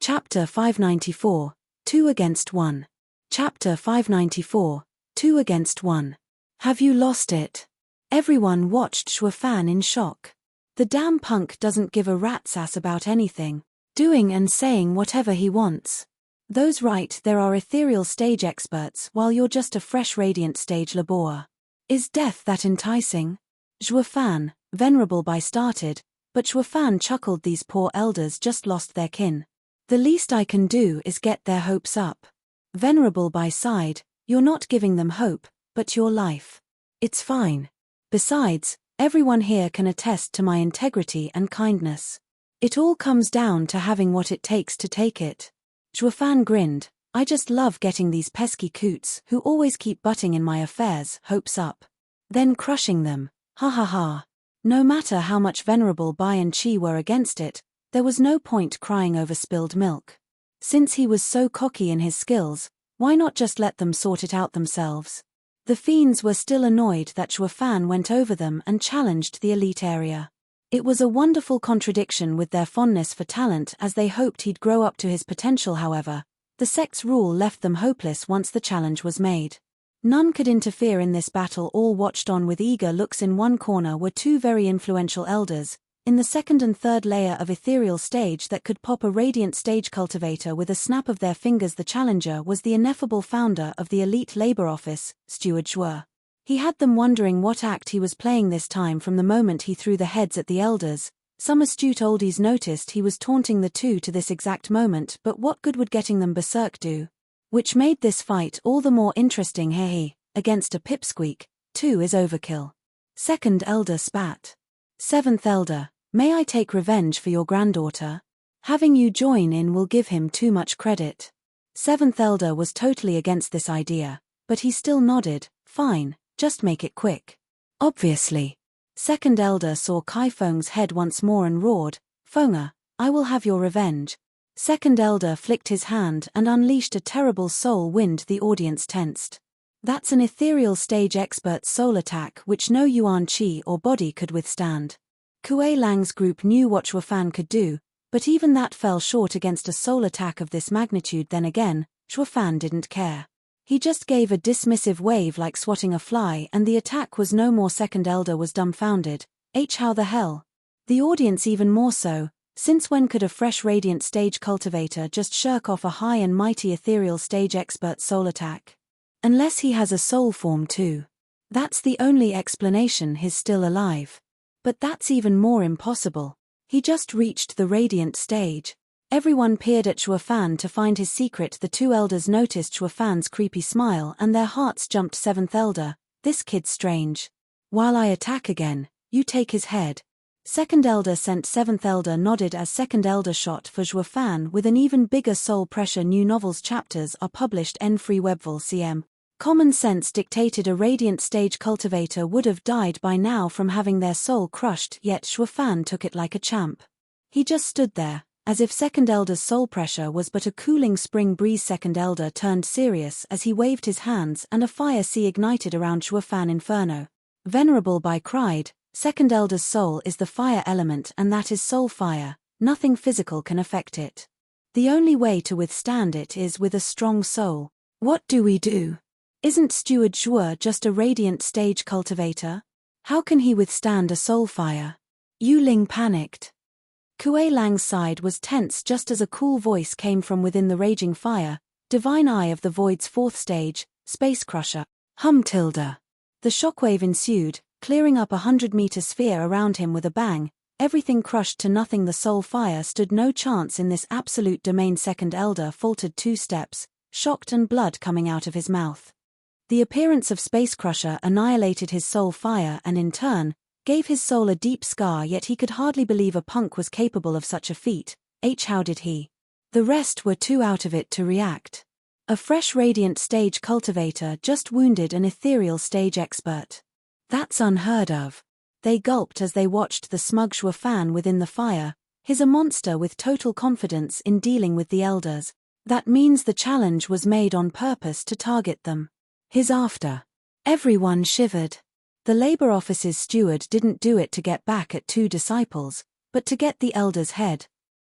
Chapter 594, 2 against 1. Chapter 594, 2 against 1. Have you lost it? Everyone watched Shuofan in shock. The damn punk doesn't give a rat's ass about anything, doing and saying whatever he wants. Those right there are ethereal stage experts while you're just a fresh radiant stage laborer. Is death that enticing? Shuofan, venerable by started, but Shuofan chuckled, these poor elders just lost their kin. The least I can do is get their hopes up. Venerable by sighed, you're not giving them hope, but your life. It's fine. Besides, everyone here can attest to my integrity and kindness. It all comes down to having what it takes to take it. Shuofan grinned, I just love getting these pesky coots who always keep butting in my affairs hopes up. Then crushing them, ha ha ha. No matter how much Venerable Bai and Chi were against it, there was no point crying over spilled milk. Since he was so cocky in his skills, why not just let them sort it out themselves? The fiends were still annoyed that Shuofan went over them and challenged the elite area. It was a wonderful contradiction with their fondness for talent, as they hoped he'd grow up to his potential. However, the sect's rule left them hopeless once the challenge was made. None could interfere in this battle. All watched on with eager looks. In one corner were two very influential elders, in the second and third layer of ethereal stage that could pop a radiant stage cultivator with a snap of their fingers. The challenger was the ineffable founder of the elite labor office, Steward Zhuo. He had them wondering what act he was playing this time from the moment he threw the heads at the elders. Some astute oldies noticed he was taunting the two to this exact moment, but what good would getting them berserk do? Which made this fight all the more interesting. Hehe, against a pipsqueak, 2 is overkill. Second elder spat. Seventh elder, may I take revenge for your granddaughter? Having you join in will give him too much credit. Seventh elder was totally against this idea, but he still nodded, fine, just make it quick. Obviously. Second elder saw Kai Feng's head once more and roared, Fenger, I will have your revenge. Second elder flicked his hand and unleashed a terrible soul wind. The audience tensed. That's an ethereal stage expert's soul attack which no Yuan Qi or body could withstand. Kuei Lang's group knew what Shuofan could do, but even that fell short against a soul attack of this magnitude. Then again, Shuofan didn't care. He just gave a dismissive wave like swatting a fly, and the attack was no more. Second elder was dumbfounded. How the hell? The audience even more so, since when could a fresh radiant stage cultivator just shirk off a high and mighty ethereal stage expert soul attack? Unless he has a soul form too. That's the only explanation he's still alive. But that's even more impossible. He just reached the radiant stage. Everyone peered at Shuofan to find his secret. The two elders noticed Shuofan's creepy smile and their hearts jumped. Seventh elder, this kid's strange. While I attack again, you take his head. Second elder sent. Seventh elder nodded as second elder shot for Shuofan with an even bigger soul pressure. New novels chapters are published en free webval cm. Common sense dictated a radiant stage cultivator would have died by now from having their soul crushed, yet Shuofan took it like a champ. He just stood there, as if second elder's soul pressure was but a cooling spring breeze. Second elder turned serious as he waved his hands and a fire sea ignited around Shuofan. Inferno. Venerable Bai cried, second elder's soul is the fire element and that is soul fire, nothing physical can affect it. The only way to withstand it is with a strong soul. What do we do? Isn't Steward Zhuo just a radiant stage cultivator? How can he withstand a soul fire? Yu Ling panicked. Kuei Lang's side was tense just as a cool voice came from within the raging fire, Divine Eye of the Void's fourth stage, Space Crusher, tilde. The shockwave ensued, clearing up 100-meter sphere around him with a bang, everything crushed to nothing. The soul fire stood no chance in this absolute domain. Second elder faltered 2 steps, shocked and blood coming out of his mouth. The appearance of Space Crusher annihilated his soul fire and in turn, gave his soul a deep scar, yet he could hardly believe a punk was capable of such a feat. How did he? The rest were too out of it to react. A fresh radiant stage cultivator just wounded an ethereal stage expert. That's unheard of. They gulped as they watched the smug Shuofan within the fire. He's a monster with total confidence in dealing with the elders. That means the challenge was made on purpose to target them. His after. Everyone shivered. The labor office's steward didn't do it to get back at 2 disciples, but to get the elder's head.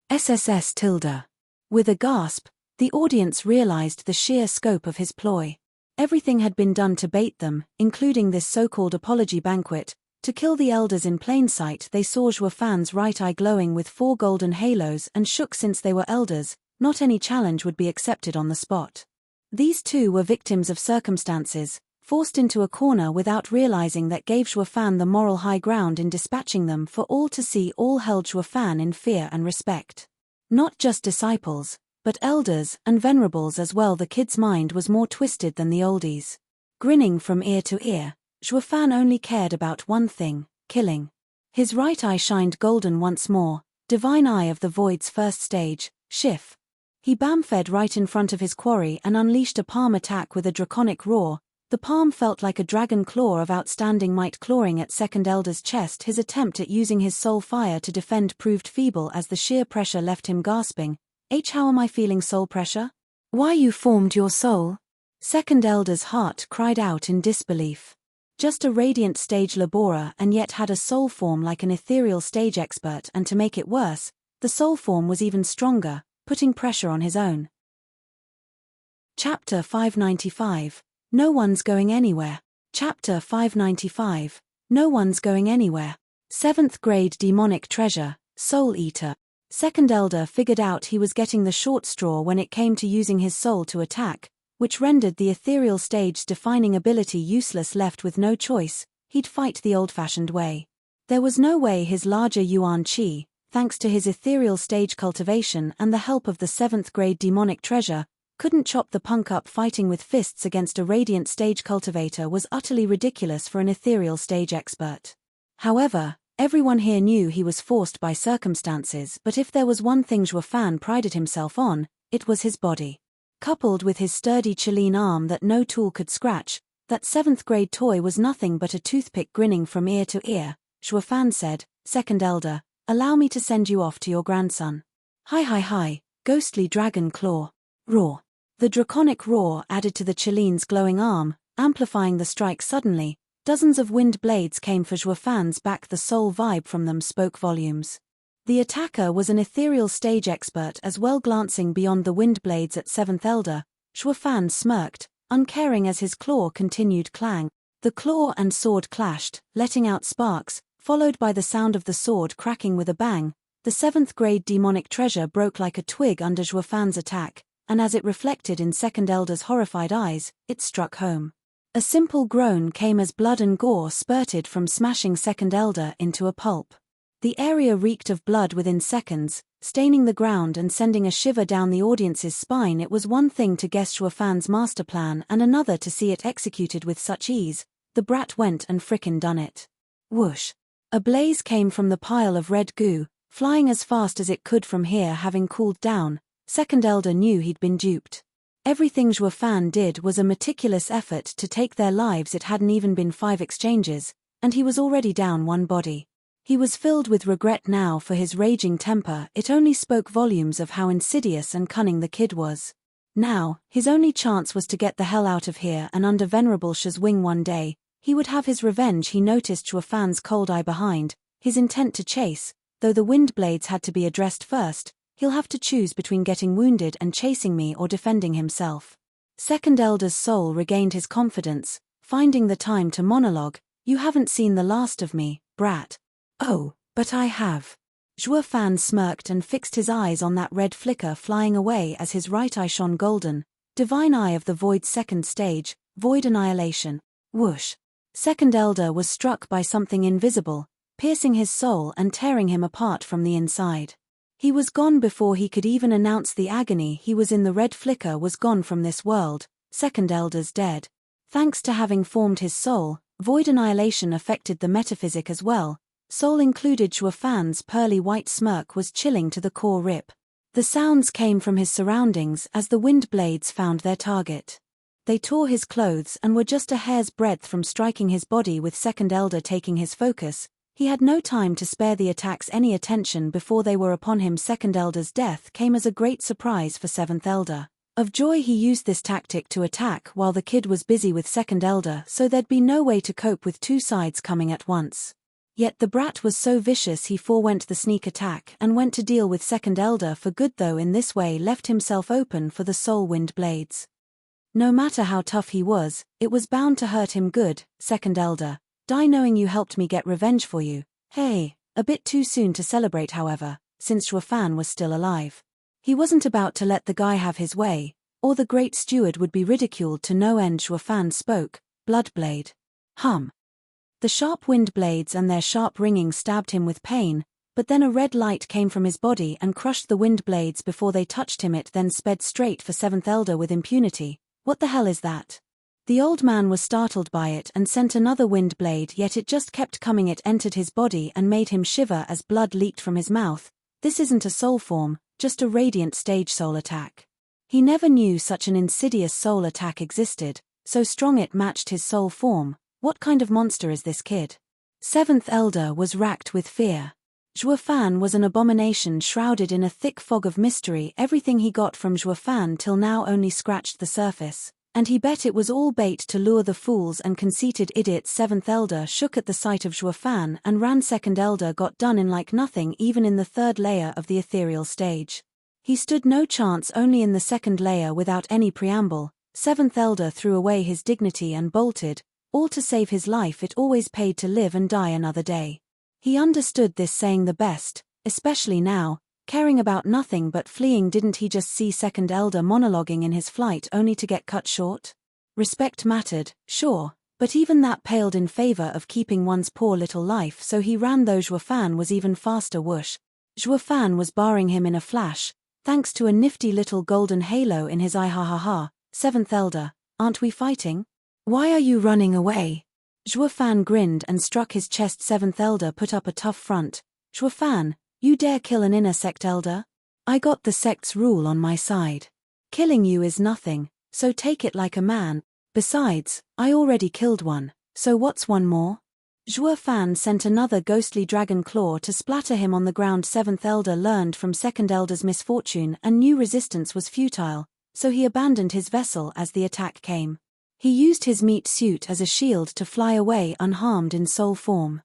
SSS tilde. With a gasp, the audience realized the sheer scope of his ploy. Everything had been done to bait them, including this so-called apology banquet. To kill the elders in plain sight. They saw Zhuo Fan's right eye glowing with 4 golden halos and shook. Since they were elders, not any challenge would be accepted on the spot. These two were victims of circumstances, forced into a corner without realizing that gave Zhuo Fan the moral high ground in dispatching them for all to see. All held Zhuo Fan in fear and respect. Not just disciples, but elders and venerables as well. The kid's mind was more twisted than the oldies. Grinning from ear to ear, Zhuo Fan only cared about one thing: killing. His right eye shined golden once more, divine eye of the void's first stage, Shif. He bam-fed right in front of his quarry and unleashed a palm attack with a draconic roar. The palm felt like a dragon claw of outstanding might clawing at Second Elder's chest. His attempt at using his soul fire to defend proved feeble as the sheer pressure left him gasping. How am I feeling soul pressure? Why you formed your soul? Second Elder's heart cried out in disbelief. Just a radiant stage laborer and yet had a soul form like an ethereal stage expert, and to make it worse, the soul form was even stronger, putting pressure on his own. Chapter 595. No one's going anywhere. Chapter 595. No one's going anywhere. 7th grade demonic treasure, Soul Eater. Second Elder figured out he was getting the short straw when it came to using his soul to attack, which rendered the ethereal stage's defining ability useless. Left with no choice, he'd fight the old-fashioned way. There was no way his larger Yuan Qi, thanks to his ethereal stage cultivation and the help of the 7th grade demonic treasure, couldn't chop the punk up. Fighting with fists against a radiant stage cultivator was utterly ridiculous for an ethereal stage expert. However, everyone here knew he was forced by circumstances, but if there was one thing Zhuo Fan prided himself on, it was his body. Coupled with his sturdy Chilean arm that no tool could scratch, that 7th grade toy was nothing but a toothpick. Grinning from ear to ear, Zhuo Fan said, "Second Elder, allow me to send you off to your grandson." Hi, ghostly dragon claw. Roar. The draconic roar added to the Chilean's glowing arm, amplifying the strike. Suddenly, dozens of wind blades came for Zhuo Fan's back. The soul vibe from them spoke volumes. The attacker was an ethereal stage expert as well. Glancing beyond the wind blades at 7th Elder, Zhuo Fan smirked, uncaring as his claw continued clang. The claw and sword clashed, letting out sparks, followed by the sound of the sword cracking with a bang. The 7th grade demonic treasure broke like a twig under Zhuo Fan's attack, and as it reflected in Second Elder's horrified eyes, it struck home. A simple groan came as blood and gore spurted from smashing Second Elder into a pulp. The area reeked of blood within seconds, staining the ground and sending a shiver down the audience's spine. It was one thing to guess Zhuo Fan's master plan and another to see it executed with such ease. The brat went and frickin' done it. Whoosh. A blaze came from the pile of red goo, flying as fast as it could from here. Having cooled down, Second Elder knew he'd been duped. Everything Zhuo Fan did was a meticulous effort to take their lives. It hadn't even been 5 exchanges, and he was already down 1 body. He was filled with regret now for his raging temper. It only spoke volumes of how insidious and cunning the kid was. Now, his only chance was to get the hell out of here and under Venerable Shi's wing one day. He would have his revenge. He noticed Zhuo Fan's cold eye behind, his intent to chase, though the wind blades had to be addressed first. He'll have to choose between getting wounded and chasing me or defending himself. Second Elder's soul regained his confidence, finding the time to monologue. "You haven't seen the last of me, brat." "Oh, but I have." Zhuo Fan smirked and fixed his eyes on that red flicker flying away as his right eye shone golden. Divine eye of the void's 2nd stage, void annihilation. Whoosh. Second Elder was struck by something invisible, piercing his soul and tearing him apart from the inside. He was gone before he could even announce the agony he was in. The red flicker was gone from this world. Second Elder's dead. Thanks to having formed his soul, void annihilation affected the metaphysic as well. Soul included. Zhuo Fan's pearly white smirk was chilling to the core rip. The sounds came from his surroundings as the wind blades found their target. They tore his clothes and were just a hair's breadth from striking his body. With Second Elder taking his focus, he had no time to spare the attacks any attention before they were upon him. Second Elder's death came as a great surprise for 7th Elder. Of joy, he used this tactic to attack while the kid was busy with Second Elder, so there'd be no way to cope with 2 sides coming at once. Yet the brat was so vicious he forewent the sneak attack and went to deal with second elder for good, though in this way left himself open for the soul wind blades. No matter how tough he was, it was bound to hurt him good. Second elder, die knowing you helped me get revenge for you. Hey, a bit too soon to celebrate however, since Xuefan was still alive. He wasn't about to let the guy have his way, or the great steward would be ridiculed to no end. Xuefan spoke, Bloodblade. Hum. The sharp wind blades and their sharp ringing stabbed him with pain, but then a red light came from his body and crushed the wind blades before they touched him. It then sped straight for seventh elder with impunity. What the hell is that? The old man was startled by it and sent another wind blade, yet it just kept coming. It entered his body and made him shiver as blood leaked from his mouth. This isn't a soul form, just a radiant stage soul attack. He never knew such an insidious soul attack existed, so strong it matched his soul form. What kind of monster is this kid? Seventh elder was racked with fear. Xuefan was an abomination shrouded in a thick fog of mystery. Everything he got from Xuefan till now only scratched the surface, and he bet it was all bait to lure the fools and conceited idiots. Seventh elder shook at the sight of Xuefan and ran. Second elder got done in like nothing, even in the third layer of the ethereal stage. He stood no chance only in the second layer. Without any preamble, seventh elder threw away his dignity and bolted, all to save his life. It always paid to live and die another day. He understood this saying the best, especially now, caring about nothing but fleeing. Didn't he just see second elder monologuing in his flight only to get cut short? Respect mattered, sure, but even that paled in favor of keeping one's poor little life, so he ran, though Xuefan was even faster. Whoosh. Xuefan was barring him in a flash, thanks to a nifty little golden halo in his eye. Ha ha ha. Seventh elder, aren't we fighting? Why are you running away? Xuefan grinned and struck his chest. Seventh elder put up a tough front. Xuefan, you dare kill an inner sect elder? I got the sect's rule on my side. Killing you is nothing, so take it like a man. Besides, I already killed one, so what's one more? Xuefan sent another ghostly dragon claw to splatter him on the ground. Seventh elder learned from second elder's misfortune and knew resistance was futile, so he abandoned his vessel as the attack came. He used his meat suit as a shield to fly away unharmed in soul form.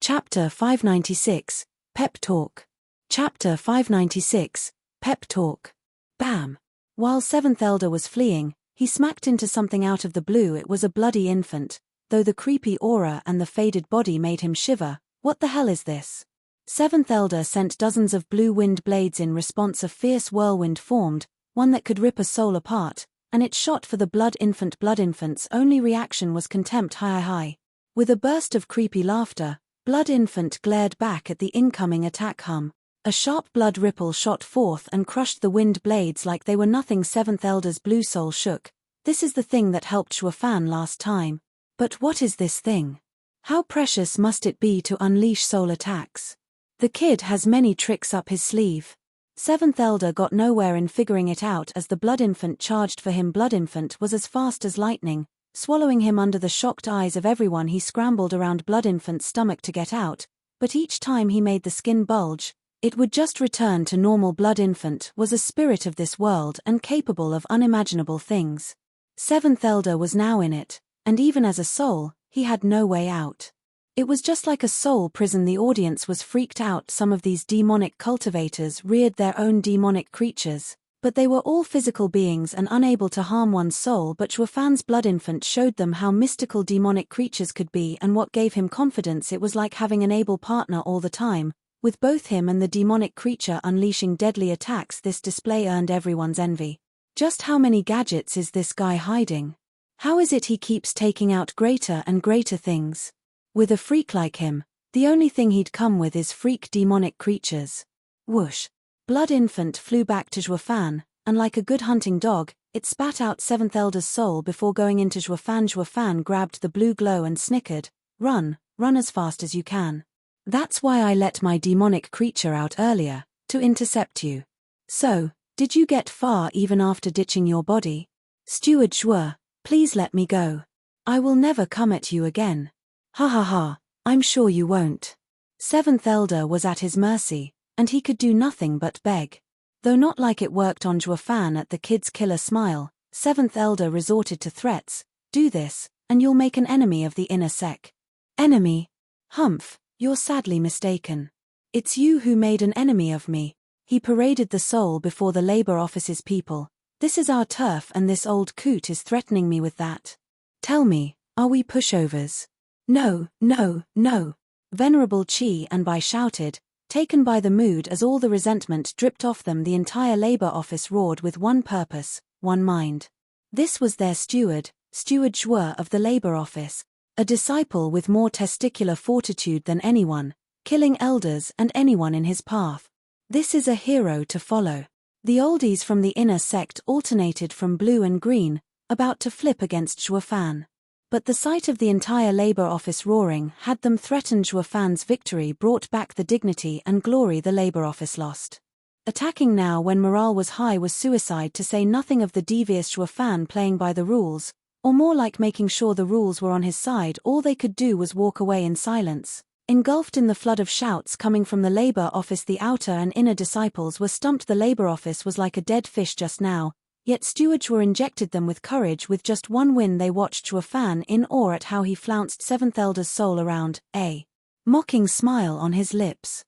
Chapter 596, Pep Talk. Chapter 596, Pep Talk. Bam! While seventh elder was fleeing, he smacked into something out of the blue. It was a bloody infant, though the creepy aura and the faded body made him shiver. What the hell is this? Seventh elder sent dozens of blue wind blades in response. A fierce whirlwind formed, one that could rip a soul apart, and it shot for the blood infant. Blood infant's only reaction was contempt. Hi. With a burst of creepy laughter, blood infant glared back at the incoming attack. Hum. A sharp blood ripple shot forth and crushed the wind blades like they were nothing. Seventh elder's blue soul shook. This is the thing that helped Xuefan last time. But what is this thing? How precious must it be to unleash soul attacks? The kid has many tricks up his sleeve. Seventh elder got nowhere in figuring it out as the blood infant charged for him. Blood infant was as fast as lightning, swallowing him under the shocked eyes of everyone. He scrambled around blood infant's stomach to get out, but each time he made the skin bulge, it would just return to normal. Blood infant was a spirit of this world and capable of unimaginable things. Seventh elder was now in it, and even as a soul, he had no way out. It was just like a soul prison. The audience was freaked out. Some of these demonic cultivators reared their own demonic creatures, but they were all physical beings and unable to harm one's soul. But Xuefan's blood infant showed them how mystical demonic creatures could be and what gave him confidence. It was like having an able partner all the time, with both him and the demonic creature unleashing deadly attacks. This display earned everyone's envy. Just how many gadgets is this guy hiding? How is it he keeps taking out greater and greater things? With a freak like him, the only thing he'd come with is freak demonic creatures. Whoosh! Blood infant flew back to Xuefan, and like a good hunting dog, it spat out seventh elder's soul before going into Xuefan. Xuefan grabbed the blue glow and snickered. Run as fast as you can. That's why I let my demonic creature out earlier, to intercept you. So, did you get far even after ditching your body? Steward Xue, please let me go. I will never come at you again. Ha ha ha, I'm sure you won't. Seventh elder was at his mercy, and he could do nothing but beg. Though not like it worked on Xuefan at the kid's killer smile, seventh elder resorted to threats. Do this, and you'll make an enemy of the inner sec. Enemy? Humph, you're sadly mistaken. It's you who made an enemy of me. He paraded the soul before the Labour Office's people. This is our turf and this old coot is threatening me with that. Tell me, are we pushovers? No, no, no. Venerable Chi and Bai shouted, taken by the mood as all the resentment dripped off them. The entire Labour Office roared with one purpose, one mind. This was their steward, Steward Zhuo of the Labour Office, a disciple with more testicular fortitude than anyone, killing elders and anyone in his path. This is a hero to follow. The oldies from the inner sect alternated from blue and green, about to flip against Zhuo Fan. But the sight of the entire Labour Office roaring had them threaten. Zhuo Fan's victory brought back the dignity and glory the Labour Office lost. Attacking now when morale was high was suicide, to say nothing of the devious Zhuo Fan playing by the rules, or more like making sure the rules were on his side. All they could do was walk away in silence. Engulfed in the flood of shouts coming from the Labour Office, the outer and inner disciples were stumped. The Labour Office was like a dead fish just now, yet Steward Zhuo injected them with courage. With just one win they watched Zhuo Fan in awe at how he flounced Seventh Elder's soul around, a mocking smile on his lips.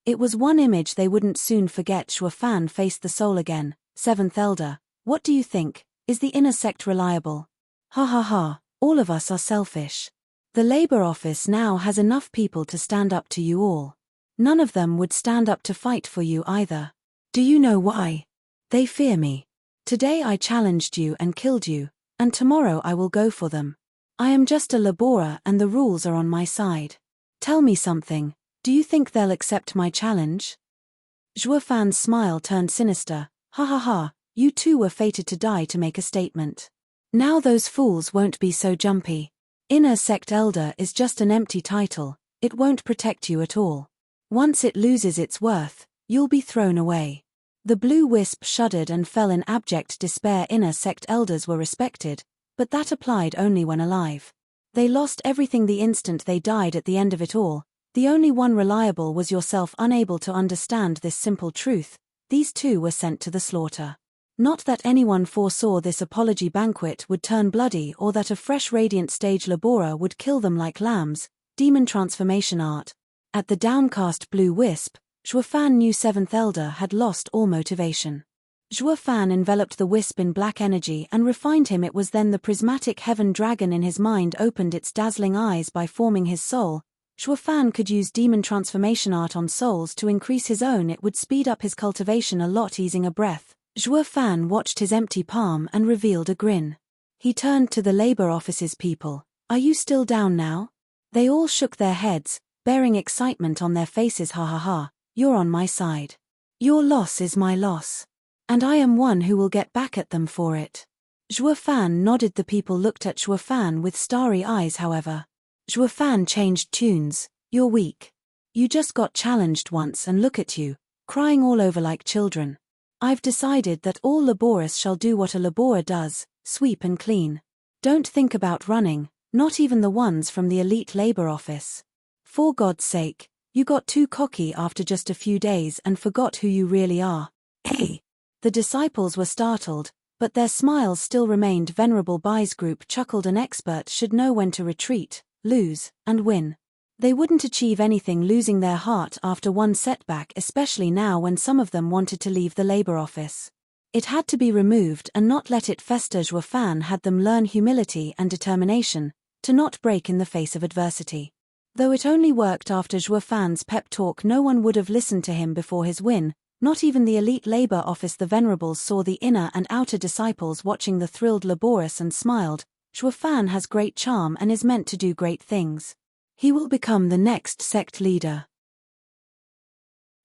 It was one image they wouldn't soon forget. Zhuo Fan faced the soul again. Seventh Elder, what do you think? Is the inner sect reliable? Ha ha ha, all of us are selfish. The Labour Office now has enough people to stand up to you all. None of them would stand up to fight for you either. Do you know why? They fear me. Today I challenged you and killed you, and tomorrow I will go for them. I am just a laborer and the rules are on my side. Tell me something, do you think they'll accept my challenge? Zhuo Fan's smile turned sinister. Ha ha ha, you two were fated to die to make a statement. Now those fools won't be so jumpy. Inner Sect Elder is just an empty title, it won't protect you at all. Once it loses its worth, you'll be thrown away. The blue wisp shuddered and fell in abject despair. Inner Sect Elders were respected, but that applied only when alive. They lost everything the instant they died. At the end of it all, the only one reliable was yourself. Unable to understand this simple truth, these two were sent to the slaughter. Not that anyone foresaw this apology banquet would turn bloody or that a fresh radiant stage laborer would kill them like lambs. Demon transformation art. At the downcast blue wisp, Zhuo Fan knew Seventh Elder had lost all motivation. Zhuo Fan enveloped the wisp in black energy and refined him. It was then the prismatic heaven dragon in his mind opened its dazzling eyes by forming his soul. Zhuo Fan could use demon transformation art on souls to increase his own. It would speed up his cultivation a lot. Easing a breath, Zhuo Fan watched his empty palm and revealed a grin. He turned to the Labour Office's people. Are you still down now? They all shook their heads, bearing excitement on their faces. Ha ha ha, you're on my side. Your loss is my loss. And I am one who will get back at them for it. Zhuo Fan nodded. The people looked at Zhuo Fan with starry eyes. However, Zhuo Fan changed tunes. You're weak. You just got challenged once and look at you, crying all over like children. I've decided that all laborers shall do what a laborer does, sweep and clean. Don't think about running, not even the ones from the elite Labour Office. For God's sake, you got too cocky after just a few days and forgot who you really are. Hey! The disciples were startled, but their smiles still remained. Venerable Bai's group chuckled. An expert should know when to retreat, lose, and win. They wouldn't achieve anything losing their heart after one setback, especially now when some of them wanted to leave the Labour Office. It had to be removed and not let it fester. Zhuo Fan had them learn humility and determination, to not break in the face of adversity. Though it only worked after Zhuo Fan's pep talk, no one would have listened to him before his win, not even the elite Labour Office. The venerables saw the inner and outer disciples watching the thrilled laborers and smiled. Zhuo Fan has great charm and is meant to do great things. He will become the next sect leader.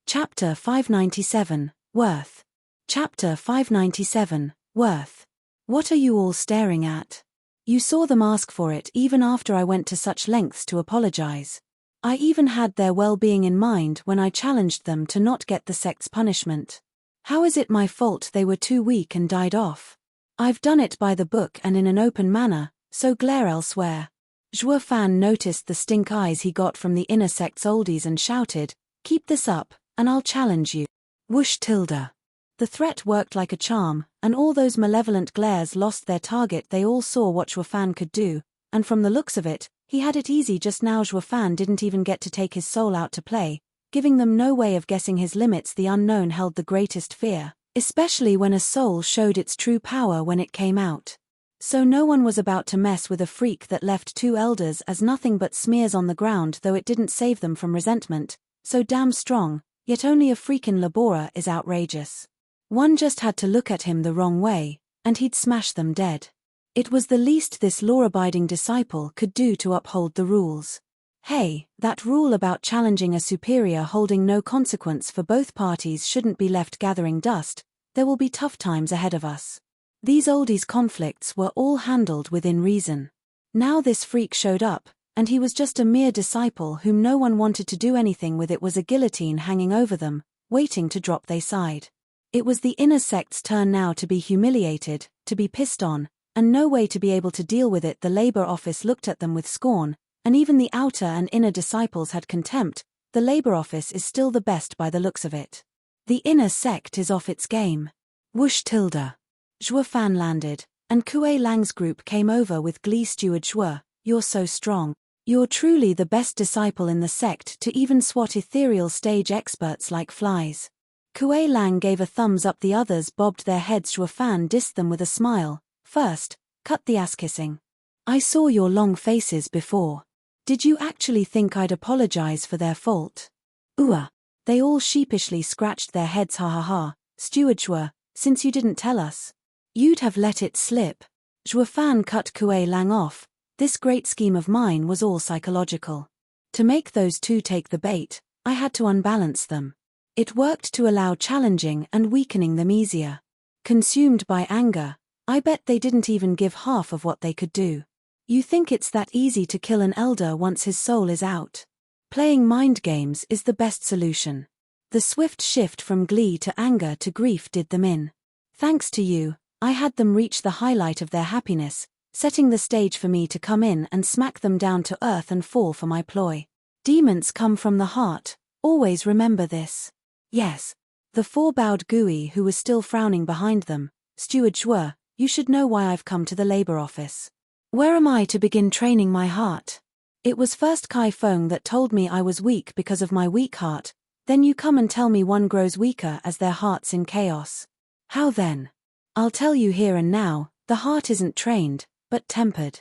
Chapter 597, Worth. Chapter 597, Worth. What are you all staring at? You saw them ask for it even after I went to such lengths to apologize. I even had their well-being in mind when I challenged them to not get the sect's punishment. How is it my fault they were too weak and died off? I've done it by the book and in an open manner, so glare elsewhere. Zhuo Fan noticed the stink eyes he got from the inner sect's oldies and shouted, keep this up, and I'll challenge you. Whoosh tilde. The threat worked like a charm, and all those malevolent glares lost their target. They all saw what Xuefan could do, and from the looks of it, he had it easy just now. Xuefan didn't even get to take his soul out to play, giving them no way of guessing his limits. The unknown held the greatest fear, especially when a soul showed its true power when it came out. So no one was about to mess with a freak that left 2 elders as nothing but smears on the ground, though it didn't save them from resentment. So damn strong, yet only a freakin' laborer is outrageous. One just had to look at him the wrong way, and he'd smash them dead. It was the least this law-abiding disciple could do to uphold the rules. Hey, that rule about challenging a superior holding no consequence for both parties shouldn't be left gathering dust. There will be tough times ahead of us. These oldies' conflicts were all handled within reason. Now this freak showed up, and he was just a mere disciple whom no one wanted to do anything with. It was a guillotine hanging over them, waiting to drop they side. It was the inner sect's turn now to be humiliated, to be pissed on, and no way to be able to deal with it. The labor office looked at them with scorn, and even the outer and inner disciples had contempt. The labor office is still the best by the looks of it. The inner sect is off its game. Whoosh tilde. Xuefan landed, and Kuei Lang's group came over with glee. Steward Xue, you're so strong. You're truly the best disciple in the sect to even swat ethereal stage experts like flies. Kuei Lang gave a thumbs up. The others bobbed their heads. Xuefan dissed them with a smile. First, cut the ass-kissing. I saw your long faces before. Did you actually think I'd apologize for their fault? They all sheepishly scratched their heads. Ha ha ha, Steward Xue, since you didn't tell us. You'd have let it slip. Xuefan cut Kuei Lang off. This great scheme of mine was all psychological. To make those 2 take the bait, I had to unbalance them. It worked to allow challenging and weakening them easier. Consumed by anger, I bet they didn't even give half of what they could do. You think it's that easy to kill an elder once his soul is out? Playing mind games is the best solution. The swift shift from glee to anger to grief did them in. Thanks to you, I had them reach the highlight of their happiness, setting the stage for me to come in and smack them down to earth and fall for my ploy. Demons come from the heart, always remember this. Yes. The 4 bowed. Gui, who was still frowning behind them, Steward Xue, you should know why I've come to the labor office. Where am I to begin training my heart? It was first Kai Feng that told me I was weak because of my weak heart, then you come and tell me one grows weaker as their heart's in chaos. How then? I'll tell you here and now, the heart isn't trained, but tempered.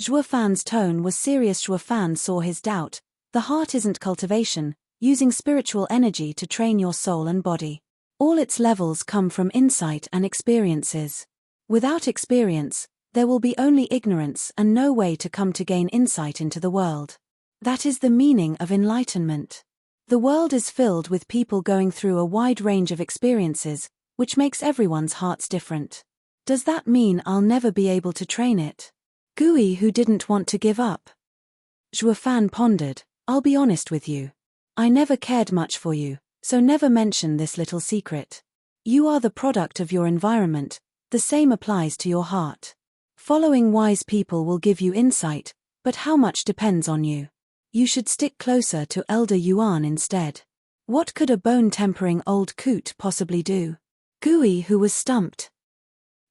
Xuefan's tone was serious. Xuefan saw his doubt. The heart isn't cultivation, using spiritual energy to train your soul and body. All its levels come from insight and experiences. Without experience, there will be only ignorance and no way to come to gain insight into the world. That is the meaning of enlightenment. The world is filled with people going through a wide range of experiences, which makes everyone's hearts different. Does that mean I'll never be able to train it? Gui, who didn't want to give up. Xuefan pondered. I'll be honest with you. I never cared much for you, so never mention this little secret. You are the product of your environment, the same applies to your heart. Following wise people will give you insight, but how much depends on you. You should stick closer to Elder Yuan instead. What could a bone-tempering old coot possibly do? Gui, who was stumped.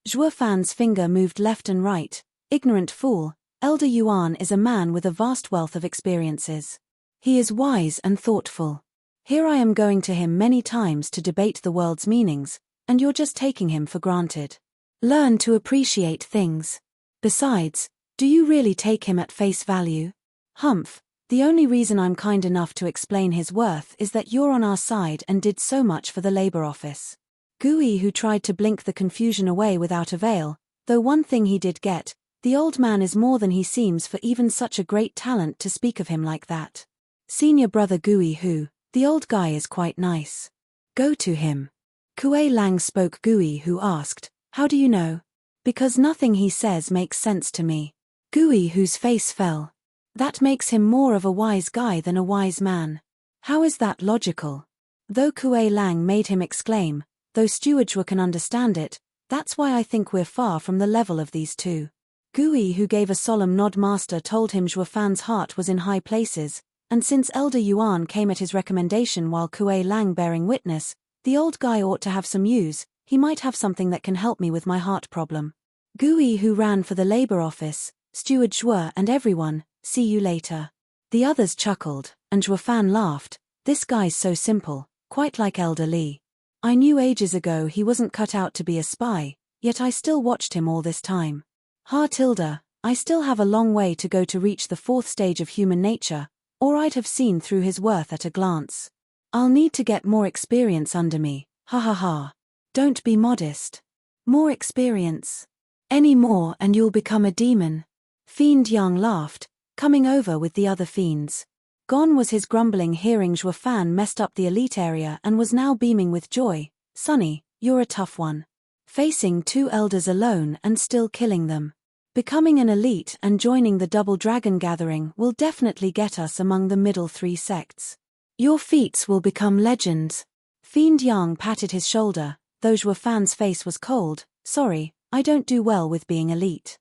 Xuefan's finger moved left and right. Ignorant fool, Elder Yuan is a man with a vast wealth of experiences. He is wise and thoughtful. Here I am going to him many times to debate the world's meanings, and you're just taking him for granted. Learn to appreciate things. Besides, do you really take him at face value? Humph, the only reason I'm kind enough to explain his worth is that you're on our side and did so much for the labor office. Gui, who tried to blink the confusion away without avail, though one thing he did get, the old man is more than he seems for even such a great talent to speak of him like that. Senior brother Gui, who, the old guy is quite nice. Go to him. Kuei Lang spoke. Gui, who asked, how do you know? Because nothing he says makes sense to me. Gui, whose face fell. That makes him more of a wise guy than a wise man. How is that logical? Though Kuei Lang made him exclaim, though Steward Xue can understand it, that's why I think we're far from the level of these 2. Gui, who gave a solemn nod. Master told him Xuefan's heart was in high places, and since Elder Yuan came at his recommendation while Kuei Lang bearing witness, the old guy ought to have some use. He might have something that can help me with my heart problem. Gui, who ran for the labor office, Steward Zhuo and everyone, see you later. The others chuckled, and Zhuofan laughed. This guy's so simple, quite like Elder Li. I knew ages ago he wasn't cut out to be a spy, yet I still watched him all this time. Ha tilde, I still have a long way to go to reach the 4th stage of human nature, or I'd have seen through his worth at a glance. I'll need to get more experience under me, ha ha ha. Don't be modest. More experience. Any more and you'll become a demon. Fiend Yang laughed, coming over with the other fiends. Gone was his grumbling hearing Zhuofan messed up the elite area and was now beaming with joy. Sonny, you're a tough one. Facing 2 elders alone and still killing them. Becoming an elite and joining the Double Dragon Gathering will definitely get us among the middle 3 sects. Your feats will become legends. Fiend Yang patted his shoulder, though Zhuofan's face was cold. Sorry, I don't do well with being elite.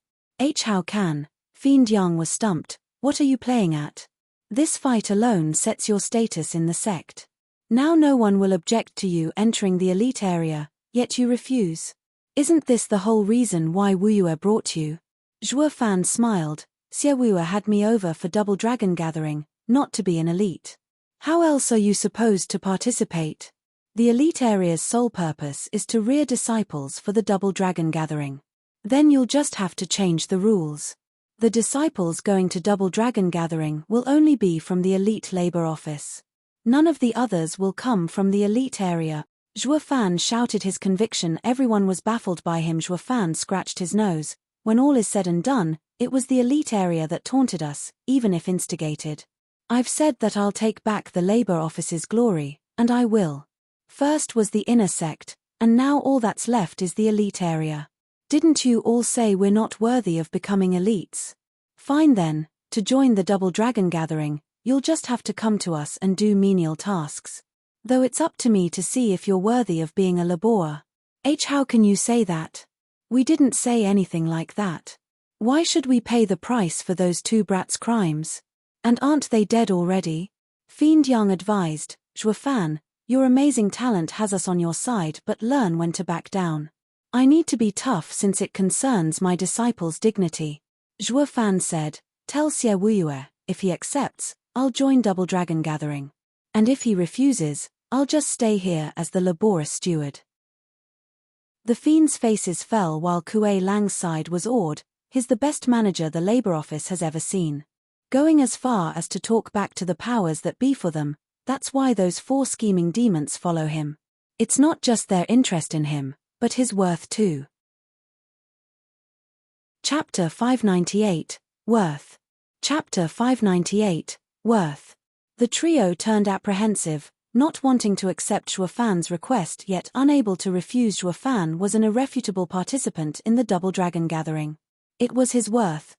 How can? Fiend Yang was stumped. What are you playing at? This fight alone sets your status in the sect. Now no one will object to you entering the elite area, yet you refuse. Isn't this the whole reason why Wuyue brought you? Zhuofan smiled. Xie Wuyue had me over for Double Dragon Gathering, not to be an elite. How else are you supposed to participate? The elite area's sole purpose is to rear disciples for the Double Dragon Gathering. Then you'll just have to change the rules. The disciples going to Double Dragon Gathering will only be from the elite labor office. None of the others will come from the elite area. Zhuofan shouted his conviction. Everyone was baffled by him. Zhuofan scratched his nose. When all is said and done, it was the elite area that taunted us, even if instigated. I've said that I'll take back the labor office's glory, and I will. First was the inner sect, and now all that's left is the elite area. Didn't you all say we're not worthy of becoming elites? Fine then, to join the Double Dragon Gathering, you'll just have to come to us and do menial tasks. Though it's up to me to see if you're worthy of being a laborer. How can you say that? We didn't say anything like that. Why should we pay the price for those 2 brats' crimes? And aren't they dead already? Fiend Yang advised. Zhuofan, your amazing talent has us on your side, but learn when to back down. I need to be tough since it concerns my disciples' dignity. Zhuofan said, tell Xie Wuyue, if he accepts, I'll join Double Dragon Gathering. And if he refuses, I'll just stay here as the laborious steward. The fiends' faces fell while Kuei Lang's side was awed. He's the best manager the labor office has ever seen. Going as far as to talk back to the powers that be for them, that's why those 4 scheming demons follow him. It's not just their interest in him, but his worth too. Chapter 598, Worth. Chapter 598, Worth. The trio turned apprehensive, not wanting to accept Zhuofan's request yet unable to refuse. Zhuofan was an irrefutable participant in the Double Dragon Gathering. It was his worth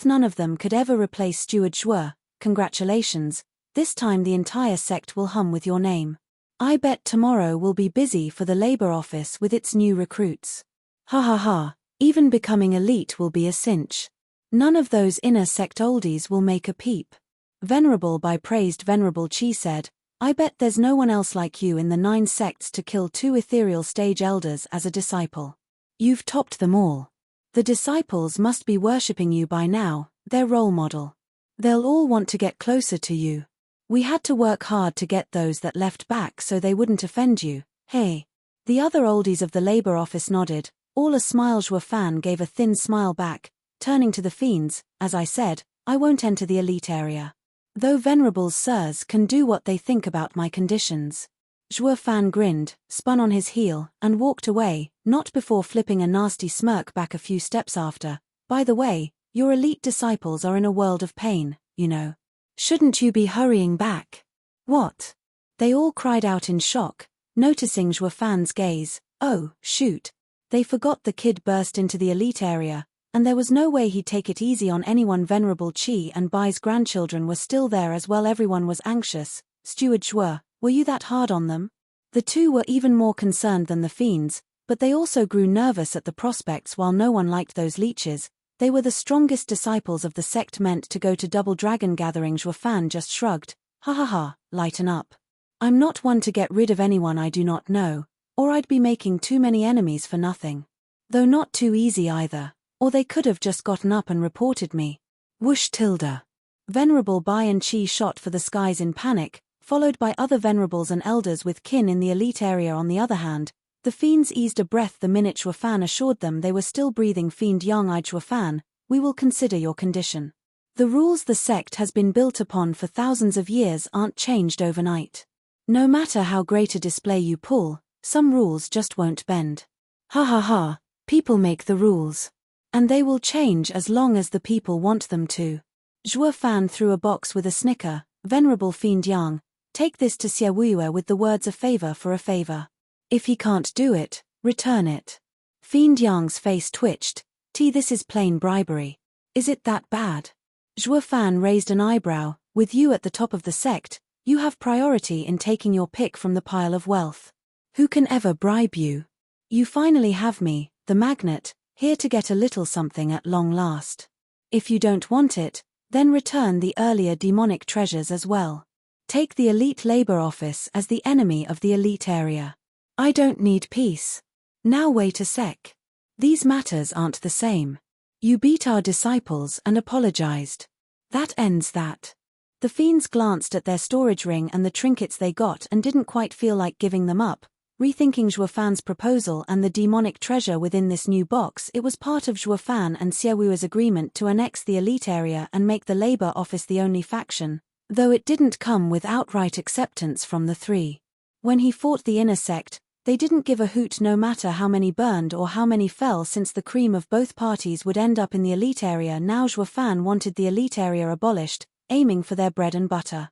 none of them could ever replace Steward Zhuo. Congratulations, this time the entire sect will hum with your name. I bet tomorrow will be busy for the labor office with its new recruits. Ha ha ha, even becoming elite will be a cinch. None of those inner sect oldies will make a peep. Venerable by praised Venerable Qi said, I bet there's no one else like you in the 9 sects to kill 2 ethereal stage elders as a disciple. You've topped them all. The disciples must be worshipping you by now, their role model. They'll all want to get closer to you. We had to work hard to get those that left back so they wouldn't offend you, hey. The other oldies of the labor office nodded, all a smile. Zhuofan gave a thin smile back, turning to the fiends, as I said, I won't enter the elite area. Though venerable sirs can do what they think about my conditions. Zhuofan grinned, spun on his heel, and walked away, not before flipping a nasty smirk back a few steps after. By the way, your elite disciples are in a world of pain, you know. Shouldn't you be hurrying back? What? They all cried out in shock, noticing Zhuofan's gaze. Oh, shoot. They forgot the kid burst into the elite area, and there was no way he'd take it easy on anyone. Venerable Qi and Bai's grandchildren were still there as well. Everyone was anxious. Steward Zhuo, were you that hard on them? The 2 were even more concerned than the fiends, but they also grew nervous at the prospects. While no one liked those leeches, they were the strongest disciples of the sect meant to go to Double Dragon Gathering. Zhuofan just shrugged. Ha ha ha, lighten up. I'm not one to get rid of anyone I do not know, or I'd be making too many enemies for nothing. Though not too easy either, or they could have just gotten up and reported me. Whoosh tilde. Venerable Bai and Chi shot for the skies in panic, followed by other venerables and elders with kin in the elite area. On the other hand, the fiends eased a breath the minute Shui Fan assured them they were still breathing. Fiend young-eyed Shui Fan, we will consider your condition. The rules the sect has been built upon for thousands of years aren't changed overnight. No matter how great a display you pull, some rules just won't bend. Ha ha ha, people make the rules. And they will change as long as the people want them to. Shui Fan threw a box with a snicker. Venerable Fiend Yang, take this to Xie Wuyue with the words a favor for a favor. If he can't do it, return it. Fiend Yang's face twitched. This is plain bribery. Is it that bad? Shui Fan raised an eyebrow. With you at the top of the sect, you have priority in taking your pick from the pile of wealth. Who can ever bribe you? You finally have me, the magnet, here to get a little something at long last. If you don't want it, then return the earlier demonic treasures as well. Take the elite labor office as the enemy of the elite area. I don't need peace. Now wait a sec. These matters aren't the same. You beat our disciples and apologized. That ends that. The fiends glanced at their storage ring and the trinkets they got and didn't quite feel like giving them up. Rethinking Shui Fan's proposal and the demonic treasure within this new box, it was part of Shui Fan and Xie Wuye's agreement to annex the elite area and make the labor office the only faction, though it didn't come with outright acceptance from the three. When he fought the inner sect, they didn't give a hoot no matter how many burned or how many fell, since the cream of both parties would end up in the elite area. Now Shui Fan wanted the elite area abolished, aiming for their bread and butter.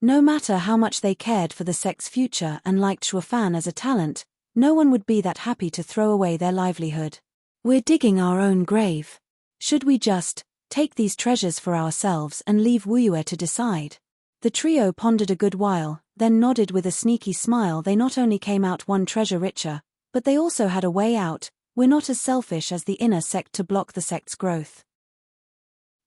No matter how much they cared for the sect's future and liked Shui Fan as a talent, no one would be that happy to throw away their livelihood. We're digging our own grave. Should we just take these treasures for ourselves and leave Wuyue to decide? The trio pondered a good while, then nodded with a sneaky smile. They not only came out one treasure richer, but they also had a way out. We're not as selfish as the inner sect to block the sect's growth.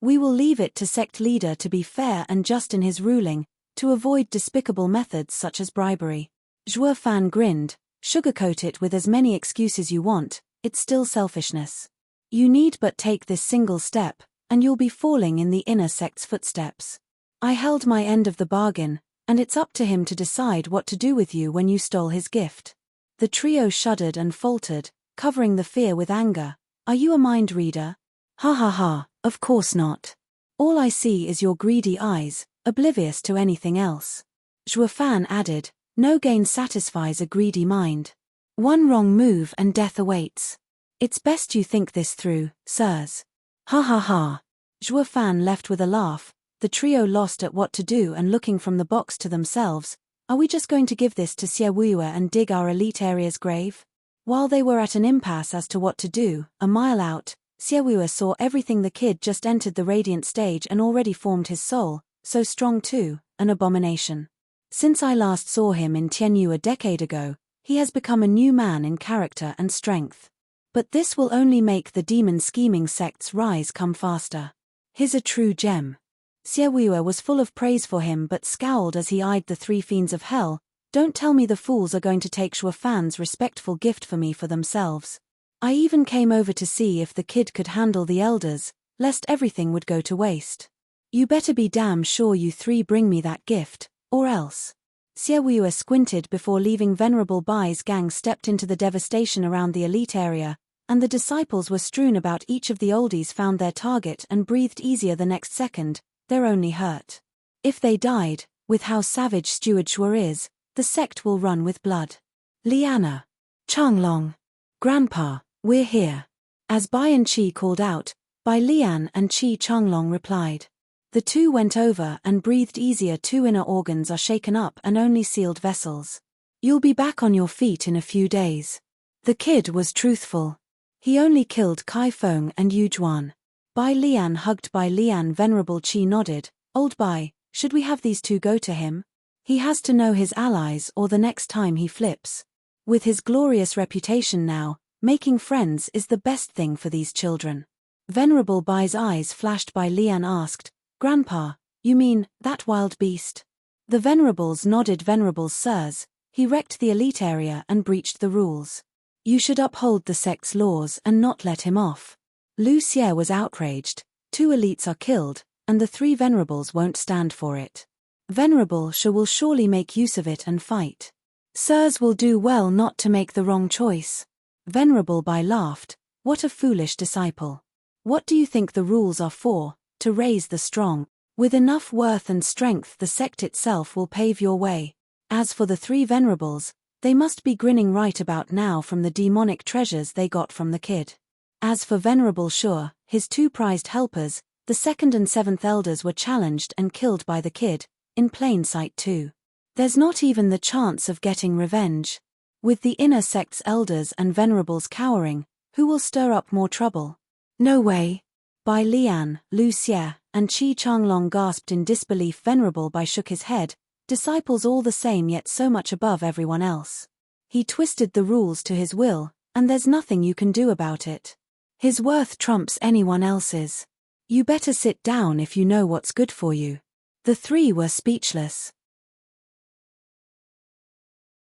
We will leave it to sect leader to be fair and just in his ruling, to avoid despicable methods such as bribery. Shui Fan grinned. Sugarcoat it with as many excuses you want, it's still selfishness. You need but take this single step, and you'll be falling in the inner sect's footsteps. I held my end of the bargain, and it's up to him to decide what to do with you when you stole his gift. The trio shuddered and faltered, covering the fear with anger. Are you a mind reader? Ha ha ha, of course not. All I see is your greedy eyes, oblivious to anything else. Shui Fan added, no gain satisfies a greedy mind. One wrong move and death awaits. It's best you think this through, sirs. Ha ha ha. Shui Fan left with a laugh, the trio lost at what to do and looking from the box to themselves. Are we just going to give this to Xie Wuyue and dig our elite area's grave? While they were at an impasse as to what to do, a mile out, Xie Wuyue saw everything. The kid just entered the radiant stage and already formed his soul, so strong too, an abomination. Since I last saw him in Tianyu a decade ago, he has become a new man in character and strength. But this will only make the demon scheming sect's rise come faster. He's a true gem. Xie Wuyue was full of praise for him but scowled as he eyed the three fiends of hell. Don't tell me the fools are going to take Shui Fan's respectful gift for me for themselves. I even came over to see if the kid could handle the elders, lest everything would go to waste. You better be damn sure you three bring me that gift, or else. Xie Wuyue squinted before leaving. Venerable Bai's gang stepped into the devastation around the elite area, and the disciples were strewn about. Each of the oldies found their target and breathed easier the next second. They're only hurt. If they died, with how savage Steward Shui is, the sect will run with blood. Liana. Changlong. Grandpa, we're here. As Bai and Chi called out, Bai Lian and Chi Changlong replied. The two went over and breathed easier. Two inner organs are shaken up and only sealed vessels. You'll be back on your feet in a few days. The kid was truthful. He only killed Kai Feng and Yu Juan. Bai Lian hugged Bai Lian. Venerable Chi nodded. Old Bai, should we have these two go to him? He has to know his allies or the next time he flips. With his glorious reputation now, making friends is the best thing for these children. Venerable Bai's eyes flashed. Bai Lian asked, Grandpa, you mean, that wild beast? The venerables nodded. Venerables sirs, He wrecked the elite area and breached the rules. You should uphold the sect's laws and not let him off. Lu Xie was outraged. 2 elites are killed, and the 3 venerables won't stand for it. Venerable Shi will surely make use of it and fight. Sirs will do well not to make the wrong choice. Venerable Bai laughed. What a foolish disciple. What do you think the rules are for? To raise the strong. With enough worth and strength the sect itself will pave your way. As for the 3 venerables, they must be grinning right about now from the demonic treasures they got from the kid. As for Venerable Shi, his 2 prized helpers, the 2nd and 7th elders were challenged and killed by the kid, in plain sight too. There's not even the chance of getting revenge. With the inner sect's elders and venerables cowering, who will stir up more trouble? No way. Bai Lian, Lu Xie, and Qi Changlong gasped in disbelief. Venerable Bai shook his head. Disciples all the same, yet so much above everyone else. He twisted the rules to his will, and there's nothing you can do about it. His worth trumps anyone else's. You better sit down if you know what's good for you. The 3 were speechless.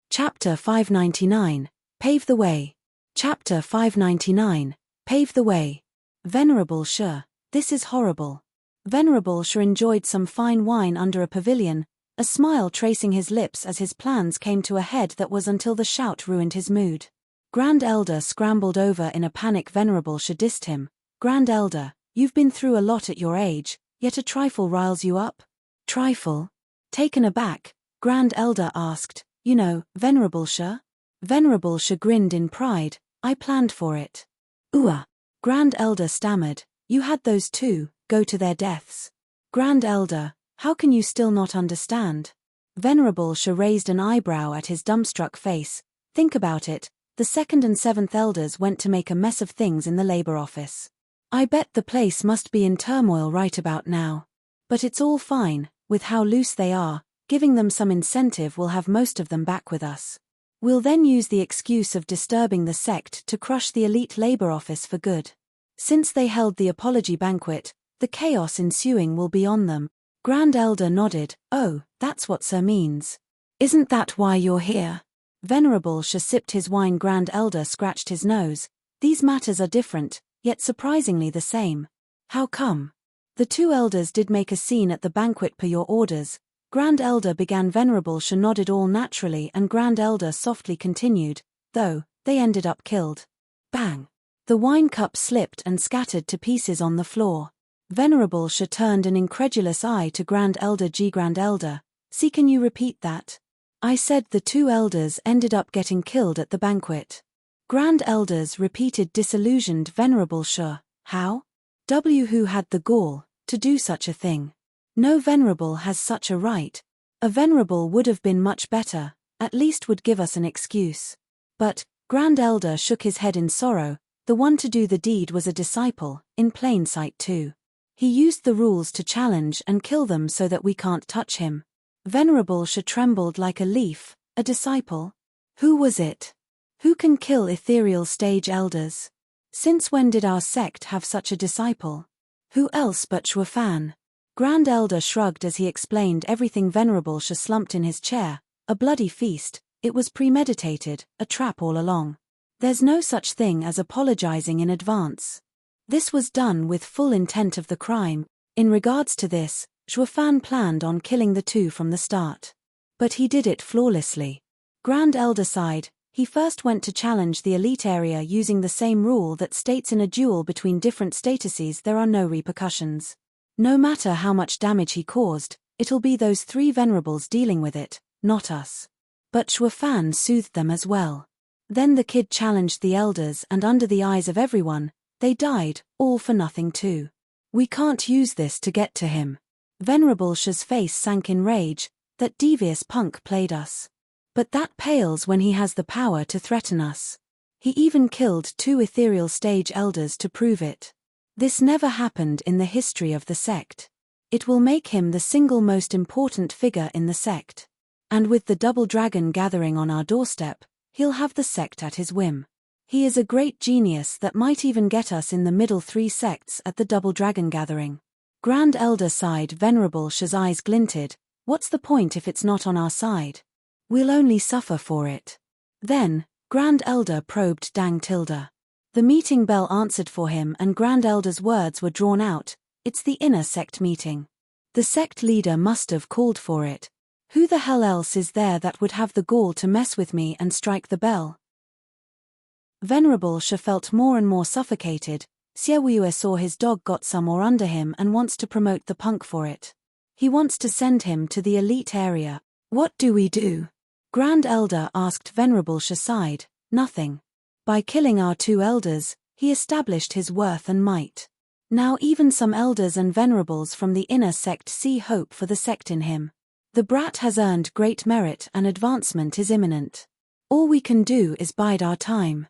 Chapter 599, Pave the Way. Chapter 599, Pave the Way. Venerable Shi, this is horrible. Venerable Shi enjoyed some fine wine under a pavilion, a smile tracing his lips as his plans came to a head that was until the shout ruined his mood. Grand Elder scrambled over in a panic. Venerable Shi dissed him. Grand Elder, you've been through a lot at your age, yet a trifle riles you up? Trifle? Taken aback, Grand Elder asked, you know, Venerable Shi? Venerable Shi grinned in pride. I planned for it. Grand Elder stammered. You had those 2, go to their deaths. Grand Elder, how can you still not understand? Venerable Shi raised an eyebrow at his dumbstruck face. Think about it, the 2nd and 7th elders went to make a mess of things in the labor office. I bet the place must be in turmoil right about now. But it's all fine, with how loose they are, giving them some incentive will have most of them back with us. We'll then use the excuse of disturbing the sect to crush the elite labor office for good. Since they held the apology banquet, the chaos ensuing will be on them. Grand Elder nodded. Oh, that's what Sir means. Isn't that why you're here? Venerable Shi sipped his wine. Grand Elder scratched his nose. These matters are different, yet surprisingly the same. How come? The 2 elders did make a scene at the banquet per your orders. Grand Elder began. Venerable Shi nodded all naturally, and Grand Elder softly continued, though, they ended up killed. Bang! The wine cup slipped and scattered to pieces on the floor. Venerable Shi turned an incredulous eye to Grand Elder G. Grand Elder, see, can you repeat that? I said the 2 elders ended up getting killed at the banquet. Grand Elders repeated disillusioned. Venerable Shi, how? Who had the gall to do such a thing? No venerable has such a right. A venerable would have been much better, at least would give us an excuse. But, Grand Elder shook his head in sorrow, the one to do the deed was a disciple, in plain sight too. He used the rules to challenge and kill them so that we can't touch him. Venerable Shi trembled like a leaf. A disciple? Who was it? Who can kill ethereal stage elders? Since when did our sect have such a disciple? Who else but Shui Fan? Grand Elder shrugged as he explained everything. Venerable Shi slumped in his chair. A bloody feast, it was premeditated, a trap all along. There's no such thing as apologizing in advance. This was done with full intent of the crime. In regards to this, Shui Fan planned on killing the 2 from the start. But he did it flawlessly. Grand Elder sighed. He first went to challenge the elite area using the same rule that states in a duel between different statuses there are no repercussions. No matter how much damage he caused, it'll be those 3 venerables dealing with it, not us. But Shui Fan soothed them as well. Then the kid challenged the elders, and under the eyes of everyone, they died, all for nothing too. We can't use this to get to him. Venerable Shi's face sank in rage. That devious punk played us. But that pales when he has the power to threaten us. He even killed 2 ethereal stage elders to prove it. This never happened in the history of the sect. It will make him the single most important figure in the sect. And with the double dragon gathering on our doorstep, he'll have the sect at his whim. He is a great genius that might even get us in the middle 3 sects at the double dragon gathering. Grand Elder sighed. Venerable Shi's eyes glinted. What's the point if it's not on our side? We'll only suffer for it. Then, Grand Elder probed Dang Tilda. The meeting bell answered for him and Grand Elder's words were drawn out. It's the inner sect meeting. The sect leader must have called for it. Who the hell else is there that would have the gall to mess with me and strike the bell? Venerable Sha felt more and more suffocated. Xiaoyue saw his dog got some more under him and wants to promote the punk for it. He wants to send him to the elite area. What do we do? Grand Elder asked. Venerable Sha sighed. Nothing. By killing our 2 elders, he established his worth and might. Now even some elders and venerables from the inner sect see hope for the sect in him. The brat has earned great merit and advancement is imminent. All we can do is bide our time.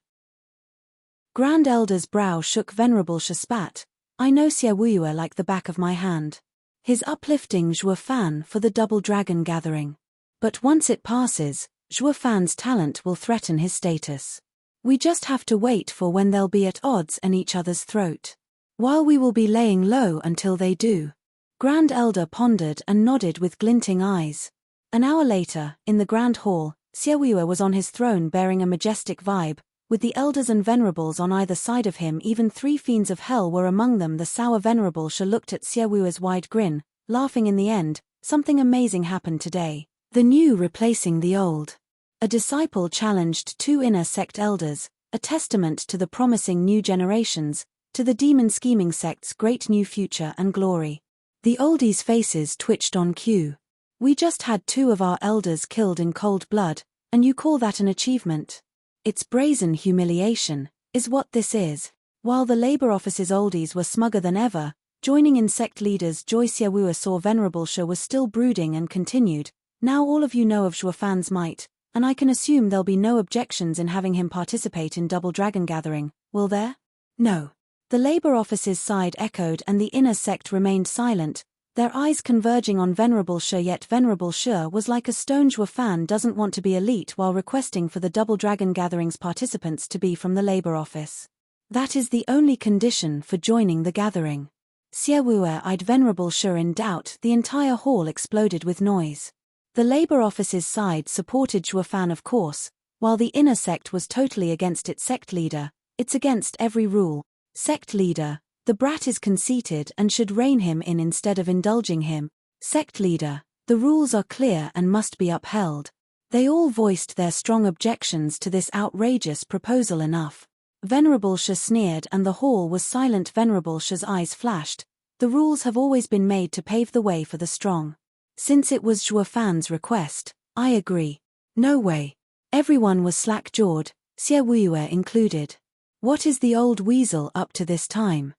Grand Elder's brow shook. Venerable Sha spat. I know Xiaoyue like the back of my hand. His uplifting Zhuo Fan for the Double Dragon gathering. But once it passes, Zhuo Fan's talent will threaten his status. We just have to wait for when they'll be at odds and each other's throat. While we will be laying low until they do. Grand Elder pondered and nodded with glinting eyes. An hour later, in the Grand Hall, Xiaoyue was on his throne bearing a majestic vibe, with the elders and venerables on either side of him. Even 3 fiends of hell were among them. The sour Venerable Sha looked at Xiaoyue's wide grin, laughing. In the end, something amazing happened today. The new replacing the old. A disciple challenged 2 inner sect elders, a testament to the promising new generations, to the demon scheming sect's great new future and glory. The oldies' faces twitched on cue. We just had 2 of our elders killed in cold blood, and you call that an achievement? It's brazen humiliation, is what this is. While the labor office's oldies were smugger than ever, joining in sect leaders Joy Xiaoyue saw Venerable Sha was still brooding and continued. Now all of you know of Zhuo Fan's might, and I can assume there'll be no objections in having him participate in Double Dragon gathering, will there? No. The labor office's side echoed and the inner sect remained silent, their eyes converging on Venerable Sha. Yet Venerable Sha was like a stone. Zhuo Fan doesn't want to be elite while requesting for the Double Dragon gatherings participants to be from the labor office. That is the only condition for joining the gathering. Xiaoyue eyed Venerable Sha in doubt. The entire hall exploded with noise. The labor office's side supported Zhuo Fan, of course, while the inner sect was totally against its sect leader. It's against every rule. Sect leader. The brat is conceited and should rein him in instead of indulging him. Sect leader. The rules are clear and must be upheld. They all voiced their strong objections to this outrageous proposal. Enough. Venerable Sha sneered and the hall was silent. Venerable Sha's eyes flashed. The rules have always been made to pave the way for the strong. Since it was Zhuo Fan's request, I agree. No way. Everyone was slack-jawed, Xiaoyue included. What is the old weasel up to this time?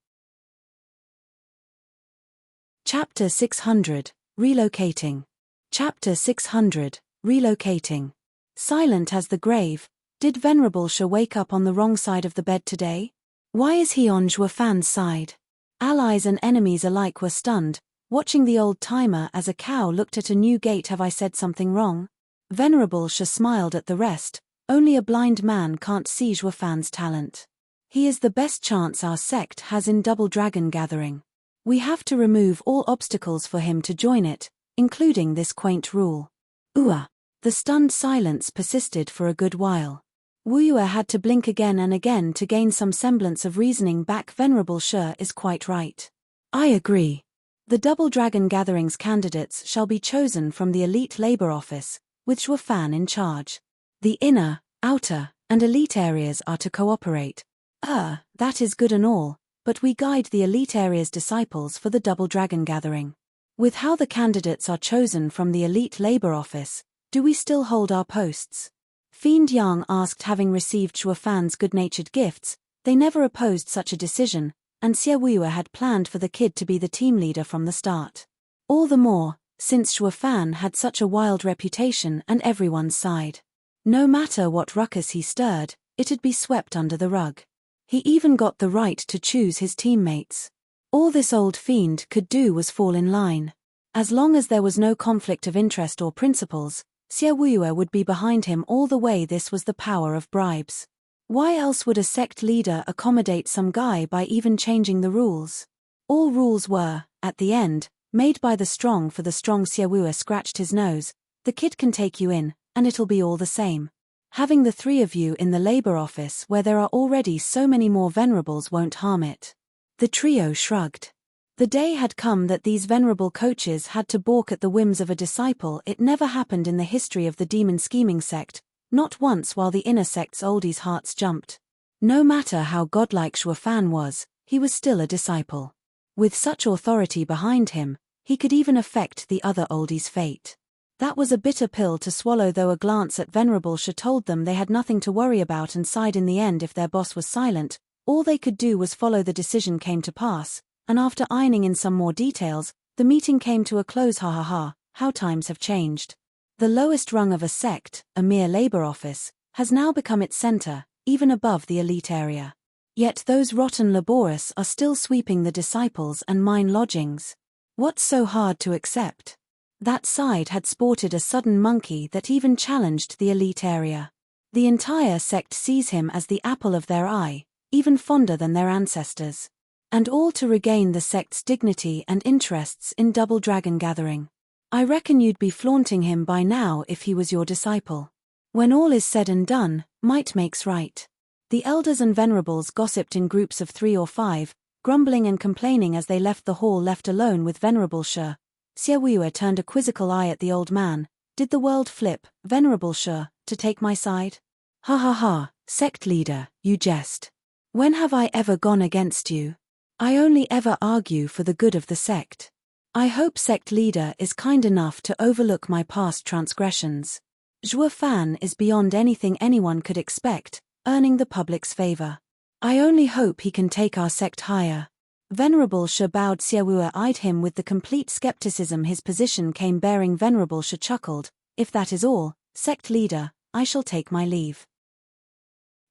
Chapter 600, Relocating. Chapter 600, Relocating. Silent as the grave, did Venerable Sha wake up on the wrong side of the bed today? Why is he on Zhuo Fan's side? Allies and enemies alike were stunned, watching the old-timer as a cow looked at a new gate. Have I said something wrong? Venerable Sha smiled at the rest. Only a blind man can't see Zhuo Fan's talent. He is the best chance our sect has in Double Dragon gathering. We have to remove all obstacles for him to join it, including this quaint rule. The stunned silence persisted for a good while. Wuyue had to blink again and again to gain some semblance of reasoning back. Venerable Sha is quite right. I agree. The Double Dragon gatherings candidates shall be chosen from the elite labor office, with Zhuo Fan in charge. The inner, outer, and elite areas are to cooperate. That is good and all, but we guide the elite area's disciples for the Double Dragon gathering. With how the candidates are chosen from the elite labor office, do we still hold our posts? Fiend Yang asked. Having received Zhuo Fan's good-natured gifts, they never opposed such a decision, and Xiaoyue had planned for the kid to be the team leader from the start. All the more, since Zhuo Fan had such a wild reputation and everyone's side. No matter what ruckus he stirred, it'd be swept under the rug. He even got the right to choose his teammates. All this old fiend could do was fall in line. As long as there was no conflict of interest or principles, Xiaoyue would be behind him all the way. This was the power of bribes. Why else would a sect leader accommodate some guy by even changing the rules? All rules were, at the end, made by the strong for the strong. Xiaoyue scratched his nose. The kid can take you in, and it'll be all the same. Having the three of you in the labor office where there are already so many more venerables won't harm it." The trio shrugged. The day had come that these venerable coaches had to balk at the whims of a disciple. It never happened in the history of the demon scheming sect, not once while the inner sect's oldies' hearts jumped. No matter how godlike Shuo Fan was, he was still a disciple. With such authority behind him, he could even affect the other oldies' fate. That was a bitter pill to swallow, though a glance at Venerable Shu told them they had nothing to worry about and sighed in the end. If their boss was silent, all they could do was follow. The decision came to pass, and after ironing in some more details, the meeting came to a close. Ha ha ha, how times have changed. The lowest rung of a sect, a mere labor office, has now become its center, even above the elite area. Yet those rotten laboris are still sweeping the disciples and mine lodgings. What's so hard to accept? That side had sported a sudden monkey that even challenged the elite area. The entire sect sees him as the apple of their eye, even fonder than their ancestors. And all to regain the sect's dignity and interests in Double Dragon gathering. I reckon you'd be flaunting him by now if he was your disciple. When all is said and done, might makes right. The elders and venerables gossiped in groups of 3 or 5, grumbling and complaining as they left the hall. Left alone with Venerable Shu, Xiaoyu turned a quizzical eye at the old man. "Did the world flip, Venerable Shu, to take my side?" "Ha ha ha, sect leader, you jest. When have I ever gone against you? I only ever argue for the good of the sect. I hope sect leader is kind enough to overlook my past transgressions." Zhuo Fan is beyond anything anyone could expect, earning the public's favor. I only hope he can take our sect higher. Venerable Shu bowed. Xiaowu eyed him with the complete skepticism his position came bearing. Venerable Shu chuckled, "If that is all, sect leader, I shall take my leave."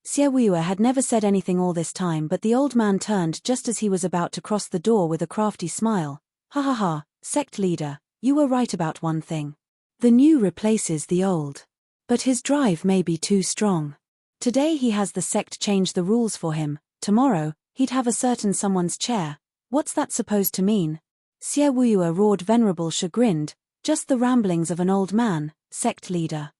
Xiaowu had never said anything all this time, but the old man turned just as he was about to cross the door with a crafty smile. "Ha ha ha, sect leader, you were right about one thing. The new replaces the old. But his drive may be too strong. Today he has the sect change the rules for him, tomorrow, he'd have a certain someone's chair. What's that supposed to mean?" Xiaowu roared. Venerable Shu grinned, "Just the ramblings of an old man, sect leader."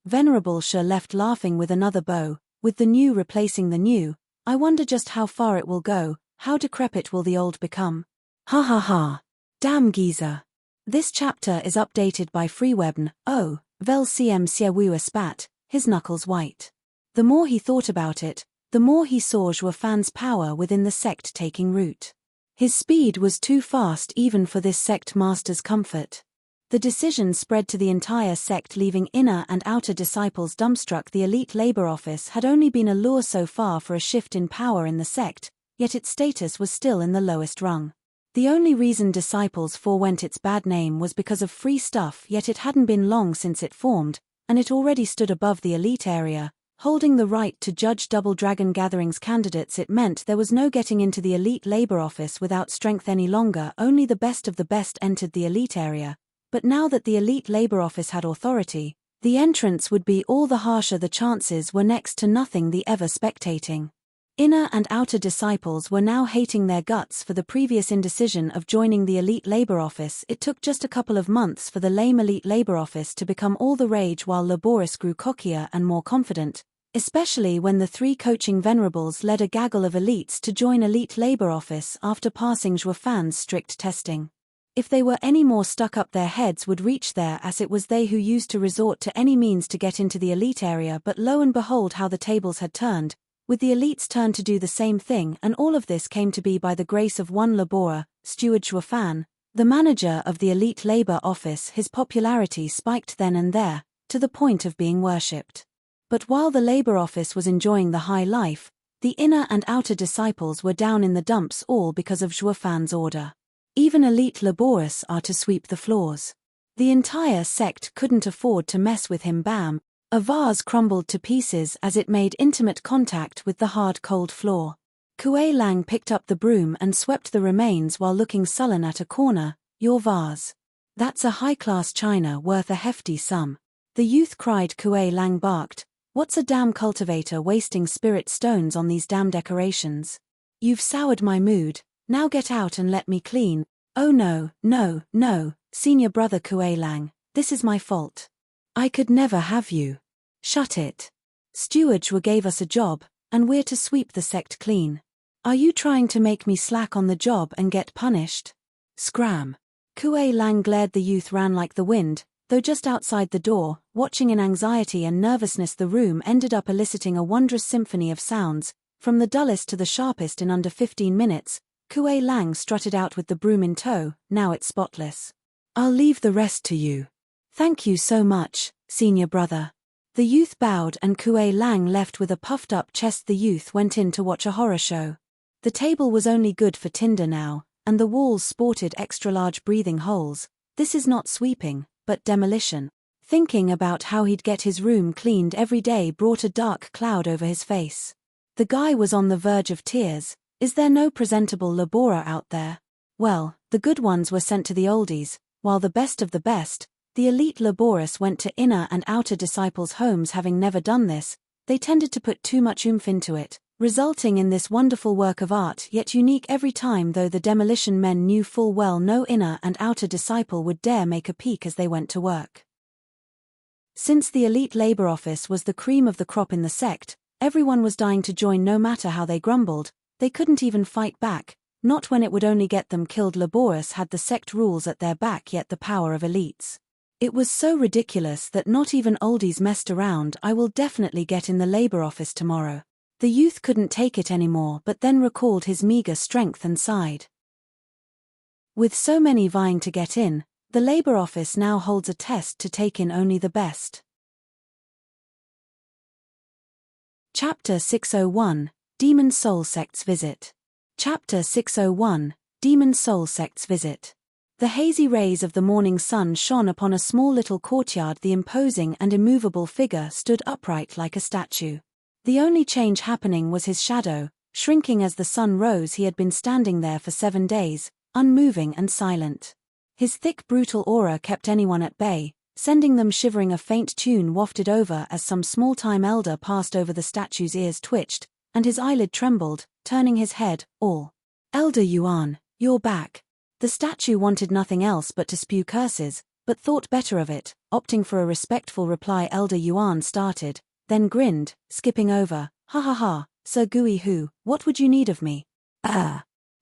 Venerable Shu left laughing with another bow. "With the new replacing the new, I wonder just how far it will go. How decrepit will the old become? Ha ha ha. Damn geezer." This chapter is updated by Freewebn. Oh, vel cm Xiaowu spat, his knuckles white. The more he thought about it, the more he saw Zhuo Fan's power within the sect taking root. His speed was too fast even for this sect master's comfort. The decision spread to the entire sect, leaving inner and outer disciples dumbstruck. The elite labor office had only been a lure so far for a shift in power in the sect, yet its status was still in the lowest rung. The only reason disciples forewent its bad name was because of free stuff, yet it hadn't been long since it formed, and it already stood above the elite area, holding the right to judge Double Dragon Gathering's candidates. It meant there was no getting into the elite labor office without strength any longer. Only the best of the best entered the elite area. But now that the elite labor office had authority, the entrance would be all the harsher. The chances were next to nothing. The ever spectating inner and outer disciples were now hating their guts for the previous indecision of joining the elite labor office. It took just a couple of months for the lame elite labor office to become all the rage, while Laboris grew cockier and more confident, especially when the 3 coaching venerables led a gaggle of elites to join elite labor office after passing Zhuo Fan's strict testing. If they were any more stuck up, their heads would reach there, as it was they who used to resort to any means to get into the elite area. But lo and behold, how the tables had turned, with the elites turned to do the same thing, and all of this came to be by the grace of one laborer, Steward Zhuo Fan, the manager of the elite labor office. His popularity spiked then and there, to the point of being worshipped. But while the labor office was enjoying the high life, the inner and outer disciples were down in the dumps, all because of Zhuo Fan's order. Even elite laboris are to sweep the floors. The entire sect couldn't afford to mess with him. Bam! A vase crumbled to pieces as it made intimate contact with the hard cold floor. Kuei Lang picked up the broom and swept the remains while looking sullen at a corner. "Your vase. That's a high-class china worth a hefty sum." The youth cried. Kuei Lang barked, "What's a damn cultivator wasting spirit stones on these damn decorations? You've soured my mood, now get out and let me clean." "Oh no, no, no, senior brother Kuei Lang, this is my fault. I could never have you. Shut it. Steward Shua gave us a job, and we're to sweep the sect clean. Are you trying to make me slack on the job and get punished? Scram. Kuei Lang glared. The youth ran like the wind, though just outside the door, watching in anxiety and nervousness. The room ended up eliciting a wondrous symphony of sounds, from the dullest to the sharpest. In under 15 minutes, Kuei Lang strutted out with the broom in tow, now it's spotless. I'll leave the rest to you. Thank you so much, senior brother. The youth bowed and Kuei Lang left with a puffed-up chest. The youth went in to watch a horror show. The table was only good for tinder now, and the walls sported extra-large breathing holes. This is not sweeping, but demolition. Thinking about how he'd get his room cleaned every day brought a dark cloud over his face. The guy was on the verge of tears. Is there no presentable laborer out there? Well, the good ones were sent to the oldies, while the best of the best, the elite laborers, went to inner and outer disciples' homes. Having never done this, they tended to put too much oomph into it, resulting in this wonderful work of art, yet unique every time. Though the demolition men knew full well no inner and outer disciple would dare make a peek as they went to work. Since the elite labor office was the cream of the crop in the sect, everyone was dying to join. No matter how they grumbled, they couldn't even fight back, not when it would only get them killed. Laborers had the sect rules at their back, yet the power of elites. It was so ridiculous that not even oldies messed around. I will definitely get in the labor office tomorrow. The youth couldn't take it anymore, but then recalled his meager strength and sighed. With so many vying to get in, the labor office now holds a test to take in only the best. Chapter 601, Demon Soul Sect's Visit. Chapter 601, Demon Soul Sect's Visit. The hazy rays of the morning sun shone upon a small little courtyard. The imposing and immovable figure stood upright like a statue. The only change happening was his shadow, shrinking as the sun rose. He had been standing there for 7 days, unmoving and silent. His thick brutal aura kept anyone at bay, sending them shivering. A faint tune wafted over as some small-time elder passed over. The statue's ears twitched, and his eyelid trembled, turning his head. All. Elder Yuan, you're back. The statue wanted nothing else but to spew curses, but thought better of it, opting for a respectful reply. Elder Yuan started, then grinned, skipping over. Ha ha ha, Sir Gui Hu, what would you need of me?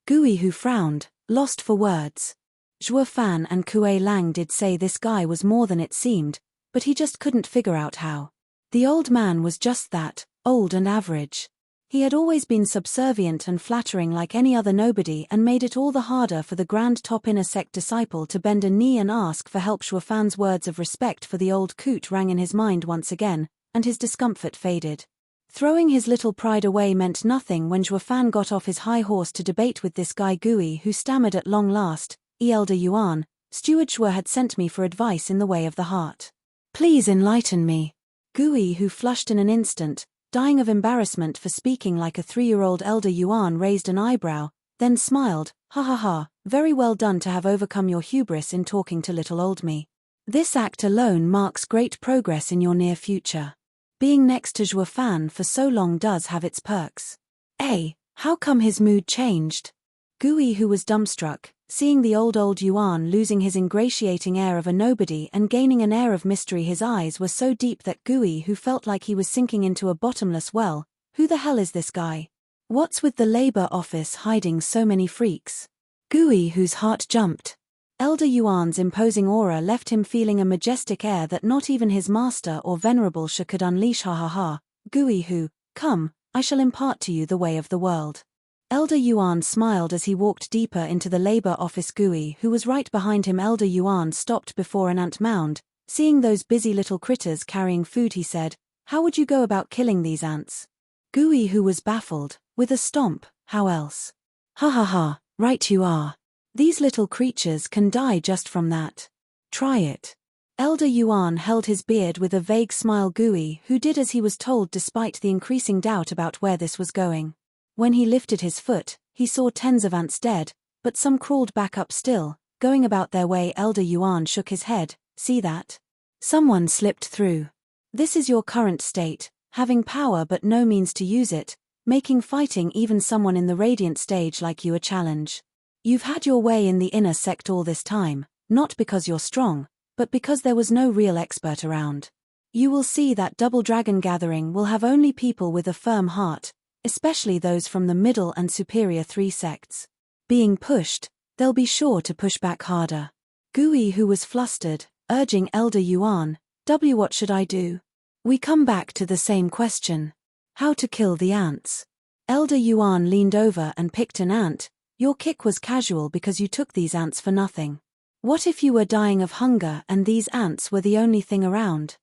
Gui Hu frowned, lost for words. Zhuo Fan and Kuei Lang did say this guy was more than it seemed, but he just couldn't figure out how. The old man was just that, old and average. He had always been subservient and flattering like any other nobody, and made it all the harder for the grand top inner sect disciple to bend a knee and ask for help. Zhuo Fan's words of respect for the old coot rang in his mind once again, and his discomfort faded. Throwing his little pride away meant nothing when Zhuo Fan got off his high horse to debate with this guy Gui, who stammered at long last, Elder Yuan, Steward Shua had sent me for advice in the way of the heart. Please enlighten me. Gui, who flushed in an instant, dying of embarrassment for speaking like a 3-year-old. Elder Yuan raised an eyebrow, then smiled. Ha ha ha, very well done to have overcome your hubris in talking to little old me. This act alone marks great progress in your near future. Being next to Zhuo Fan for so long does have its perks. How come his mood changed? Gui, who was dumbstruck, seeing the old Yuan losing his ingratiating air of a nobody and gaining an air of mystery. His eyes were so deep that Gui, who felt like he was sinking into a bottomless well. Who the hell is this guy? What's with the labor office hiding so many freaks? Gui, whose heart jumped. Elder Yuan's imposing aura left him feeling a majestic air that not even his master or venerable Sha could unleash. Ha ha ha, Gui who, come, I shall impart to you the way of the world. Elder Yuan smiled as he walked deeper into the labor office. Gui, who was right behind him. Elder Yuan stopped before an ant mound. Seeing those busy little critters carrying food, he said, how would you go about killing these ants? Gui, who was baffled, with a stomp, how else? Ha ha ha, right you are. These little creatures can die just from that. Try it. Elder Yuan held his beard with a vague smile. Gui, who did as he was told despite the increasing doubt about where this was going. When he lifted his foot, he saw tens of ants dead, but some crawled back up still, going about their way. Elder Yuan shook his head. See that? Someone slipped through. This is your current state, having power but no means to use it, making fighting even someone in the radiant stage like you a challenge. You've had your way in the inner sect all this time, not because you're strong, but because there was no real expert around. You will see that Double Dragon Gathering will have only people with a firm heart, especially those from the middle and superior 3 sects. Being pushed, they'll be sure to push back harder. Gui, who was flustered, urging Elder Yuan, what should I do? We come back to the same question. How to kill the ants. Elder Yuan leaned over and picked an ant. Your kick was casual because you took these ants for nothing. What if you were dying of hunger and these ants were the only thing around?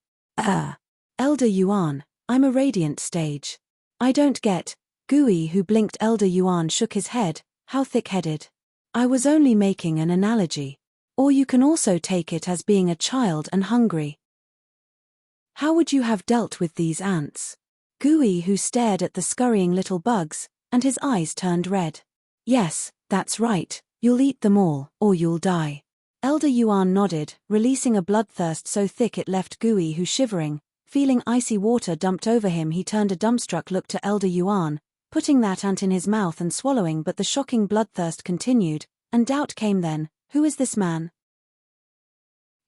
Elder Yuan, I'm a radiant stage. I don't get. Gui, who blinked. Elder Yuan shook his head. How thick-headed. I was only making an analogy. Or you can also take it as being a child and hungry. How would you have dealt with these ants? Gui, who stared at the scurrying little bugs, and his eyes turned red. Yes, that's right, you'll eat them all, or you'll die. Elder Yuan nodded, releasing a bloodthirst so thick it left Gui, who shivering, feeling icy water dumped over him. He turned a dumbstruck look to Elder Yuan, putting that ant in his mouth and swallowing, but the shocking bloodthirst continued, and doubt came then. Who is this man?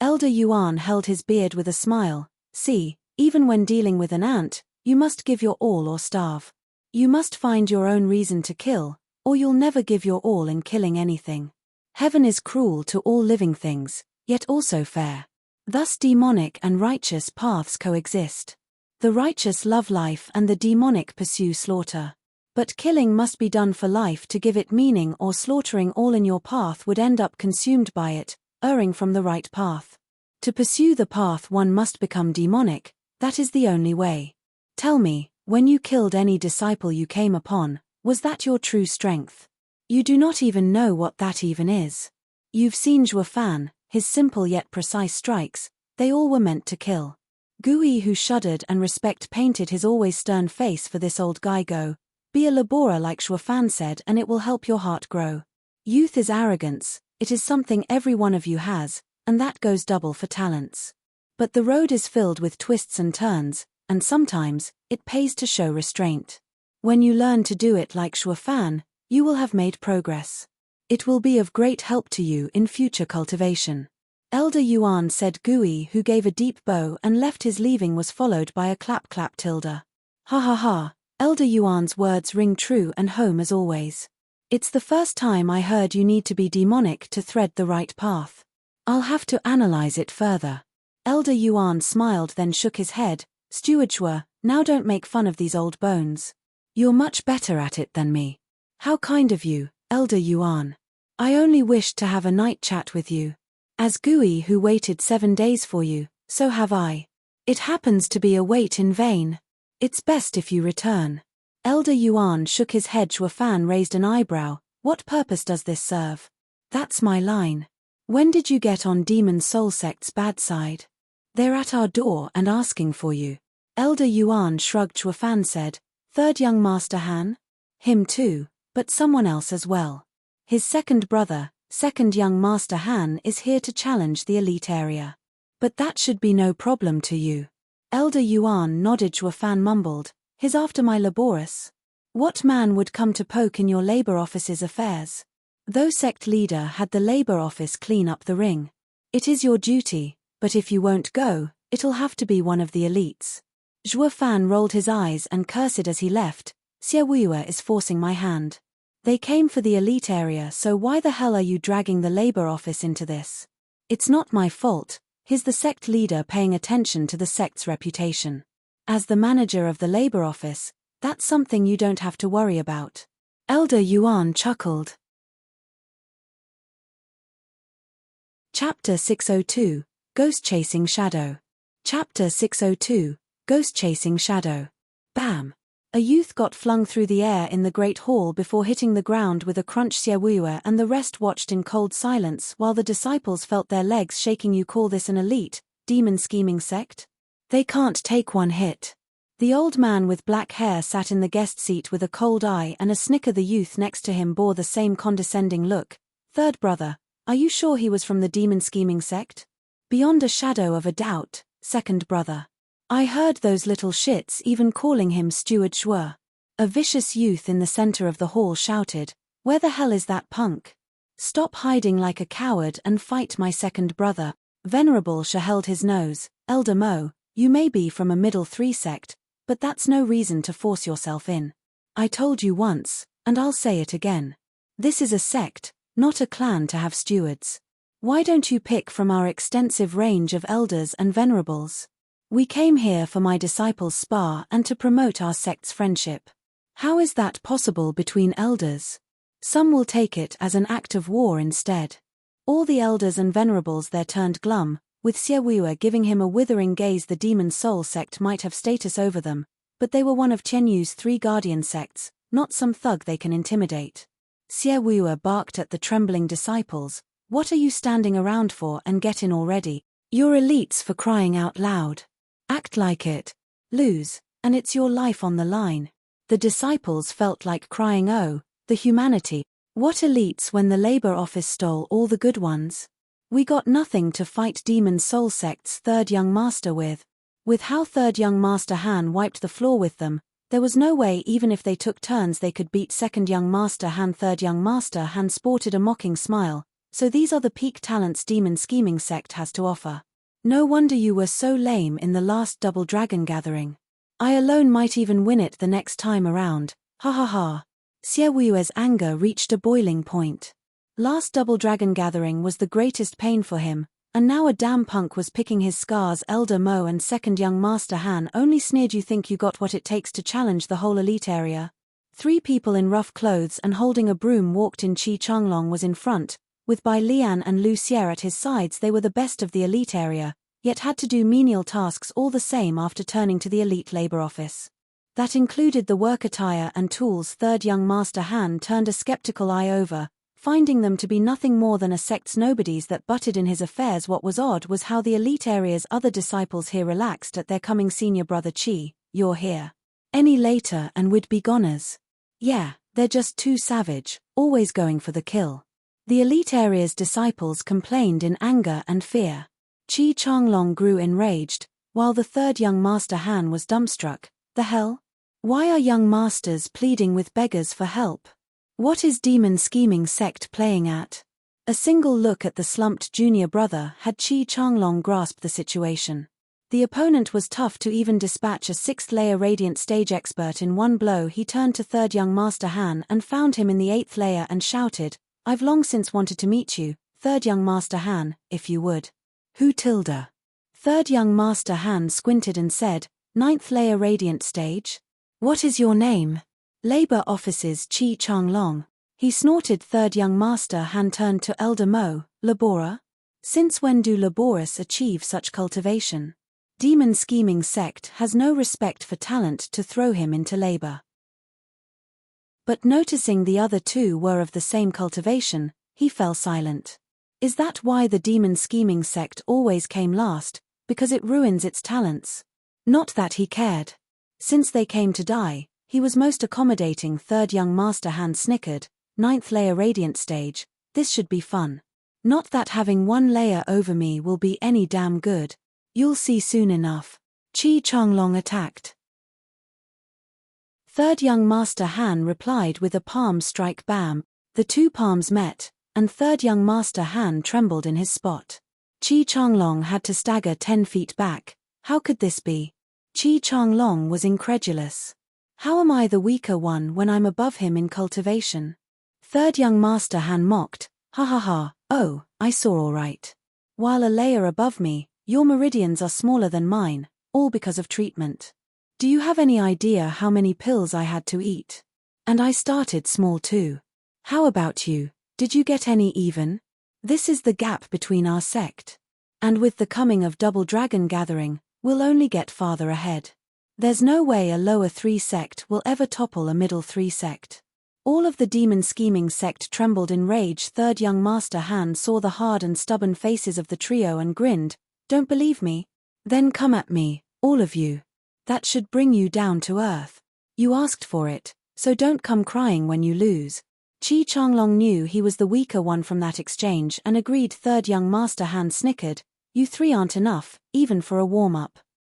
Elder Yuan held his beard with a smile. See, even when dealing with an ant, you must give your all or starve. You must find your own reason to kill, or you'll never give your all in killing anything. Heaven is cruel to all living things, yet also fair. Thus demonic and righteous paths coexist. The righteous love life and the demonic pursue slaughter. But killing must be done for life to give it meaning, or slaughtering all in your path would end up consumed by it, erring from the right path. To pursue the path one must become demonic, that is the only way. Tell me, when you killed any disciple you came upon, was that your true strength? You do not even know what that even is. You've seen Zhuo Fan, his simple yet precise strikes, they all were meant to kill. Gui, who shuddered and respect painted his always stern face for this old guy. Go, be a laborer like Zhuo Fan said, and it will help your heart grow. Youth is arrogance, it is something every one of you has, and that goes double for talents. But the road is filled with twists and turns, and sometimes, it pays to show restraint. When you learn to do it like Zhuo Fan, you will have made progress. It will be of great help to you in future cultivation. Elder Yuan said. Gui, who gave a deep bow and left his leaving, was followed by a clap tilde. Ha ha ha, Elder Yuan's words ring true and home as always. It's the first time I heard you need to be demonic to thread the right path. I'll have to analyze it further. Elder Yuan smiled then shook his head. Steward Zhuo, now don't make fun of these old bones. You're much better at it than me. How kind of you, Elder Yuan. I only wished to have a night chat with you. As Gui, who waited 7 days for you, so have I. It happens to be a wait in vain. It's best if you return. Elder Yuan shook his head. Zhuo Fan raised an eyebrow. What purpose does this serve? That's my line. When did you get on Demon Soul Sect's bad side? They're at our door and asking for you. Elder Yuan shrugged. Zhuo Fan said, Third young Master Han? Him too, but someone else as well. His second brother, second young Master Han, is here to challenge the elite area. But that should be no problem to you. Elder Yuan nodded. Zhuo Fan mumbled, His after my laborious. What man would come to poke in your labor office's affairs? Though sect leader had the labor office clean up the ring. It is your duty, but if you won't go, it'll have to be one of the elites. Zhuo Fan rolled his eyes and cursed as he left. Xiaoyue is forcing my hand. They came for the elite area, so why the hell are you dragging the labor office into this? It's not my fault. He's the sect leader paying attention to the sect's reputation. As the manager of the labor office, that's something you don't have to worry about. Elder Yuan chuckled. Chapter 602, Ghost Chasing Shadow. Chapter 602, Ghost Chasing Shadow. Bam! A youth got flung through the air in the great hall before hitting the ground with a crunch. Xiaoyue and the rest watched in cold silence while the disciples felt their legs shaking. You call this an elite, demon scheming sect? They can't take one hit. The old man with black hair sat in the guest seat with a cold eye and a snicker. The youth next to him bore the same condescending look. Third brother, are you sure he was from the demon scheming sect? Beyond a shadow of a doubt, second brother. I heard those little shits even calling him Steward Zhuo. A vicious youth in the center of the hall shouted, Where the hell is that punk? Stop hiding like a coward and fight my second brother. Venerable Sha held his nose. Elder Mo, you may be from a middle three sect, but that's no reason to force yourself in. I told you once, and I'll say it again. This is a sect, not a clan to have stewards. Why don't you pick from our extensive range of elders and venerables? We came here for my disciples' spa and to promote our sect's friendship. How is that possible between elders? Some will take it as an act of war instead. All the elders and venerables there turned glum, with Xie giving him a withering gaze. The demon soul sect might have status over them, but they were one of Qianyu's 3 guardian sects, not some thug they can intimidate. Xie barked at the trembling disciples. What are you standing around for, and get in already? You're elites, for crying out loud. Act like it. Lose, and it's your life on the line. The disciples felt like crying, oh, the humanity. What elites when the labor office stole all the good ones? We got nothing to fight demon soul sect's 3rd young master with. With how 3rd young master Han wiped the floor with them, there was no way even if they took turns they could beat 2nd young master Han. 3rd young master Han sported a mocking smile. So these are the peak talents demon scheming sect has to offer. No wonder you were so lame in the last Double Dragon gathering. I alone might even win it the next time around. Ha ha ha. Xie anger reached a boiling point. Last Double Dragon gathering was the greatest pain for him, and now a damn punk was picking his scars. Elder Mo and 2nd young master Han only sneered. You think you got what it takes to challenge the whole elite area? 3 people in rough clothes and holding a broom walked in. Qi Changlong was in front. With Bai Lian and Lu Xie at his sides, they were the best of the elite area, yet had to do menial tasks all the same after turning to the elite labor office. That included the work attire and tools. 3rd young master Han turned a skeptical eye over, finding them to be nothing more than a sect's nobodies that butted in his affairs. What was odd was how the elite area's other disciples here relaxed at their coming. Senior brother Qi, you're here. Any later and we'd be goners. Yeah, they're just too savage, always going for the kill. The elite area's disciples complained in anger and fear. Qi Changlong grew enraged, while the 3rd young master Han was dumbstruck. The hell? Why are young masters pleading with beggars for help? What is demon scheming sect playing at? A single look at the slumped junior brother had Qi Changlong grasped the situation. The opponent was tough to even dispatch a 6th layer radiant stage expert in one blow. He turned to 3rd young master Han and found him in the 8th layer and shouted, I've long since wanted to meet you, 3rd young master Han, if you would. Who tilde? 3rd young master Han squinted and said, 9th layer radiant stage? What is your name? Labor offices Qi Changlong. He snorted. 3rd young master Han turned to Elder Mo, Labora? Since when do Laboris achieve such cultivation? Demon scheming sect has no respect for talent to throw him into labor. But noticing the other 2 were of the same cultivation, he fell silent. Is that why the demon scheming sect always came last, because it ruins its talents? Not that he cared. Since they came to die, he was most accommodating. 3rd young master Han snickered. 9th layer radiant stage, this should be fun. Not that having 1 layer over me will be any damn good. You'll see soon enough. Qi Changlong attacked. 3rd young master Han replied with a palm strike. Bam! The 2 palms met, and 3rd young master Han trembled in his spot. Qi Changlong had to stagger 10 feet back. How could this be? Qi Changlong was incredulous. How am I the weaker one when I'm above him in cultivation? 3rd young master Han mocked. Ha ha ha, oh, I saw all right. While a layer above me, your meridians are smaller than mine, all because of treatment. Do you have any idea how many pills I had to eat? And I started small too. How about you? Did you get any even? This is the gap between our sect. And with the coming of Double Dragon gathering, we'll only get farther ahead. There's no way a lower 3 sect will ever topple a middle 3 sect. All of the demon scheming sect trembled in rage. 3rd young master Han saw the hard and stubborn faces of the trio and grinned. Don't believe me? Then come at me, all of you. That should bring you down to earth. You asked for it, so don't come crying when you lose. Qi Changlong knew he was the weaker one from that exchange and agreed. 3rd young master Han snickered. You 3 aren't enough, even for a warm-up.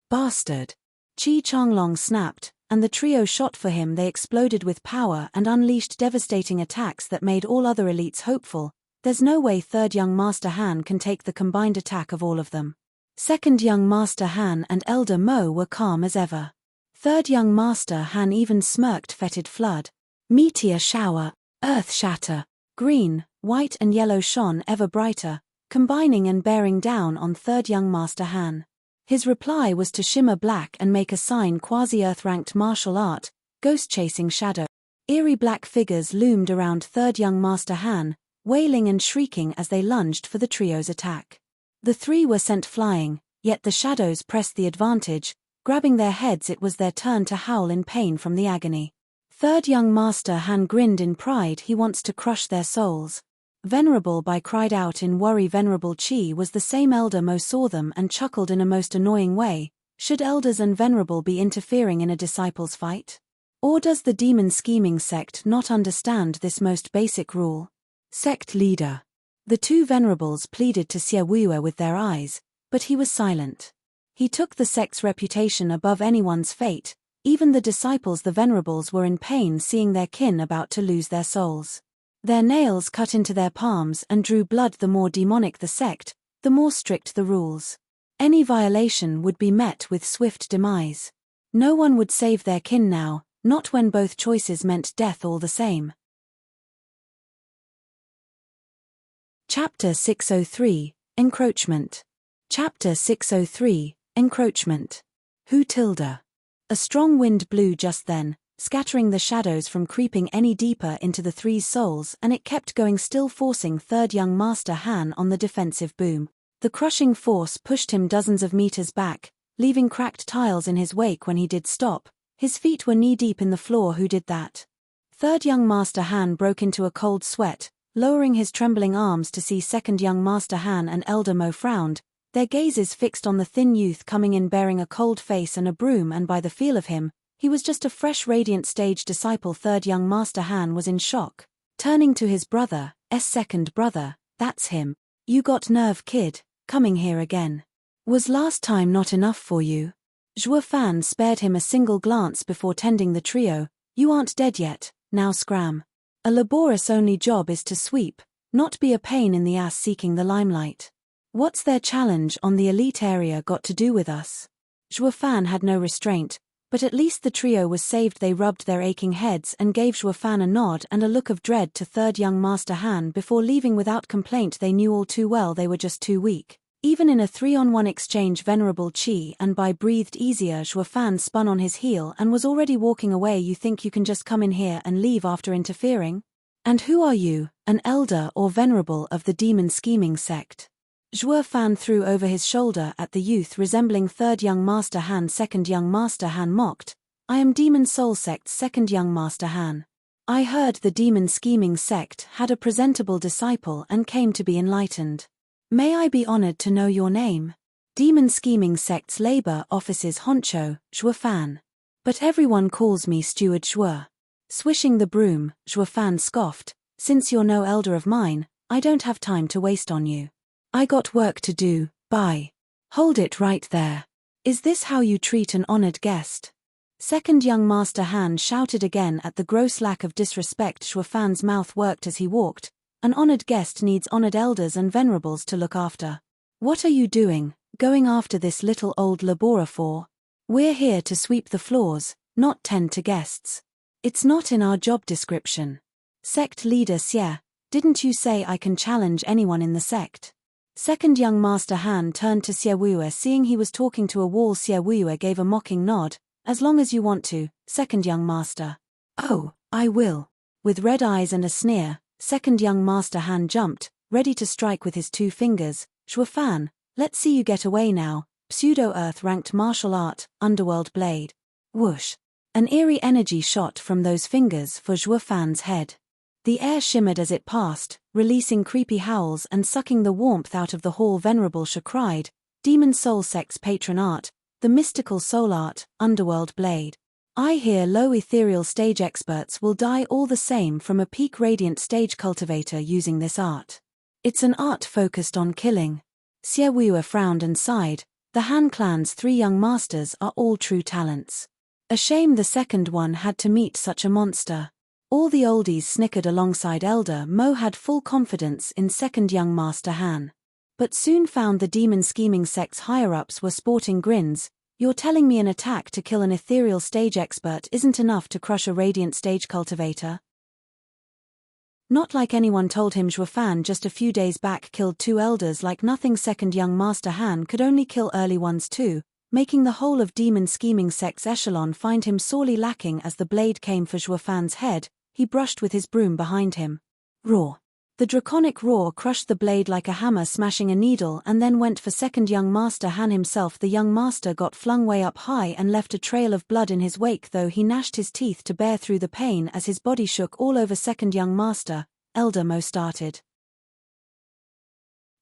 Bastard. Qi Changlong snapped, and the trio shot for him. They exploded with power and unleashed devastating attacks that made all other elites hopeful, There's no way third young Master Han can take the combined attack of all of them. Second young Master Han and Elder Mo were calm as ever. Third young Master Han even smirked fetid flood. Meteor shower, earth shatter, green, white and yellow shone ever brighter, combining and bearing down on third young Master Han. His reply was to shimmer black and make a sign quasi-earth ranked martial art, ghost-chasing shadow. Eerie black figures loomed around third young Master Han, wailing and shrieking as they lunged for the trio's attack. The three were sent flying, yet the shadows pressed the advantage, grabbing their heads. It was their turn to howl in pain from the agony. Third young Master Han grinned in pride. He wants to crush their souls. Venerable Bai cried out in worry. Venerable Chi was the same. Elder Mo saw them and chuckled in a most annoying way. Should elders and venerable be interfering in a disciples' fight? Or does the demon scheming sect not understand this most basic rule? Sect leader. The two venerables pleaded to Xie Wuyue with their eyes, but he was silent. He took the sect's reputation above anyone's fate. Even the disciples, the venerables, were in pain seeing their kin about to lose their souls. Their nails cut into their palms and drew blood. The more demonic the sect, the more strict the rules. Any violation would be met with swift demise. No one would save their kin now, not when both choices meant death all the same. Chapter 603, Encroachment. Chapter 603, Encroachment. Who tilde? A strong wind blew just then, scattering the shadows from creeping any deeper into the three's souls, and it kept going, still forcing third young Master Han on the defensive boom. The crushing force pushed him dozens of meters back, leaving cracked tiles in his wake when he did stop. His feet were knee-deep in the floor. Who did that? Third young Master Han broke into a cold sweat, lowering his trembling arms to see second young Master Han and Elder Mo frowned, their gazes fixed on the thin youth coming in bearing a cold face and a broom, and by the feel of him, he was just a fresh radiant stage disciple. Third young Master Han was in shock, turning to his brother, second brother, that's him. You got nerve, kid, coming here again. Was last time not enough for you? Zhuo Fan spared him a single glance before tending the trio. You aren't dead yet, now scram. A laborious only job is to sweep, not be a pain in the ass seeking the limelight. What's their challenge on the elite area got to do with us? Zhuo Fan had no restraint, but at least the trio was saved. They rubbed their aching heads and gave Zhuo Fan a nod and a look of dread to third young Master Han before leaving without complaint. They knew all too well they were just too weak. Even in a 3-on-1 exchange, Venerable Qi and Bai breathed easier. Zhuo Fan spun on his heel and was already walking away. You think you can just come in here and leave after interfering? And who are you, an elder or venerable of the demon scheming sect? Zhuo Fan threw over his shoulder at the youth resembling third young Master Han. Second young Master Han mocked. I am Demon Soul Sect's second young Master Han. I heard the demon scheming sect had a presentable disciple and came to be enlightened. May I be honored to know your name? Demon scheming sect's labor office's honcho, Zhuo Fan. But everyone calls me Steward Zhuo. Swishing the broom, Zhuo Fan scoffed. Since you're no elder of mine, I don't have time to waste on you. I got work to do. Bye. Hold it right there. Is this how you treat an honored guest? Second young Master Han shouted again at the gross lack of disrespect. Zhuo Fan's mouth worked as he walked. An honored guest needs honored elders and venerables to look after. What are you doing, going after this little old laborer for? We're here to sweep the floors, not tend to guests. It's not in our job description. Sect leader Xie, didn't you say I can challenge anyone in the sect? Second young Master Han turned to Xie Wuyue. Seeing he was talking to a wall, Xie Wuyue gave a mocking nod. As long as you want to, second young Master. Oh, I will. With red eyes and a sneer, second young Master Han jumped, ready to strike with his two fingers. Zhuo Fan, let's see you get away now. Pseudo-earth ranked martial art, underworld blade. Whoosh. An eerie energy shot from those fingers for Zhuo Fan's head. The air shimmered as it passed, releasing creepy howls and sucking the warmth out of the hall. Venerable Sha cried, Demon Soul Sect's patron art, the mystical soul art, underworld blade. I hear low ethereal stage experts will die all the same from a peak radiant stage cultivator using this art. It's an art focused on killing. Xie Wuyue frowned and sighed. The Han clan's 3 young masters are all true talents. A shame the second one had to meet such a monster. All the oldies snickered alongside Elder Mo had full confidence in second young Master Han. But soon found the demon scheming sect's higher-ups were sporting grins. You're telling me an attack to kill an ethereal stage expert isn't enough to crush a radiant stage cultivator? Not like anyone told him Zhuofan just a few days back killed 2 elders like nothing. Second young Master Han could only kill early ones too, making the whole of demon scheming sect's echelon find him sorely lacking. As the blade came for Zhuofan's head, he brushed with his broom behind him. Roar. The draconic roar crushed the blade like a hammer smashing a needle and then went for second young Master Han himself. The young master got flung way up high and left a trail of blood in his wake, though he gnashed his teeth to bear through the pain as his body shook all over. Second young Master, Elder Mo started.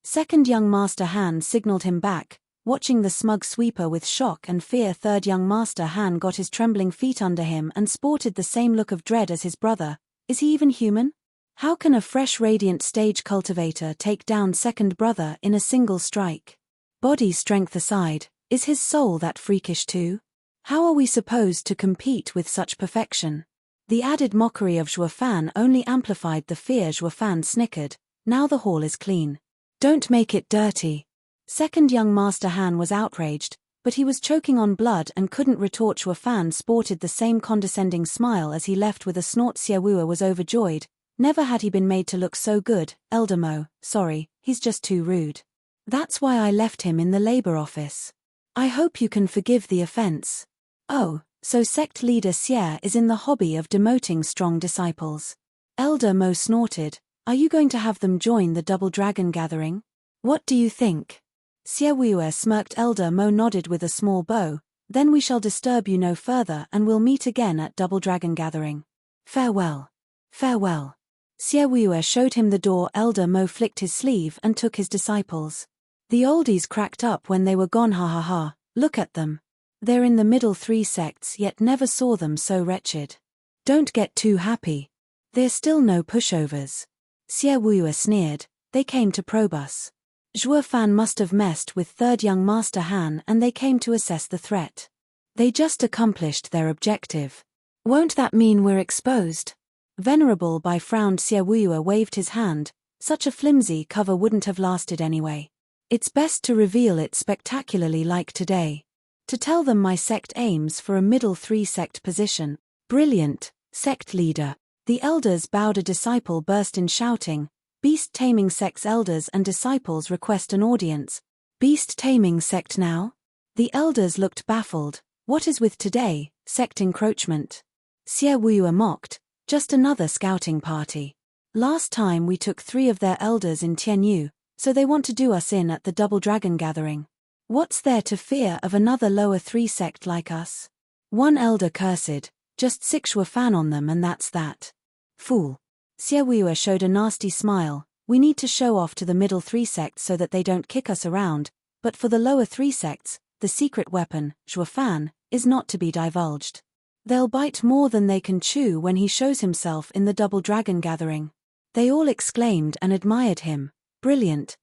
Second young Master Han signaled him back, watching the smug sweeper with shock and fear. Third young Master Han got his trembling feet under him and sported the same look of dread as his brother. Is he even human? How can a fresh radiant stage cultivator take down second brother in a single strike? Body strength aside, is his soul that freakish too? How are we supposed to compete with such perfection? The added mockery of Zhuofan only amplified the fear. Zhuofan snickered. Now the hall is clean. Don't make it dirty. Second young Master Han was outraged, but he was choking on blood and couldn't retort. Zhuofan sported the same condescending smile as he left with a snort. Xiaowuo was overjoyed. Never had he been made to look so good. Elder Mo, sorry, he's just too rude. That's why I left him in the labor office. I hope you can forgive the offense. Oh, so sect leader Xie is in the hobby of demoting strong disciples. Elder Mo snorted. Are you going to have them join the Double Dragon gathering? What do you think? Xiaowuo smirked. Elder Mo nodded with a small bow. Then we shall disturb you no further and we'll meet again at Double Dragon gathering. Farewell. Farewell. Xiaowuo showed him the door. Elder Mo flicked his sleeve and took his disciples. The oldies cracked up when they were gone. Ha ha ha, look at them. They're in the middle 3 sects yet never saw them so wretched. Don't get too happy. There's still no pushovers. Xiaowuo sneered. They came to probe us. Zhuofan must have messed with third young Master Han and they came to assess the threat. They just accomplished their objective. Won't that mean we're exposed? Venerable Bai frowned. Xiaowuo waved his hand. Such a flimsy cover wouldn't have lasted anyway. It's best to reveal it spectacularly like today. To tell them my sect aims for a middle 3 sect position. Brilliant, sect leader. The elders bowed. A disciple burst in shouting. Beast taming sect's elders and disciples request an audience. Beast taming sect now? The elders looked baffled. What is with today, sect encroachment? Xiaowuo mocked. Just another scouting party. Last time we took 3 of their elders in Tianyu, so they want to do us in at the Double Dragon gathering. What's there to fear of another lower 3 sect like us? One elder cursed. Just 6 Zhuofan on them and that's that. Fool. Xiaowuo showed a nasty smile. We need to show off to the middle 3 sects so that they don't kick us around, but for the lower 3 sects, the secret weapon, Zhuofan, is not to be divulged. They'll bite more than they can chew when he shows himself in the Double Dragon gathering. They all exclaimed and admired him. Brilliant.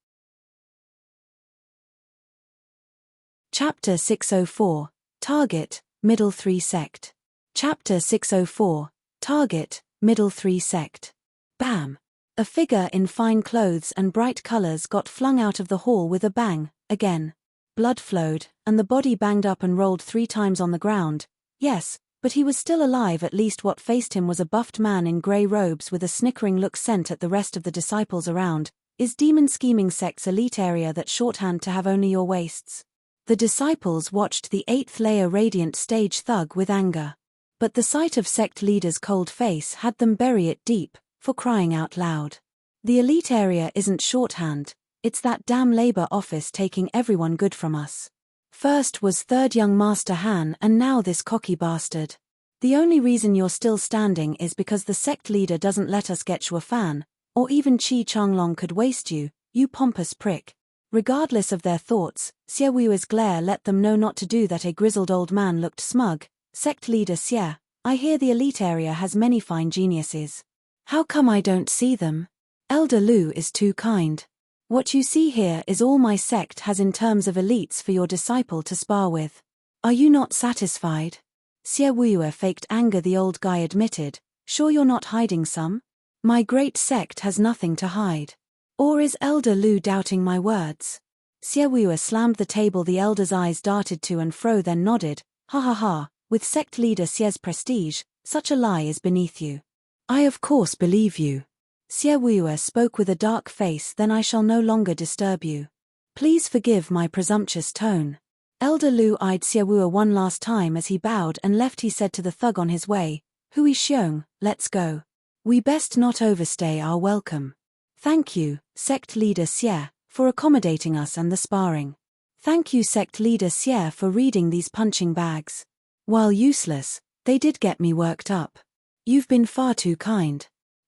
Chapter 604. Target, Middle 3 Sect. Chapter 604. Target, Middle 3 Sect. Bam! A figure in fine clothes and bright colors got flung out of the hall with a bang. Again. Blood flowed, and the body banged up and rolled 3 times on the ground. Yes, but he was still alive. At least what faced him was a buffed man in grey robes with a snickering look sent at the rest of the disciples around. Is demon scheming sect's elite area that shorthand to have only your waists? The disciples watched the 8th layer radiant stage thug with anger. But the sight of sect leader's cold face had them bury it deep, for crying out loud. The elite area isn't shorthand, it's that damn labor office taking everyone good from us. First was third young Master Han and now this cocky bastard. The only reason you're still standing is because the sect leader doesn't let us get Zhuofan, or even Qi Changlong could waste you, you pompous prick. Regardless of their thoughts, Xiaowuo's glare let them know not to do that. A grizzled old man looked smug. Sect leader Xie, I hear the elite area has many fine geniuses. How come I don't see them? Elder Lu is too kind. What you see here is all my sect has in terms of elites for your disciple to spar with. Are you not satisfied? Xiaowuo faked anger. The old guy admitted, Sure you're not hiding some? My great sect has nothing to hide. Or is Elder Lu doubting my words? Xiaowuer slammed the table. The elder's eyes darted to and fro, then nodded. Ha ha ha, with sect leader Xie's prestige, such a lie is beneath you. I of course believe you. Xiaowuer spoke with a dark face. Then I shall no longer disturb you. Please forgive my presumptuous tone. Elder Lu eyed Xiaowuer one last time as he bowed and left. He said to the thug on his way, Hui Xiong, let's go. We best not overstay our welcome. Thank you, sect leader Xie, for accommodating us and the sparring. Thank you, sect leader Xie, for reading these punching bags. While useless, they did get me worked up. You've been far too kind.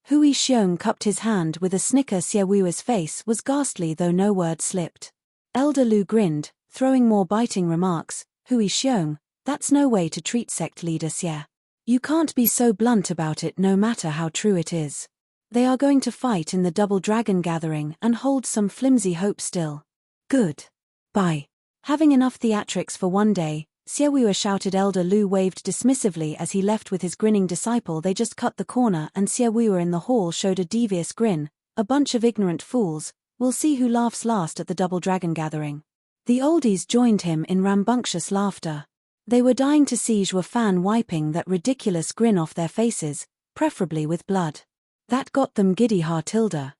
Hui Xiong cupped his hand with a snicker. Xiaowuer's face was ghastly, though no word slipped. Elder Lu grinned, throwing more biting remarks. Hui Xiong, that's no way to treat sect leader Xie. You can't be so blunt about it, no matter how true it is. They are going to fight in the Double Dragon gathering and hold some flimsy hope still. Good. Bye. Having enough theatrics for one day, Xiaowuer shouted. Elder Lu waved dismissively as he left with his grinning disciple. They just cut the corner and Xiaowuer in the hall showed a devious grin. A bunch of ignorant fools, we'll see who laughs last at the Double Dragon gathering. The oldies joined him in rambunctious laughter. They were dying to see Zhuo Fan wiping that ridiculous grin off their faces, preferably with blood. That got them giddy. Ha tilde.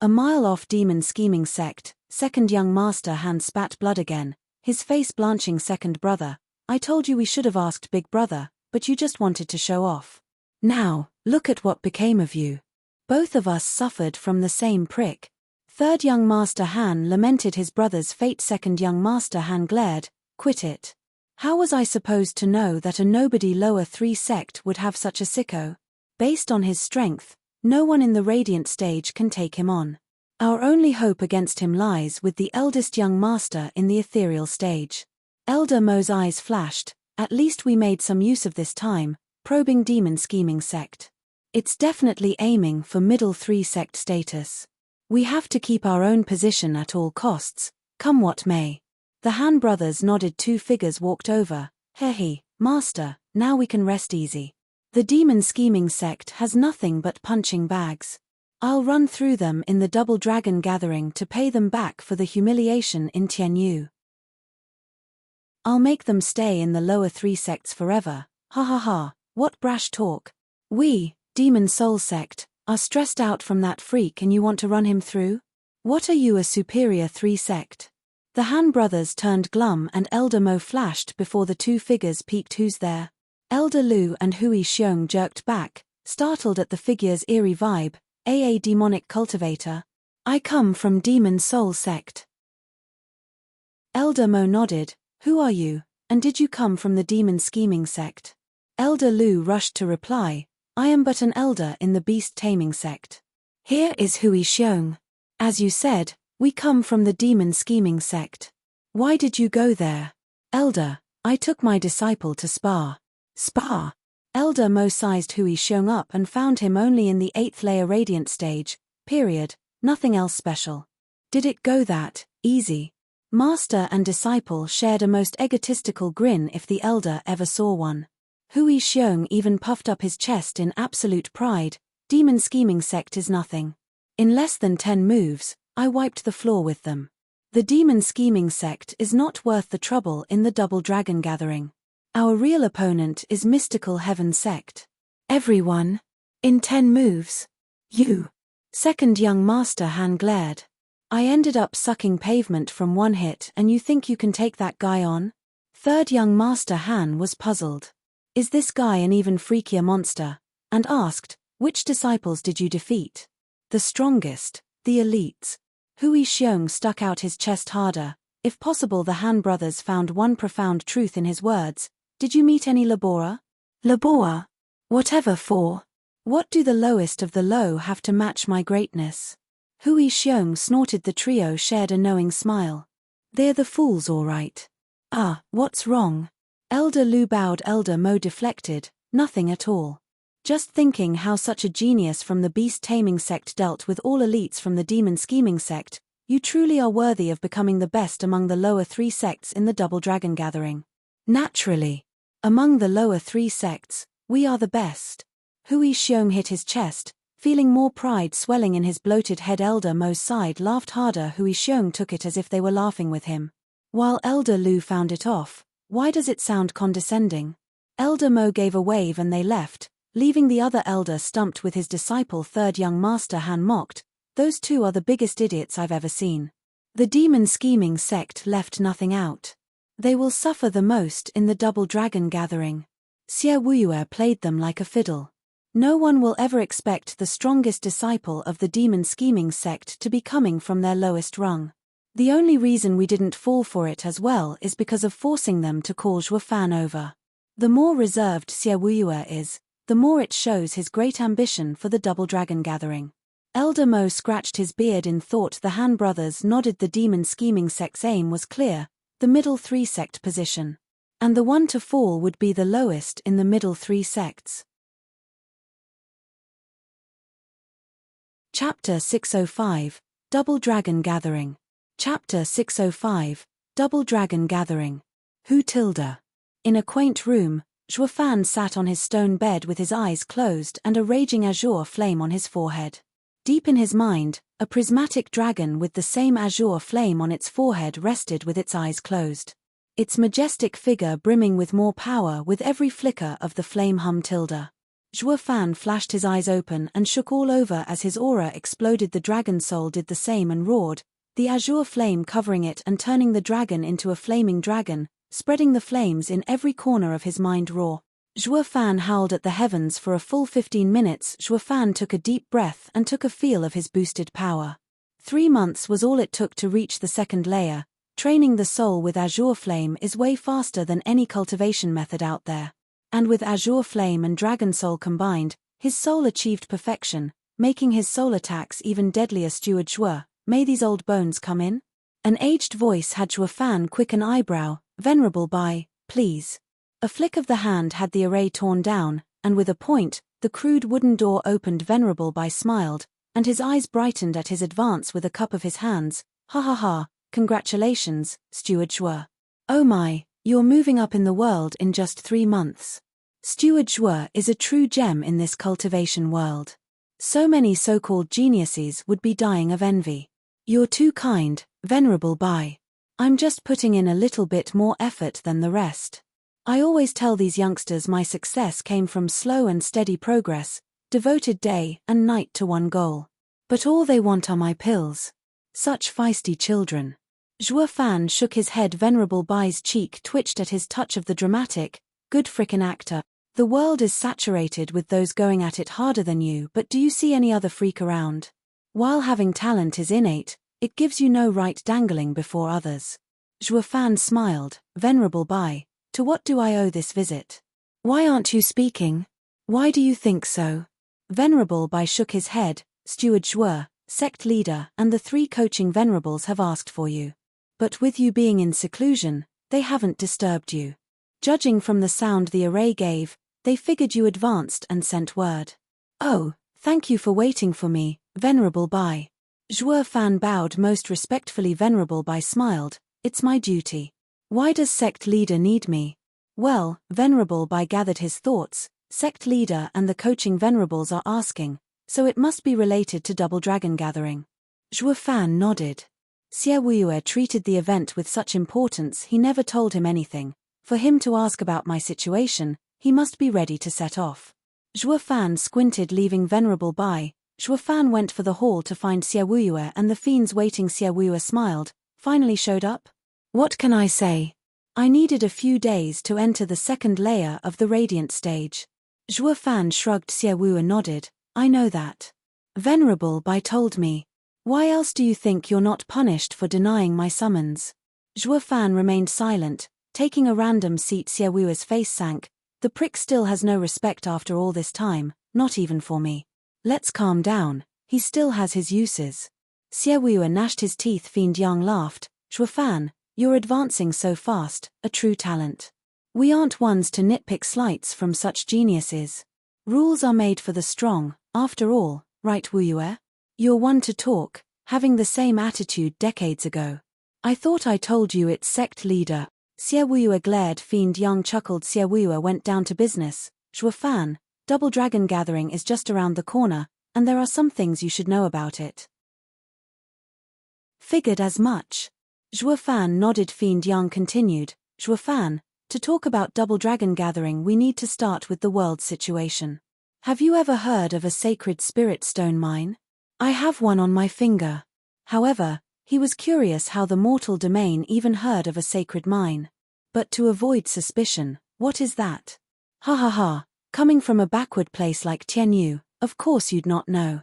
A mile off, demon scheming sect, second young master Han spat blood again, his face blanching. Second brother, I told you we should have asked big brother, but you just wanted to show off. Now, look at what became of you. Both of us suffered from the same prick. Third young master Han lamented his brother's fate. Second young master Han glared, quit it. How was I supposed to know that a nobody lower 3 sect would have such a sicko? Based on his strength, no one in the Radiant stage can take him on. Our only hope against him lies with the eldest young master in the ethereal stage. Elder Mo's eyes flashed. At least we made some use of this time, probing demon scheming sect. It's definitely aiming for middle 3 sect status. We have to keep our own position at all costs, come what may. The Han brothers nodded. 2 figures walked over. Hehe, master, now we can rest easy. The demon scheming sect has nothing but punching bags. I'll run through them in the Double Dragon gathering to pay them back for the humiliation in Tianyu. I'll make them stay in the lower 3 sects forever. Ha ha ha, what brash talk. We, Demon Soul Sect, are stressed out from that freak and you want to run him through? What are you, a superior 3 sect? The Han brothers turned glum and Elder Mo flashed before the 2 figures peeked. Who's there? Elder Lu and Hui Xiong jerked back, startled at the figure's eerie vibe. A demonic cultivator. I come from Demon Soul Sect. Elder Mo nodded. Who are you, and did you come from the Demon Scheming Sect? Elder Lu rushed to reply. I am but an elder in the Beast Taming Sect. Here is Hui Xiong. As you said, we come from the Demon Scheming Sect. Why did you go there? Elder, I took my disciple to spar. Spar? Elder Mo sized Hui Xiong up and found him only in the 8th layer Radiant stage, period, nothing else special. Did it go that easy? Master and disciple shared a most egotistical grin if the elder ever saw one. Hui Xiong even puffed up his chest in absolute pride. Demon Scheming Sect is nothing. In less than 10 moves, I wiped the floor with them. The Demon Scheming Sect is not worth the trouble in the Double Dragon gathering. Our real opponent is Mystical Heaven Sect. Everyone? In 10 moves? You. Second young master Han glared. I ended up sucking pavement from 1 hit and you think you can take that guy on? Third young master Han was puzzled. Is this guy an even freakier monster? And asked, which disciples did you defeat? The strongest, the elites. Hui Xiong stuck out his chest harder. If possible, the Han brothers found one profound truth in his words. Did you meet any Labora? Labora? Whatever for? What do the lowest of the low have to match my greatness? Hui Xiong snorted. The trio shared a knowing smile. They're the fools all right. Ah, what's wrong? Elder Lu bowed. Elder Mo deflected. Nothing at all. Just thinking how such a genius from the Beast Taming Sect dealt with all elites from the Demon Scheming Sect. You truly are worthy of becoming the best among the lower 3 sects in the Double Dragon gathering. Naturally. Among the lower 3 sects, we are the best. Hui Xiong hit his chest, feeling more pride swelling in his bloated head. Elder Mo's side laughed harder. Hui Xiong took it as if they were laughing with him. While Elder Lu found it off. Why does it sound condescending? Elder Mo gave a wave and they left, leaving the other elder stumped with his disciple. Third young master Han mocked, "Those two are the biggest idiots I've ever seen." The demon scheming sect left nothing out. They will suffer the most in the double dragon gathering. Xie Wuyue played them like a fiddle. No one will ever expect the strongest disciple of the demon scheming sect to be coming from their lowest rung. The only reason we didn't fall for it as well is because of forcing them to call Zhuo Fan over. The more reserved Xie Wuyue is, the more it shows his great ambition for the double dragon gathering. Elder Mo scratched his beard in thought. The Han brothers nodded. The demon scheming sect's aim was clear, the middle three sect position. And the one to fall would be the lowest in the middle three sects. Chapter 605, Double Dragon Gathering. Chapter 605, Double Dragon Gathering. Hu Tilda. In a quaint room, Zhuo Fan sat on his stone bed with his eyes closed and a raging azure flame on his forehead. Deep in his mind, a prismatic dragon with the same azure flame on its forehead rested with its eyes closed. Its majestic figure brimming with more power with every flicker of the flame. Tilda. Zhuo Fan flashed his eyes open and shook all over as his aura exploded. The dragon soul did the same and roared, the azure flame covering it and turning the dragon into a flaming dragon, spreading the flames in every corner of his mind. Roar. Zhuo Fan howled at the heavens for a full 15 minutes. Zhuo Fan took a deep breath and took a feel of his boosted power. 3 months was all it took to reach the second layer. Training the soul with azure flame is way faster than any cultivation method out there. And with azure flame and dragon soul combined, his soul achieved perfection, making his soul attacks even deadlier. Steward Zhuo, may these old bones come in? An aged voice had Zhuo Fan quick an eyebrow. Venerable Bai, please. A flick of the hand had the array torn down, and with a point, the crude wooden door opened. Venerable Bai smiled, and his eyes brightened at his advance with a cup of his hands. Ha ha ha, congratulations, Steward Zhuo. Oh my, you're moving up in the world in just 3 months. Steward Zhuo is a true gem in this cultivation world. So many so-called geniuses would be dying of envy. You're too kind, Venerable Bai. I'm just putting in a little bit more effort than the rest. I always tell these youngsters my success came from slow and steady progress, devoted day and night to one goal. But all they want are my pills. Such feisty children. Zhuo Fan shook his head. Venerable Bai's cheek twitched at his touch of the dramatic, good frickin' actor. The world is saturated with those going at it harder than you, but do you see any other freak around? While having talent is innate, it gives you no right dangling before others. Zhuo Fan smiled. Venerable Bai, to what do I owe this visit? Why aren't you speaking? Why do you think so? Venerable Bai shook his head. Steward Zhuo, sect leader, and the 3 coaching venerables have asked for you. But with you being in seclusion, they haven't disturbed you. Judging from the sound the array gave, they figured you advanced and sent word. Oh, thank you for waiting for me, Venerable Bai. Zhuo Fan bowed most respectfully. Venerable Bai smiled. It's my duty. Why does sect leader need me? Well, Venerable Bai gathered his thoughts. Sect leader and the coaching venerables are asking, so it must be related to double dragon gathering. Zhuo Fan nodded. Xie Wuyue treated the event with such importance he never told him anything. For him to ask about my situation, he must be ready to set off. Zhuo Fan squinted. Leaving Venerable Bai, Zhuo Fan went for the hall to find Xie Wuyue and the fiends waiting. Xie Wuyue smiled. Finally showed up? What can I say? I needed a few days to enter the second layer of the radiant stage. Zhuo Fan shrugged. Xie Wuyue nodded. I know that. Venerable Bai told me. Why else do you think you're not punished for denying my summons? Zhuo Fan remained silent, taking a random seat. Xie Wuyue's face sank. The prick still has no respect after all this time, not even for me. Let's calm down, he still has his uses. Xie Wuyue gnashed his teeth. Fiend Yang laughed. Zhuo Fan, you're advancing so fast, a true talent. We aren't ones to nitpick slights from such geniuses. Rules are made for the strong, after all, right Wuyue? You're one to talk, having the same attitude decades ago. I thought I told you it's sect leader. Xie Wuyue glared. Fiend Yang chuckled. Xie Wuyue went down to business. Zhuo Fan, Double Dragon Gathering is just around the corner, and there are some things you should know about it. Figured as much. Zhuo Fan nodded. Fiend Yang continued, Zhuo Fan, to talk about Double Dragon Gathering we need to start with the world situation. Have you ever heard of a sacred spirit stone mine? I have one on my finger. However, he was curious how the mortal domain even heard of a sacred mine. But to avoid suspicion, what is that? Ha ha ha, coming from a backward place like Tianyu, of course you'd not know.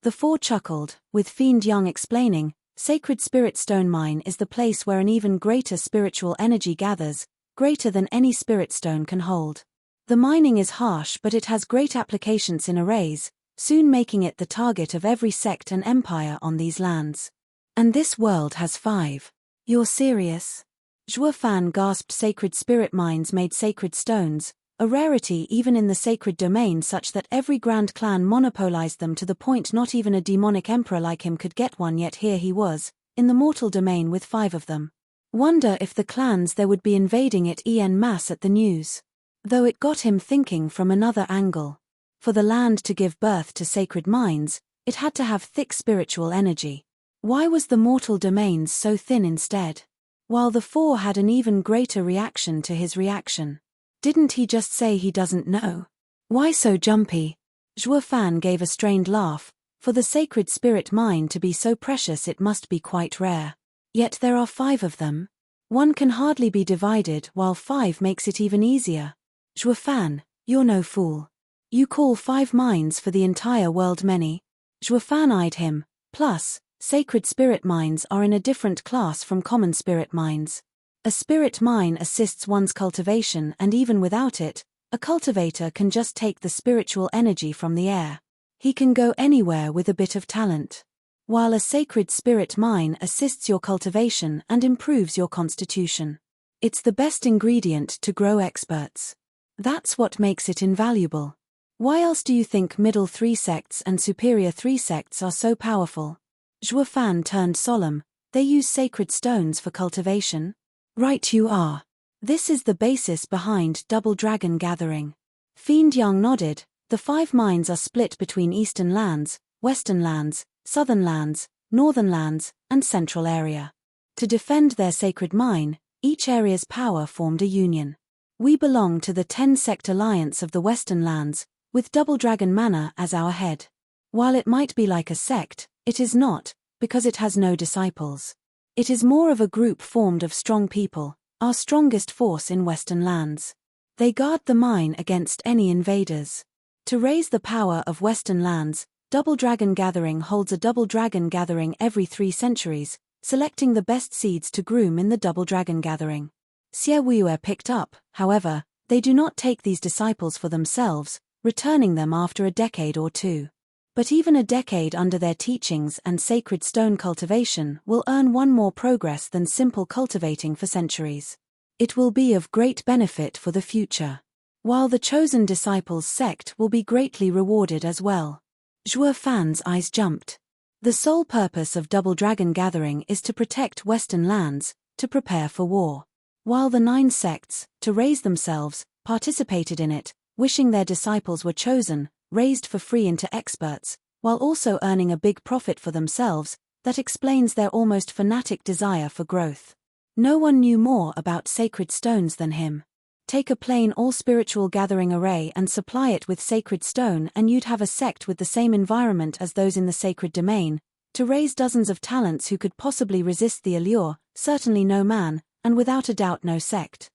The four chuckled, with Fiend Yang explaining, Sacred Spirit Stone Mine is the place where an even greater spiritual energy gathers, greater than any spirit stone can hold. The mining is harsh, but it has great applications in arrays, soon making it the target of every sect and empire on these lands. And this world has 5. You're serious? Zhuo Fan gasped. Sacred spirit mines made sacred stones, a rarity even in the sacred domain, such that every grand clan monopolized them to the point not even a demonic emperor like him could get one, yet here he was, in the mortal domain with 5 of them. Wonder if the clans there would be invading it en masse at the news. Though it got him thinking from another angle. For the land to give birth to sacred mines, it had to have thick spiritual energy. Why was the mortal domain so thin instead? While the 4 had an even greater reaction to his reaction. Didn't he just say he doesn't know? Why so jumpy? Zhuo Fan gave a strained laugh. For the sacred spirit mine to be so precious it must be quite rare. Yet there are 5 of them. One can hardly be divided, while 5 makes it even easier. Zhuo Fan, you're no fool. You call 5 mines for the entire world many? Zhuo Fan eyed him. Plus, sacred spirit mines are in a different class from common spirit mines. A spirit mine assists one's cultivation, and even without it, a cultivator can just take the spiritual energy from the air. He can go anywhere with a bit of talent. While a sacred spirit mine assists your cultivation and improves your constitution. It's the best ingredient to grow experts. That's what makes it invaluable. Why else do you think middle 3 sects and superior 3 sects are so powerful? Zhuo Fan turned solemn. They use sacred stones for cultivation? Right you are. This is the basis behind Double Dragon Gathering. Fiend Yang nodded. The 5 mines are split between eastern lands, western lands, southern lands, northern lands, and central area. To defend their sacred mine, each area's power formed a union. We belong to the 10-sect alliance of the western lands, with Double Dragon Manor as our head. While it might be like a sect, it is not, because it has no disciples. It is more of a group formed of strong people, our strongest force in western lands. They guard the mine against any invaders. To raise the power of western lands, Double Dragon Gathering holds a Double Dragon Gathering every 3 centuries, selecting the best seeds to groom in the Double Dragon Gathering. Xie Wuyue picked up, however, they do not take these disciples for themselves, returning them after a decade or 2. But even a decade under their teachings and sacred stone cultivation will earn one more progress than simple cultivating for centuries. It will be of great benefit for the future. While the chosen disciples' sect will be greatly rewarded as well. Zhuo Fan's eyes jumped. The sole purpose of Double Dragon Gathering is to protect western lands, to prepare for war. While the 9 sects, to raise themselves, participated in it, wishing their disciples were chosen, raised for free into experts, while also earning a big profit for themselves, that explains their almost fanatic desire for growth. No one knew more about sacred stones than him. Take a plain all-spiritual gathering array and supply it with sacred stone and you'd have a sect with the same environment as those in the sacred domain, to raise dozens of talents who could possibly resist the allure, certainly no man, and without a doubt no sect.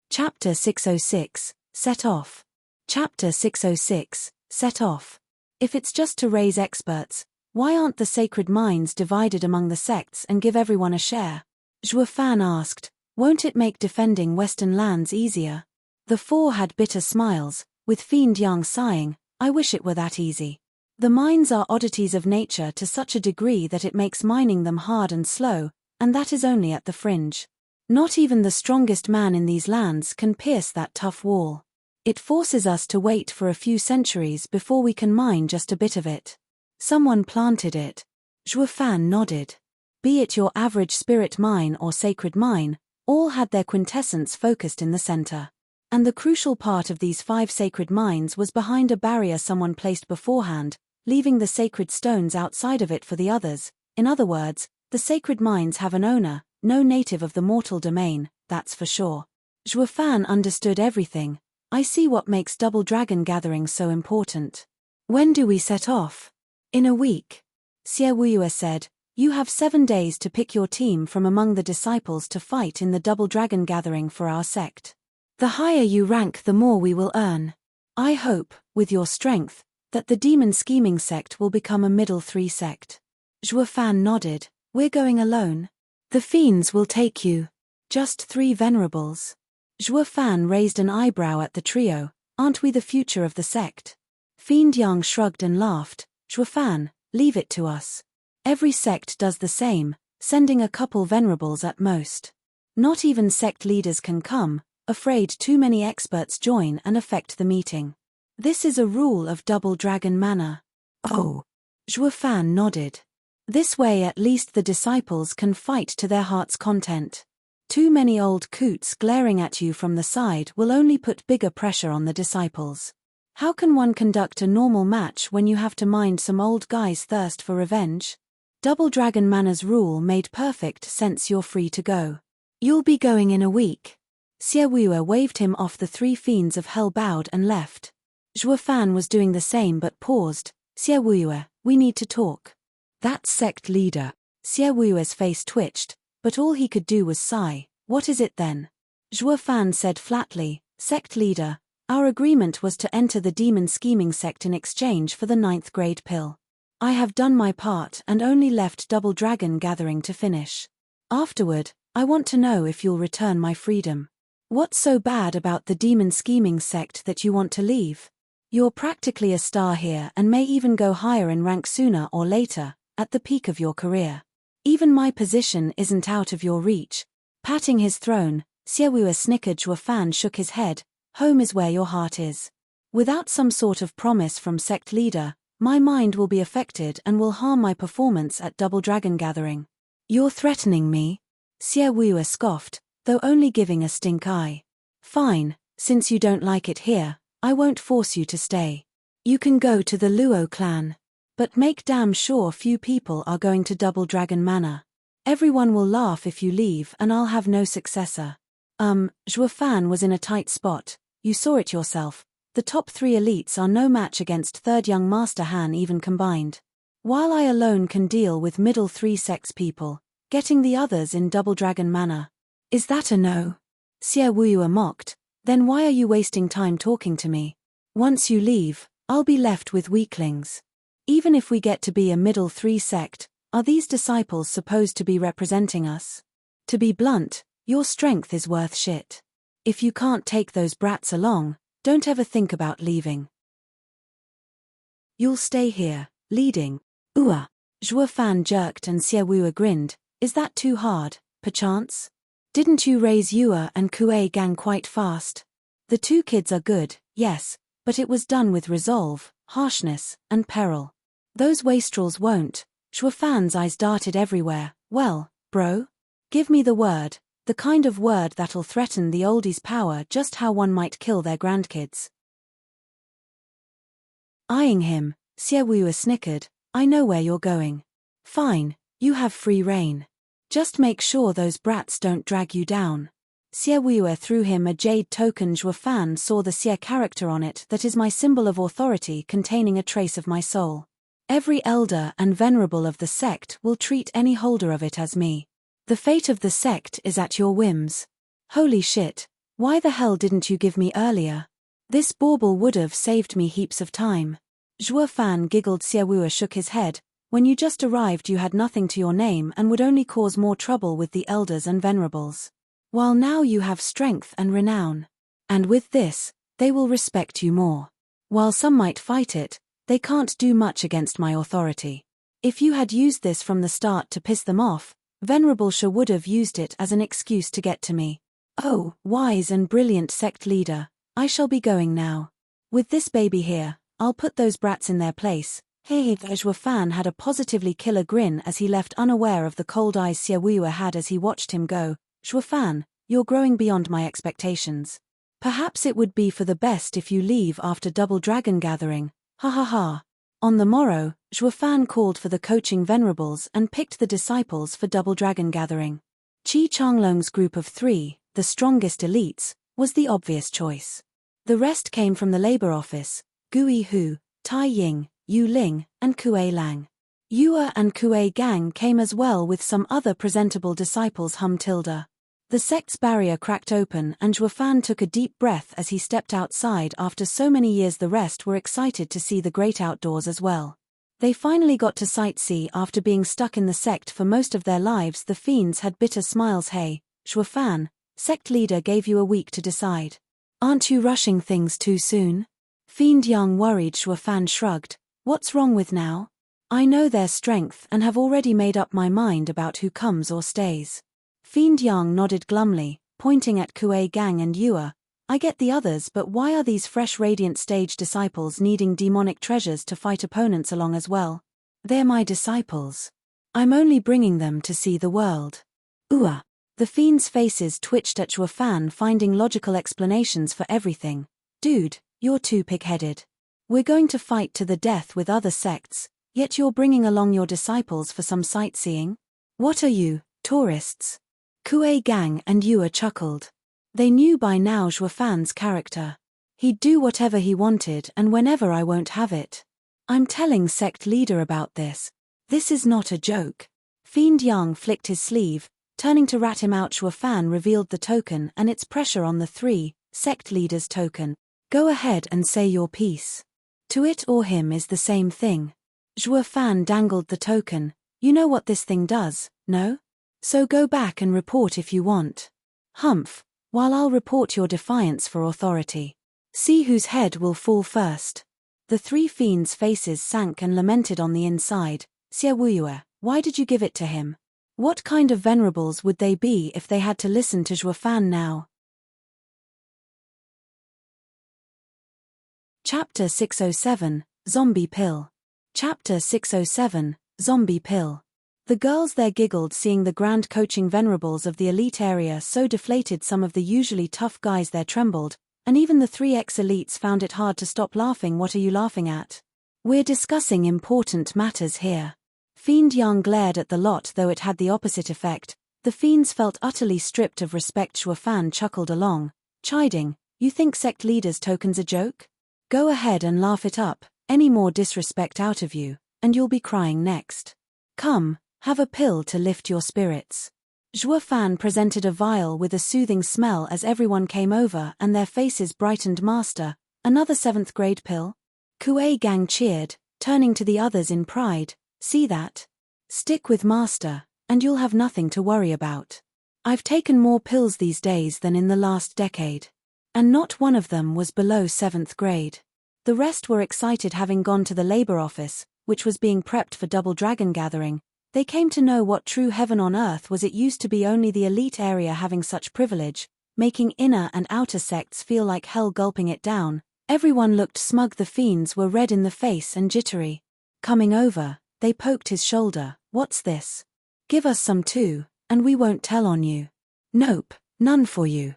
Chapter 606, Set Off. Chapter 606, Set Off. If it's just to raise experts, why aren't the sacred mines divided among the sects and give everyone a share? Zhuo Fan asked, won't it make defending western lands easier? The 4 had bitter smiles, with Fiend Yang sighing, I wish it were that easy. The mines are oddities of nature to such a degree that it makes mining them hard and slow, and that is only at the fringe. Not even the strongest man in these lands can pierce that tough wall. It forces us to wait for a few centuries before we can mine just a bit of it. Someone planted it. Zhuo Fan nodded. Be it your average spirit mine or sacred mine, All had their quintessence focused in the center. And the crucial part of these 5 sacred mines was behind a barrier someone placed beforehand, leaving the sacred stones outside of it for the others. In other words, the sacred mines have an owner, no native of the mortal domain, that's for sure. Zhuo Fan understood everything. I see what makes double dragon gathering so important. When do we set off? In a week. Xie Wuyue said, you have 7 days to pick your team from among the disciples to fight in the double dragon gathering for our sect. The higher you rank, the more we will earn. I hope, with your strength, that the demon scheming sect will become a middle 3 sect. Zhuo Fan nodded. We're going alone. The fiends will take you. Just 3 venerables. Zhuo Fan raised an eyebrow at the trio. Aren't we the future of the sect? Fiend Yang shrugged and laughed. Zhuo Fan, leave it to us. Every sect does the same, sending a couple venerables at most. Not even sect leaders can come, afraid too many experts join and affect the meeting. This is a rule of Double Dragon Manor. Oh. Zhuo Fan nodded. This way at least the disciples can fight to their heart's content. Too many old coots glaring at you from the side will only put bigger pressure on the disciples. How can one conduct a normal match when you have to mind some old guy's thirst for revenge? Double Dragon Manor's rule made perfect sense. You're free to go. You'll be going in a week. Xie Wuyue waved him off. The 3 fiends of hell bowed and left. Zhuo Fan was doing the same but paused. Xie Wuyue, we need to talk. That's sect leader. Xie Wuyue's face twitched, but all he could do was sigh. What is it then? Zhuo Fan said flatly, sect leader, our agreement was to enter the demon scheming sect in exchange for the 9th grade pill. I have done my part and only left Double Dragon gathering to finish. Afterward, I want to know if you'll return my freedom. What's so bad about the demon scheming sect that you want to leave? You're practically a star here and may even go higher in rank sooner or later, at the peak of your career. Even my position isn't out of your reach. Patting his throne, Xie Wuyue snickered. Zhuo Fan shook his head. Home is where your heart is. Without some sort of promise from sect leader, my mind will be affected and will harm my performance at Double Dragon gathering. You're threatening me? Xie Wuyue scoffed, though only giving a stink eye. Fine, since you don't like it here, I won't force you to stay. You can go to the Luo clan. But make damn sure few people are going to Double Dragon Manor. Everyone will laugh if you leave and I'll have no successor. Zhuo Fan was in a tight spot. You saw it yourself. The top 3 elites are no match against 3rd young Master Han even combined. While I alone can deal with middle 3 sex people, getting the others in Double Dragon Manor. Is that a no? Xie Wuyue mocked. Then why are you wasting time talking to me? Once you leave, I'll be left with weaklings. Even if we get to be a middle 3 sect, are these disciples supposed to be representing us? To be blunt, your strength is worth shit. If you can't take those brats along, don't ever think about leaving. You'll stay here, leading. Zhuo Fan jerked and Xie Wuyue grinned. Is that too hard, perchance? Didn't you raise Yue and Kuei Gang quite fast? The 2 kids are good, yes, but it was done with resolve, harshness, and peril. Those wastrels won't. Zhuo Fan's eyes darted everywhere. Well, bro? Give me the word, the kind of word that'll threaten the oldies' power, just how one might kill their grandkids. Eyeing him, Xie Wuyue snickered. I know where you're going. Fine, you have free rein. Just make sure those brats don't drag you down. Xie Wuyue threw him a jade token. Zhuo Fan saw the Xie character on it. That is my symbol of authority, containing a trace of my soul. Every elder and venerable of the sect will treat any holder of it as me. The fate of the sect is at your whims. Holy shit, why the hell didn't you give me earlier? This bauble would've saved me heaps of time. Zhuo Fan giggled. Xie Wuyue shook his head. When you just arrived you had nothing to your name and would only cause more trouble with the elders and venerables. While now you have strength and renown. And with this, they will respect you more. While some might fight it, they can't do much against my authority. If you had used this from the start to piss them off, Venerable Sha would have used it as an excuse to get to me. Oh, wise and brilliant sect leader, I shall be going now. With this baby here, I'll put those brats in their place. Hey, Zhuo Fan had a positively killer grin as he left, unaware of the cold eyes Xie Wuyue had as he watched him go. Zhuo Fan, you're growing beyond my expectations. Perhaps it would be for the best if you leave after double dragon gathering, ha ha ha. On the morrow, Zhuofan called for the coaching venerables and picked the disciples for double dragon gathering. Qi Changlong's group of 3, the strongest elites, was the obvious choice. The rest came from the labor office: Gui Hu, Tai Ying, Yu Ling, and Kuei Lang. Yue and Kuei Gang came as well with some other presentable disciples. The sect's barrier cracked open and Zhuofan took a deep breath as he stepped outside. After so many years, the rest were excited to see the great outdoors as well. They finally got to sightsee after being stuck in the sect for most of their lives. The fiends had bitter smiles. Hey, Zhuofan, sect leader gave you a week to decide. Aren't you rushing things too soon? Fiend Yang worried. Zhuofan shrugged. What's wrong with now? I know their strength and have already made up my mind about who comes or stays. Fiend Yang nodded glumly, pointing at Kuei Gang and Yue. I get the others, but why are these fresh radiant stage disciples needing demonic treasures to fight opponents along as well? They're my disciples. I'm only bringing them to see the world. Ooh. The fiends' faces twitched at Zhuofan, finding logical explanations for everything. Dude, you're too pig-headed. We're going to fight to the death with other sects, yet you're bringing along your disciples for some sightseeing? What are you, tourists? Kuei Gang and Yue chuckled. They knew by now Zhuofan's character. He'd do whatever he wanted and whenever I won't have it. I'm telling sect leader about this. This is not a joke. Fiend Yang flicked his sleeve, turning to rat him out. Zhuofan revealed the token and its pressure on the 3, sect leader's token. Go ahead and say your piece. To it or him is the same thing. Zhuofan dangled the token. You know what this thing does, no? So go back and report if you want. Humph. While I'll report your defiance for authority. See whose head will fall first. The 3 fiends' faces sank and lamented on the inside. Xie Wuyue, why did you give it to him? What kind of venerables would they be if they had to listen to Zhuofan now? Chapter 607, Zombie Pill. Chapter 607, Zombie Pill. The girls there giggled seeing the grand coaching venerables of the elite area so deflated. Some of the usually tough guys there trembled, and even the 3 ex-elites found it hard to stop laughing. What are you laughing at? We're discussing important matters here. Fiend Yang glared at the lot, though it had the opposite effect. The fiends felt utterly stripped of respect. Zhuofan chuckled along, chiding, you think sect leader's token's a joke? Go ahead and laugh it up, any more disrespect out of you, and you'll be crying next. Come. Have a pill to lift your spirits. Zhuofan presented a vial with a soothing smell as everyone came over and their faces brightened. Master, another 7th grade pill? Kuei Gang cheered, turning to the others in pride. See that? Stick with Master, and you'll have nothing to worry about. I've taken more pills these days than in the last decade. And not one of them was below 7th grade. The rest were excited. Having gone to the labor office, which was being prepped for double dragon gathering, they came to know what true heaven on earth was. It used to be only the elite area having such privilege, making inner and outer sects feel like hell. Gulping it down, everyone looked smug. The fiends were red in the face and jittery. Coming over, they poked his shoulder. What's this? Give us some too, and we won't tell on you. Nope, none for you.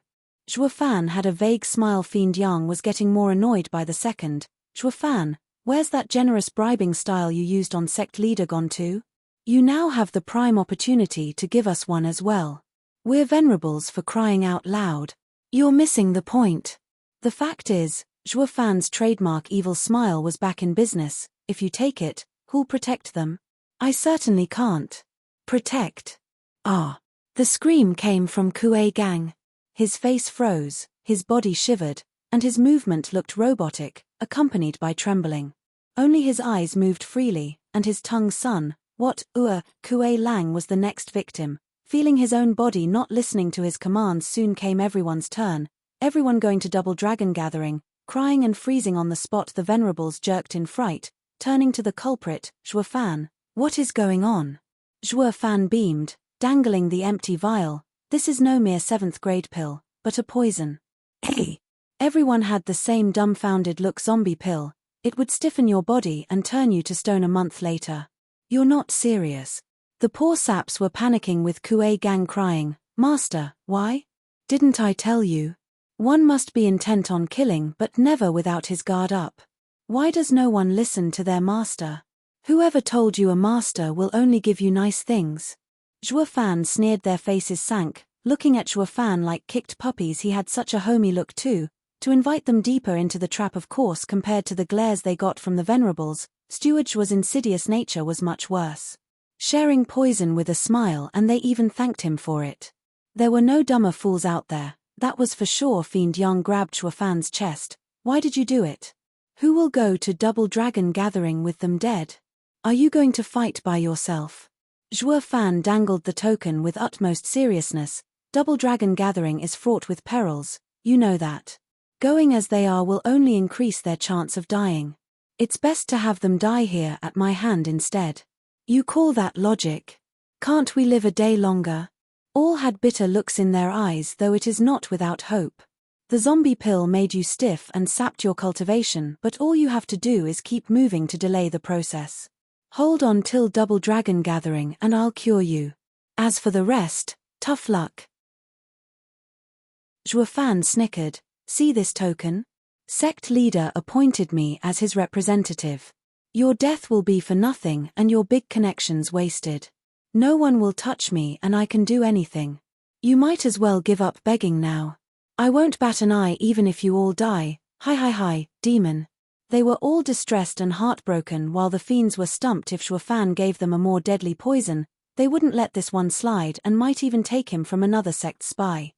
Zhuofan had a vague smile. Fiend Yang was getting more annoyed by the second. Zhuofan, where's that generous bribing style you used on sect leader gone to? You now have the prime opportunity to give us one as well. We're venerables, for crying out loud. You're missing the point. The fact is, Zhuofan's trademark evil smile was back in business. If you take it, who'll protect them? I certainly can't. Protect. Ah. The scream came from Kuei Gang. His face froze, his body shivered, and his movement looked robotic, accompanied by trembling. Only his eyes moved freely, and his tongue sun. What? Kuei Lang was the next victim, feeling his own body not listening to his commands. Soon came everyone's turn, everyone going to double dragon gathering, crying and freezing on the spot. The venerables jerked in fright, turning to the culprit, Zhuofan. What is going on? Zhuofan beamed, dangling the empty vial. This is no mere 7th grade pill, but a poison. Hey! Everyone had the same dumbfounded look. Zombie pill. It would stiffen your body and turn you to stone a month later. You're not serious. The poor saps were panicking with Kuei Gang crying, Master, why? Didn't I tell you? One must be intent on killing but never without his guard up. Why does no one listen to their master? Whoever told you a master will only give you nice things? Zhuo Fan sneered. Their faces sank, looking at Zhuo Fan like kicked puppies. He had such a homey look too. To invite them deeper into the trap, of course, compared to the glares they got from the venerables, Steward Zhuo's insidious nature was much worse. Sharing poison with a smile, and they even thanked him for it. There were no dumber fools out there, that was for sure. Fiend Yang grabbed Zhuo Fan's chest. Why did you do it? Who will go to Double Dragon Gathering with them dead? Are you going to fight by yourself? Zhuo Fan dangled the token with utmost seriousness. Double Dragon Gathering is fraught with perils, you know that. Going as they are will only increase their chance of dying. It's best to have them die here at my hand instead. You call that logic? Can't we live a day longer? All had bitter looks in their eyes, though it is not without hope. The zombie pill made you stiff and sapped your cultivation, but all you have to do is keep moving to delay the process. Hold on till Double Dragon Gathering and I'll cure you. As for the rest, tough luck. Zhuo Fan snickered. See this token? Sect leader appointed me as his representative. Your death will be for nothing and your big connections wasted. No one will touch me and I can do anything. You might as well give up begging now. I won't bat an eye even if you all die. Hi, demon. They were all distressed and heartbroken while the fiends were stumped. If Zhuo Fan gave them a more deadly poison, they wouldn't let this one slide and might even take him from another sect's spy.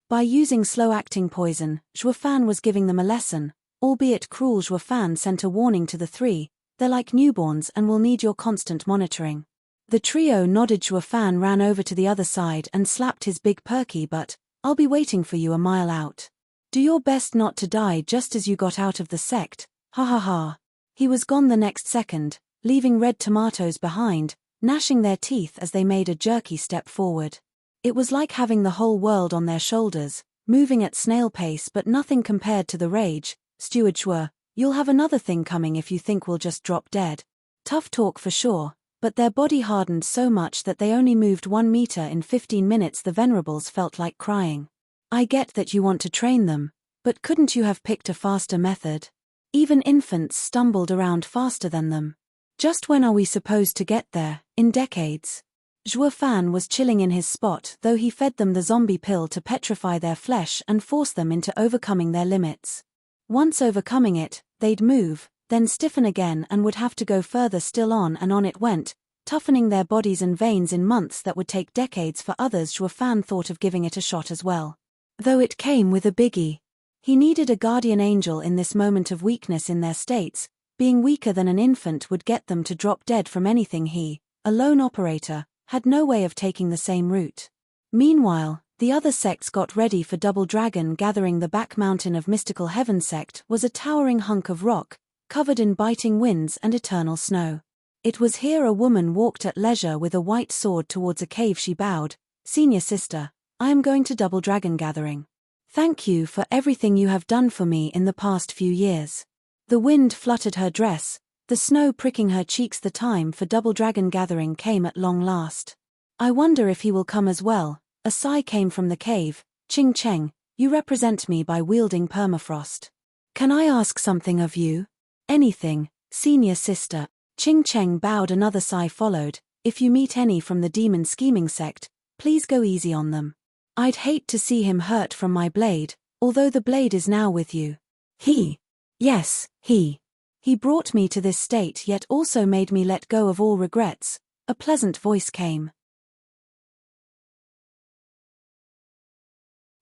By using slow-acting poison, Zhuo Fan was giving them a lesson, albeit cruel. Zhuo Fan sent a warning to the three. They're like newborns and will need your constant monitoring. The trio nodded. Zhuo Fan ran over to the other side and slapped his big perky butt. I'll be waiting for you a mile out. Do your best not to die just as you got out of the sect. Ha ha ha. He was gone the next second, leaving red tomatoes behind, gnashing their teeth as they made a jerky step forward. It was like having the whole world on their shoulders, moving at snail pace, but nothing compared to the rage. Steward Zhuo, you'll have another thing coming if you think we'll just drop dead. Tough talk for sure, but their body hardened so much that they only moved 1 meter in 15 minutes. The venerables felt like crying. I get that you want to train them, but couldn't you have picked a faster method? Even infants stumbled around faster than them. Just when are we supposed to get there? In decades? Zhuo Fan was chilling in his spot, though he fed them the zombie pill to petrify their flesh and force them into overcoming their limits. Once overcoming it, they'd move, then stiffen again and would have to go further. Still on and on it went, toughening their bodies and veins in months that would take decades for others. Zhuo Fan thought of giving it a shot as well. Though it came with a biggie. He needed a guardian angel in this moment of weakness in their states. Being weaker than an infant would get them to drop dead from anything. He, a lone operator, had no way of taking the same route. Meanwhile, the other sects got ready for Double Dragon Gathering. The back mountain of Mystical Heaven sect was a towering hunk of rock, covered in biting winds and eternal snow. It was here a woman walked at leisure with a white sword towards a cave. She bowed. Senior sister, I am going to Double Dragon Gathering. Thank you for everything you have done for me in the past few years. The wind fluttered her dress, the snow pricking her cheeks. The time for Double Dragon Gathering came at long last. I wonder if he will come as well. A sigh came from the cave. Ching Cheng, you represent me by wielding permafrost. Can I ask something of you? Anything, senior sister. Ching Cheng bowed. Another sigh followed. If you meet any from the demon scheming sect, please go easy on them. I'd hate to see him hurt from my blade, although the blade is now with you. He. Yes, he. He brought me to this state yet also made me let go of all regrets. A pleasant voice came.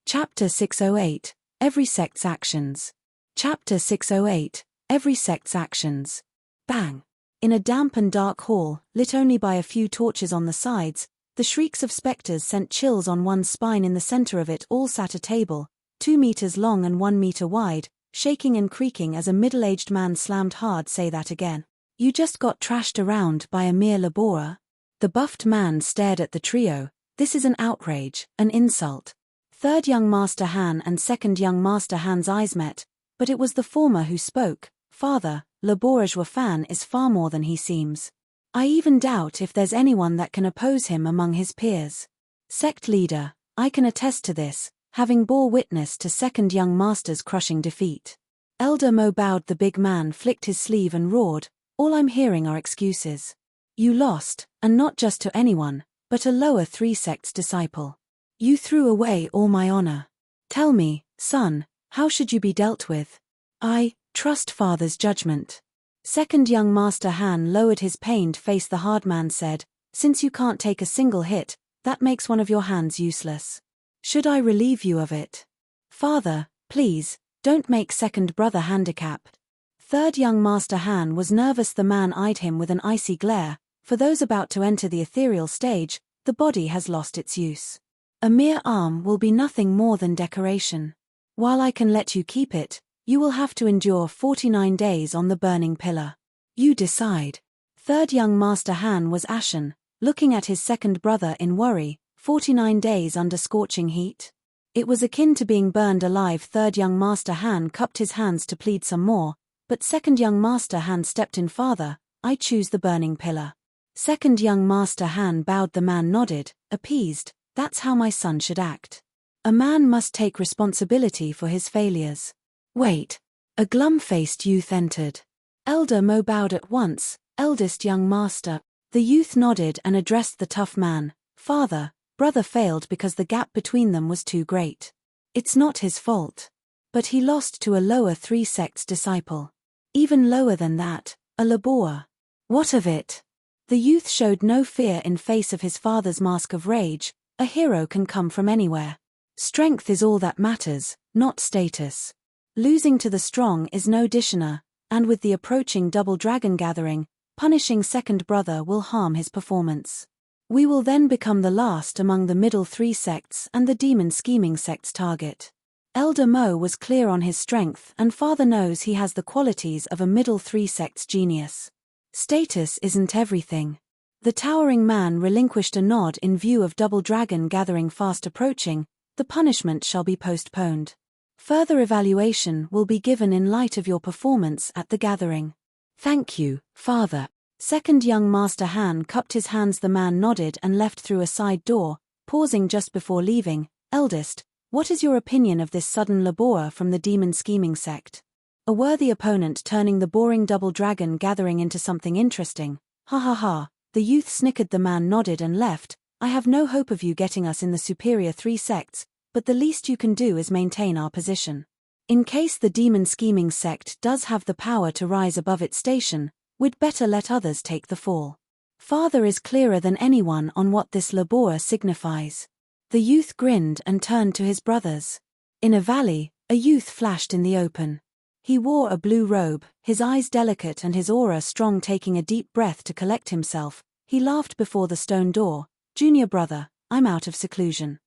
Chapter 608, Every Sect's Actions. Chapter 608, Every Sect's Actions. Bang! In a damp and dark hall, lit only by a few torches on the sides, the shrieks of specters sent chills on one's spine. In the center of it all sat a table, 2 meters long and 1 meter wide, shaking and creaking as a middle-aged man slammed hard. Say that again. You just got trashed around by a mere laborer? The buffed man stared at the trio. This is an outrage, an insult. Third young Master Han and second young Master Han's eyes met, but it was the former who spoke. Father, laborer Zhuo Fan is far more than he seems. I even doubt if there's anyone that can oppose him among his peers. Sect leader, I can attest to this, having bore witness to second young master's crushing defeat. Elder Mo bowed. The big man flicked his sleeve and roared, all I'm hearing are excuses. You lost, and not just to anyone, but a lower 3 sects disciple. You threw away all my honor. Tell me, son, how should you be dealt with? I trust father's judgment. Second young master Han lowered his pained face. The hard man said, since you can't take a single hit, that makes one of your hands useless. Should I relieve you of it? Father, please, don't make second brother handicapped. Third young master Han was nervous. The man eyed him with an icy glare. For those about to enter the ethereal stage, the body has lost its use. A mere arm will be nothing more than decoration. While I can let you keep it, you will have to endure 49 days on the burning pillar. You decide. Third young master Han was ashen, looking at his second brother in worry. 49 days under scorching heat? It was akin to being burned alive. Third young master Han cupped his hands to plead some more, but second young master Han stepped in. Father, I choose the burning pillar. Second young master Han bowed. The man nodded, appeased. That's how my son should act. A man must take responsibility for his failures. Wait. A glum-faced youth entered. Elder Mo bowed at once. Eldest young master. The youth nodded and addressed the tough man. Father, brother failed because the gap between them was too great. It's not his fault. But he lost to a lower 3 sects disciple. Even lower than that, a laborer. What of it? The youth showed no fear in face of his father's mask of rage. A hero can come from anywhere. Strength is all that matters, not status. Losing to the strong is no dishonor, and with the approaching double dragon gathering, punishing second brother will harm his performance. We will then become the last among the middle 3 sects and the demon scheming sect's target. Elder Mo was clear on his strength, and father knows he has the qualities of a middle 3 sect's genius. Status isn't everything. The towering man relinquished a nod in view of double dragon gathering fast approaching. The punishment shall be postponed. Further evaluation will be given in light of your performance at the gathering. Thank you, father. Second young master Han cupped his hands. The man nodded and left through a side door, pausing just before leaving. Eldest, what is your opinion of this sudden laborer from the demon scheming sect? A worthy opponent turning the boring double dragon gathering into something interesting. Ha ha ha, the youth snickered. The man nodded and left. I have no hope of you getting us in the superior 3 sects, but the least you can do is maintain our position. In case the demon scheming sect does have the power to rise above its station, we'd better let others take the fall. Father is clearer than anyone on what this laborer signifies. The youth grinned and turned to his brothers. In a valley, a youth flashed in the open. He wore a blue robe, his eyes delicate and his aura strong. Taking a deep breath to collect himself, he laughed before the stone door. Junior brother, I'm out of seclusion.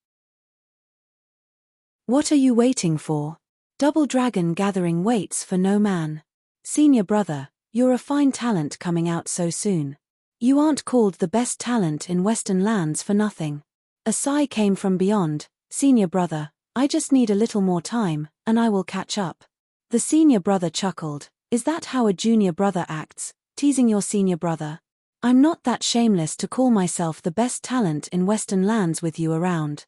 What are you waiting for? Double dragon gathering waits for no man. Senior brother, you're a fine talent coming out so soon. You aren't called the best talent in Western lands for nothing. A sigh came from beyond. Senior brother, I just need a little more time, and I will catch up. The senior brother chuckled. Is that how a junior brother acts, teasing your senior brother? I'm not that shameless to call myself the best talent in Western lands with you around.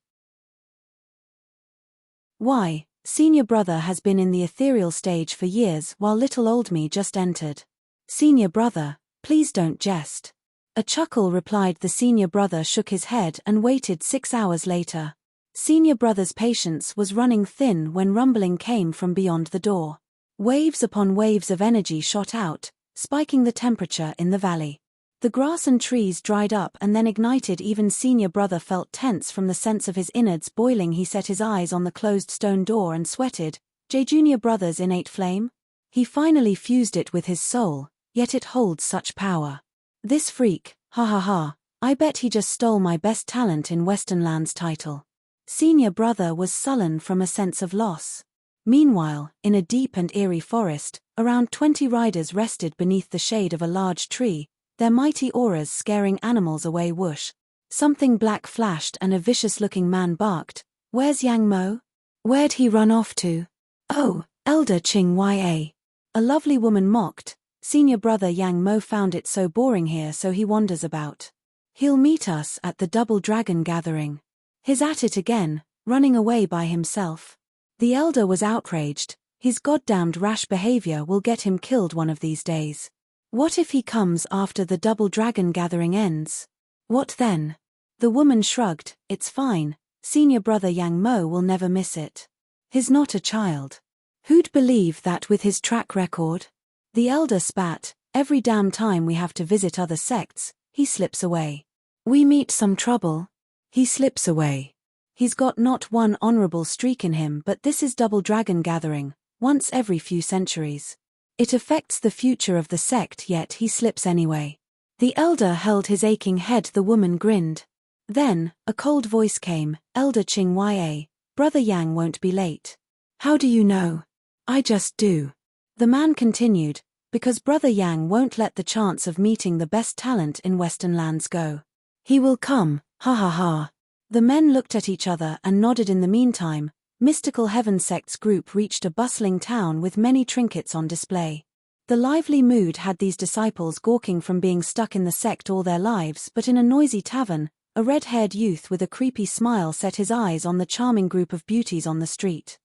Why, senior brother has been in the ethereal stage for years while little old me just entered. Senior brother, please don't jest. A chuckle replied. The senior brother shook his head and waited. 6 hours later. Senior brother's patience was running thin when rumbling came from beyond the door. Waves upon waves of energy shot out, spiking the temperature in the valley. The grass and trees dried up and then ignited. Even senior brother felt tense from the sense of his innards boiling. He set his eyes on the closed stone door and sweated. Junior brother's innate flame? He finally fused it with his soul, yet it holds such power. This freak, ha ha ha, I bet he just stole my best talent in Western lands title. Senior brother was sullen from a sense of loss. Meanwhile, in a deep and eerie forest, around 20 riders rested beneath the shade of a large tree, their mighty auras scaring animals away. Whoosh. Something black flashed and a vicious-looking man barked. Where's Yang Mo? Where'd he run off to? Oh, Elder Ching Ya. A lovely woman mocked. Senior brother Yang Mo found it so boring here, so he wanders about. He'll meet us at the double dragon gathering. He's at it again, running away by himself. The elder was outraged. His goddamned rash behavior will get him killed one of these days. What if he comes after the double dragon gathering ends? What then? The woman shrugged. It's fine. Senior brother Yang Mo will never miss it. He's not a child. Who'd believe that with his track record? The elder spat. Every damn time we have to visit other sects, he slips away. We meet some trouble. He slips away. He's got not one honorable streak in him, but this is double dragon gathering, once every few centuries. It affects the future of the sect, yet he slips anyway. The elder held his aching head. The woman grinned. Then, a cold voice came. Elder Ching Ya, Brother Yang won't be late. How do you know? I just do. The man continued, because Brother Yang won't let the chance of meeting the best talent in Western lands go. He will come, ha ha ha. The men looked at each other and nodded. In the meantime, Mystical Heaven Sect's group reached a bustling town with many trinkets on display. The lively mood had these disciples gawking from being stuck in the sect all their lives, but in a noisy tavern, a red-haired youth with a creepy smile set his eyes on the charming group of beauties on the street.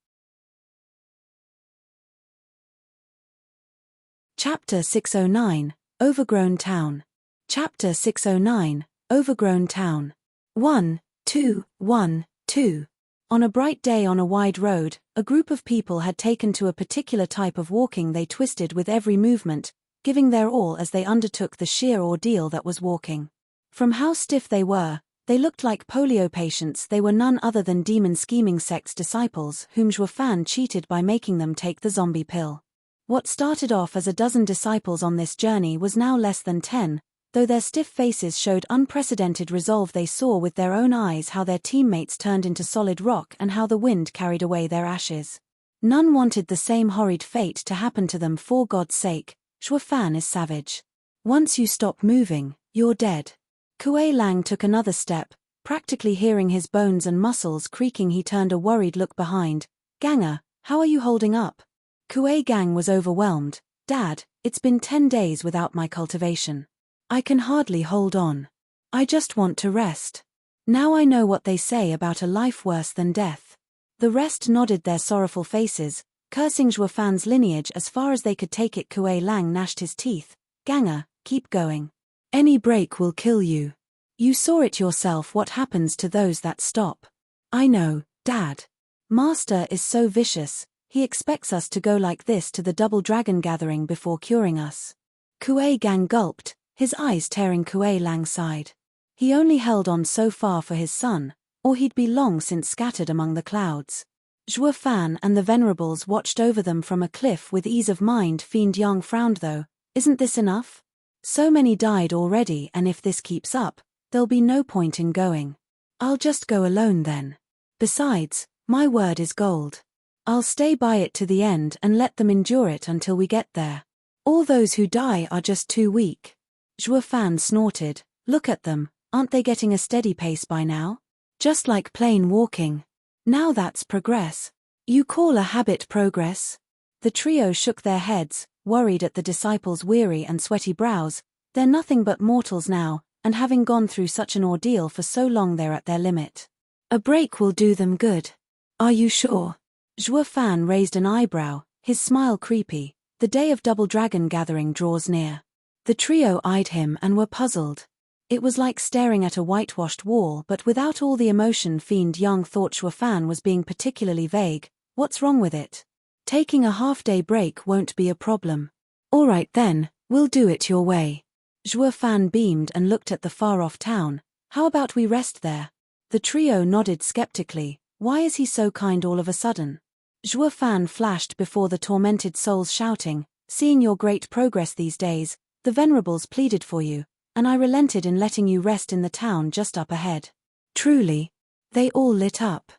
Chapter 609, Overgrown Town. Chapter 609, Overgrown Town. 1, 2, 1, 2. On a bright day on a wide road, a group of people had taken to a particular type of walking. They twisted with every movement, giving their all as they undertook the sheer ordeal that was walking. From how stiff they were, they looked like polio patients. They were none other than demon scheming sect's disciples, whom Zhuo Fan cheated by making them take the zombie pill. What started off as a dozen disciples on this journey was now less than 10, though their stiff faces showed unprecedented resolve. They saw with their own eyes how their teammates turned into solid rock and how the wind carried away their ashes. None wanted the same horrid fate to happen to them. For God's sake, Zhuo Fan is savage. Once you stop moving, you're dead. Kuei Lang took another step, practically hearing his bones and muscles creaking. He turned a worried look behind. Ganger, how are you holding up? Kuei Gang was overwhelmed. Dad, it's been 10 days without my cultivation. I can hardly hold on. I just want to rest. Now I know what they say about a life worse than death. The rest nodded their sorrowful faces, cursing Zhuo Fan's lineage as far as they could take it. Kuei Lang gnashed his teeth. Ganger, keep going. Any break will kill you. You saw it yourself what happens to those that stop. I know, Dad. Master is so vicious, he expects us to go like this to the double dragon gathering before curing us. Kuei Gang gulped, his eyes tearing. Kuei Lang sighed. He only held on so far for his son, or he'd be long since scattered among the clouds. Zhuo Fan and the venerables watched over them from a cliff with ease of mind. Fiend Yang frowned though. Isn't this enough? So many died already, and if this keeps up, there'll be no point in going. I'll just go alone then. Besides, my word is gold. I'll stay by it to the end and let them endure it until we get there. All those who die are just too weak. Zhuo Fan snorted. Look at them, aren't they getting a steady pace by now? Just like plain walking. Now that's progress. You call a habit progress? The trio shook their heads, worried at the disciples' weary and sweaty brows. They're nothing but mortals now, and having gone through such an ordeal for so long they're at their limit. A break will do them good. Are you sure? Zhuo Fan raised an eyebrow, his smile creepy. The day of double dragon gathering draws near. The trio eyed him and were puzzled. It was like staring at a whitewashed wall, but without all the emotion. Fiend Yang thought Zhuo Fan was being particularly vague. What's wrong with it? Taking a half-day break won't be a problem. All right then, we'll do it your way. Zhuo Fan beamed and looked at the far-off town. How about we rest there? The trio nodded skeptically. Why is he so kind all of a sudden? Zhuo Fan flashed before the tormented souls, shouting, seeing your great progress these days, the venerables pleaded for you, and I relented in letting you rest in the town just up ahead. Truly. They all lit up.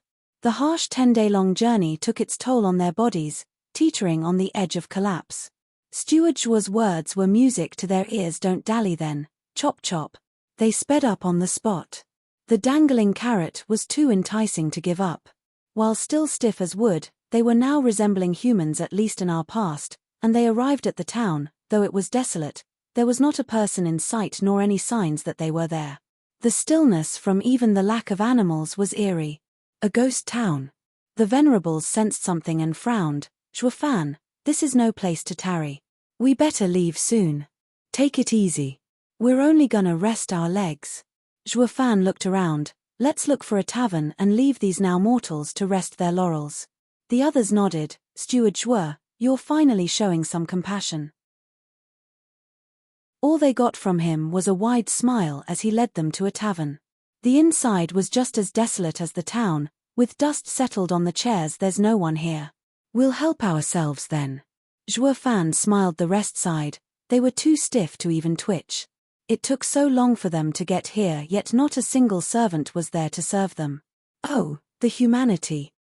The harsh 10-day-long journey took its toll on their bodies, teetering on the edge of collapse. Steward Zhuo's words were music to their ears. Don't dally then, chop chop. They sped up on the spot. The dangling carrot was too enticing to give up. While still stiff as wood, they were now resembling humans at least an hour past, and they arrived at the town. Though it was desolate, there was not a person in sight nor any signs that they were there. The stillness from even the lack of animals was eerie. A ghost town. The venerables sensed something and frowned. Xuefan, this is no place to tarry. We better leave soon. Take it easy. We're only gonna rest our legs. Xuefan looked around. Let's look for a tavern and leave these now mortals to rest their laurels. The others nodded. Steward Xue, you're finally showing some compassion. All they got from him was a wide smile as he led them to a tavern. The inside was just as desolate as the town, with dust settled on the chairs. There's no one here. We'll help ourselves then. Xuefan smiled. The rest sighed. They were too stiff to even twitch. It took so long for them to get here, yet not a single servant was there to serve them. Oh, the humanity.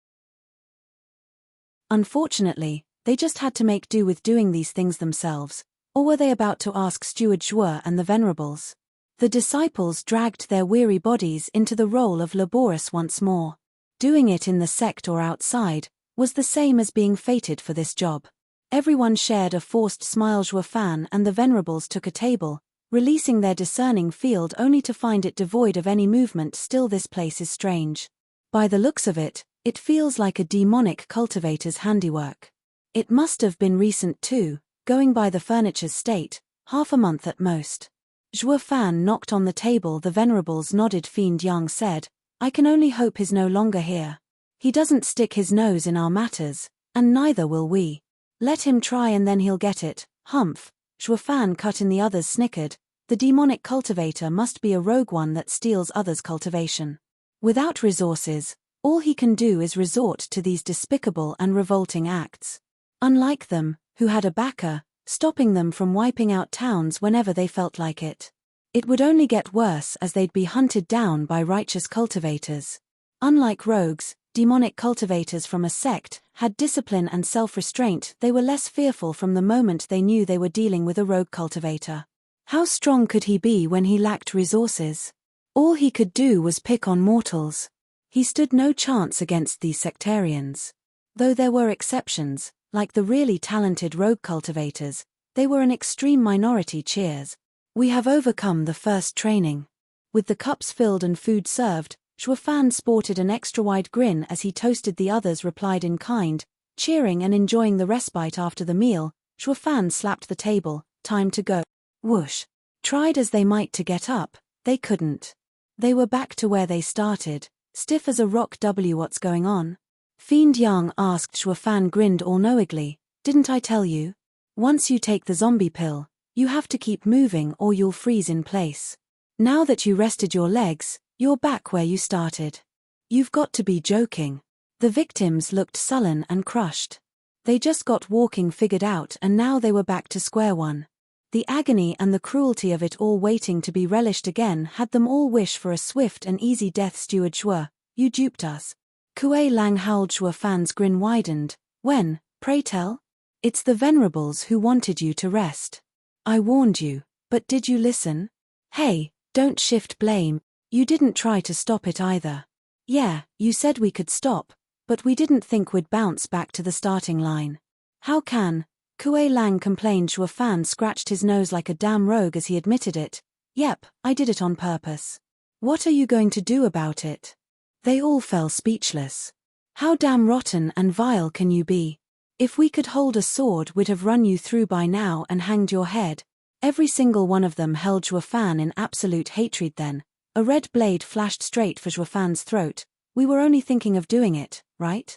Unfortunately, they just had to make do with doing these things themselves. Or were they about to ask Steward Xue and the venerables? The disciples dragged their weary bodies into the role of laborious once more. Doing it in the sect or outside was the same as being fated for this job. Everyone shared a forced smile. Xuefan and the venerables took a table, releasing their discerning field only to find it devoid of any movement. Still, this place is strange. By the looks of it, it feels like a demonic cultivator's handiwork. It must have been recent too, going by the furniture's state, half a month at most. Xuefan knocked on the table. The venerables nodded. Fiend Yang said, I can only hope he's no longer here. He doesn't stick his nose in our matters, and neither will we. Let him try and then he'll get it. Humph. Xuefan cut in. The others snickered. The demonic cultivator must be a rogue one that steals others' cultivation. Without resources, all he can do is resort to these despicable and revolting acts. Unlike them, who had a backer, stopping them from wiping out towns whenever they felt like it. It would only get worse as they'd be hunted down by righteous cultivators. Unlike rogues, demonic cultivators from a sect had discipline and self-restraint. They were less fearful from the moment they knew they were dealing with a rogue cultivator. How strong could he be when he lacked resources? All he could do was pick on mortals. He stood no chance against these sectarians. Though there were exceptions, like the really talented rogue cultivators, they were an extreme minority. Cheers. We have overcome the first training. With the cups filled and food served, Xuefan sported an extra-wide grin as he toasted. The others replied in kind, cheering and enjoying the respite after the meal. Xuefan slapped the table. Time to go. Whoosh. Tried as they might to get up, they couldn't. They were back to where they started, stiff as a rock. What's going on? Fiend Yang asked. Xuefan grinned all-knowingly. Didn't I tell you? Once you take the zombie pill, you have to keep moving or you'll freeze in place. Now that you rested your legs, you're back where you started. You've got to be joking. The victims looked sullen and crushed. They just got walking figured out and now they were back to square one. The agony and the cruelty of it all waiting to be relished again had them all wish for a swift and easy death. Steward Xue, you duped us. Kuei Lang howled. Xuefan's grin widened. When, pray tell? It's the venerables who wanted you to rest. I warned you, but did you listen? Hey, don't shift blame, you didn't try to stop it either. Yeah, you said we could stop, but we didn't think we'd bounce back to the starting line. How can? Kuei Lang complained. Xuefan scratched his nose like a damn rogue as he admitted it. Yep, I did it on purpose. What are you going to do about it? They all fell speechless. How damn rotten and vile can you be? If we could hold a sword, we'd have run you through by now and hanged your head. Every single one of them held Xuefan in absolute hatred. Then a red blade flashed straight for Xuefan's throat. We were only thinking of doing it, right?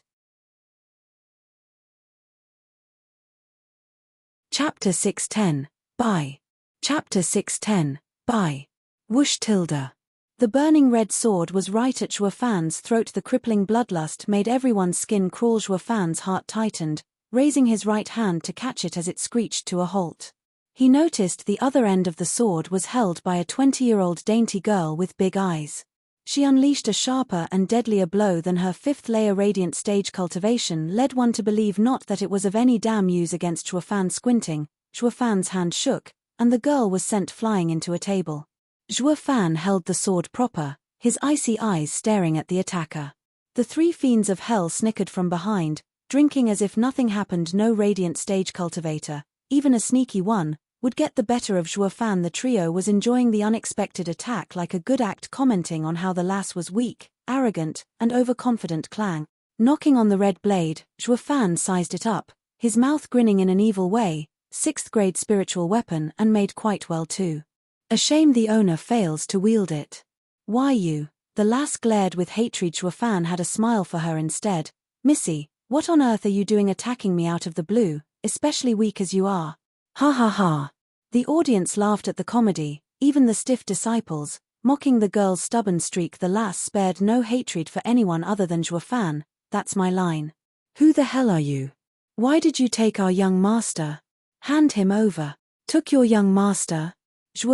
Chapter 610. Bye. Chapter 610. Bye. Whoosh tilde. The burning red sword was right at Xuefan's throat. The crippling bloodlust made everyone's skin crawl. Xuefan's heart tightened, raising his right hand to catch it as it screeched to a halt. He noticed the other end of the sword was held by a 20-year-old dainty girl with big eyes. She unleashed a sharper and deadlier blow than her fifth-layer radiant stage cultivation led one to believe. Not that it was of any damn use against Xuefan. Squinting, Xuefan's hand shook, and the girl was sent flying into a table. Xuefan held the sword proper, his icy eyes staring at the attacker. The three fiends of hell snickered from behind, drinking as if nothing happened. No radiant stage cultivator, even a sneaky one, would get the better of Fan. The trio was enjoying the unexpected attack like a good act, commenting on how the lass was weak, arrogant, and overconfident. Clang. Knocking on the red blade, Fan sized it up, his mouth grinning in an evil way, 6th grade spiritual weapon, and made quite well too. A shame the owner fails to wield it. Why you? The lass glared with hatred. Fan had a smile for her instead. Missy, what on earth are you doing attacking me out of the blue, especially weak as you are? Ha ha ha. The audience laughed at the comedy, even the stiff disciples, mocking the girl's stubborn streak. The lass spared no hatred for anyone other than Fan. That's my line. Who the hell are you? Why did you take our young master? Hand him over. Took your young master?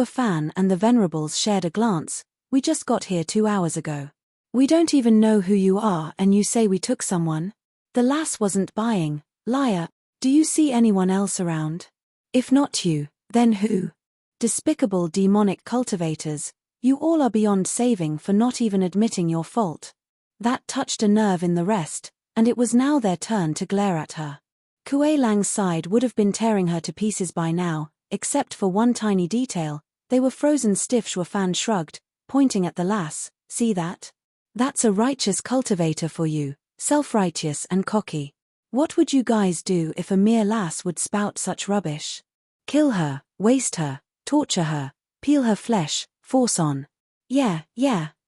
Fan and the venerables shared a glance. We just got here 2 hours ago. We don't even know who you are and you say we took someone? The lass wasn't buying. Liar. Do you see anyone else around? If not you, then who? Despicable demonic cultivators, you all are beyond saving for not even admitting your fault. That touched a nerve in the rest, and it was now their turn to glare at her. Kuei Lang's side would have been tearing her to pieces by now, except for one tiny detail. They were frozen stiff. Fan shrugged, pointing at the lass. See that? That's a righteous cultivator for you, self-righteous and cocky. What would you guys do if a mere lass would spout such rubbish? Kill her, waste her, torture her, peel her flesh, force on. Yeah,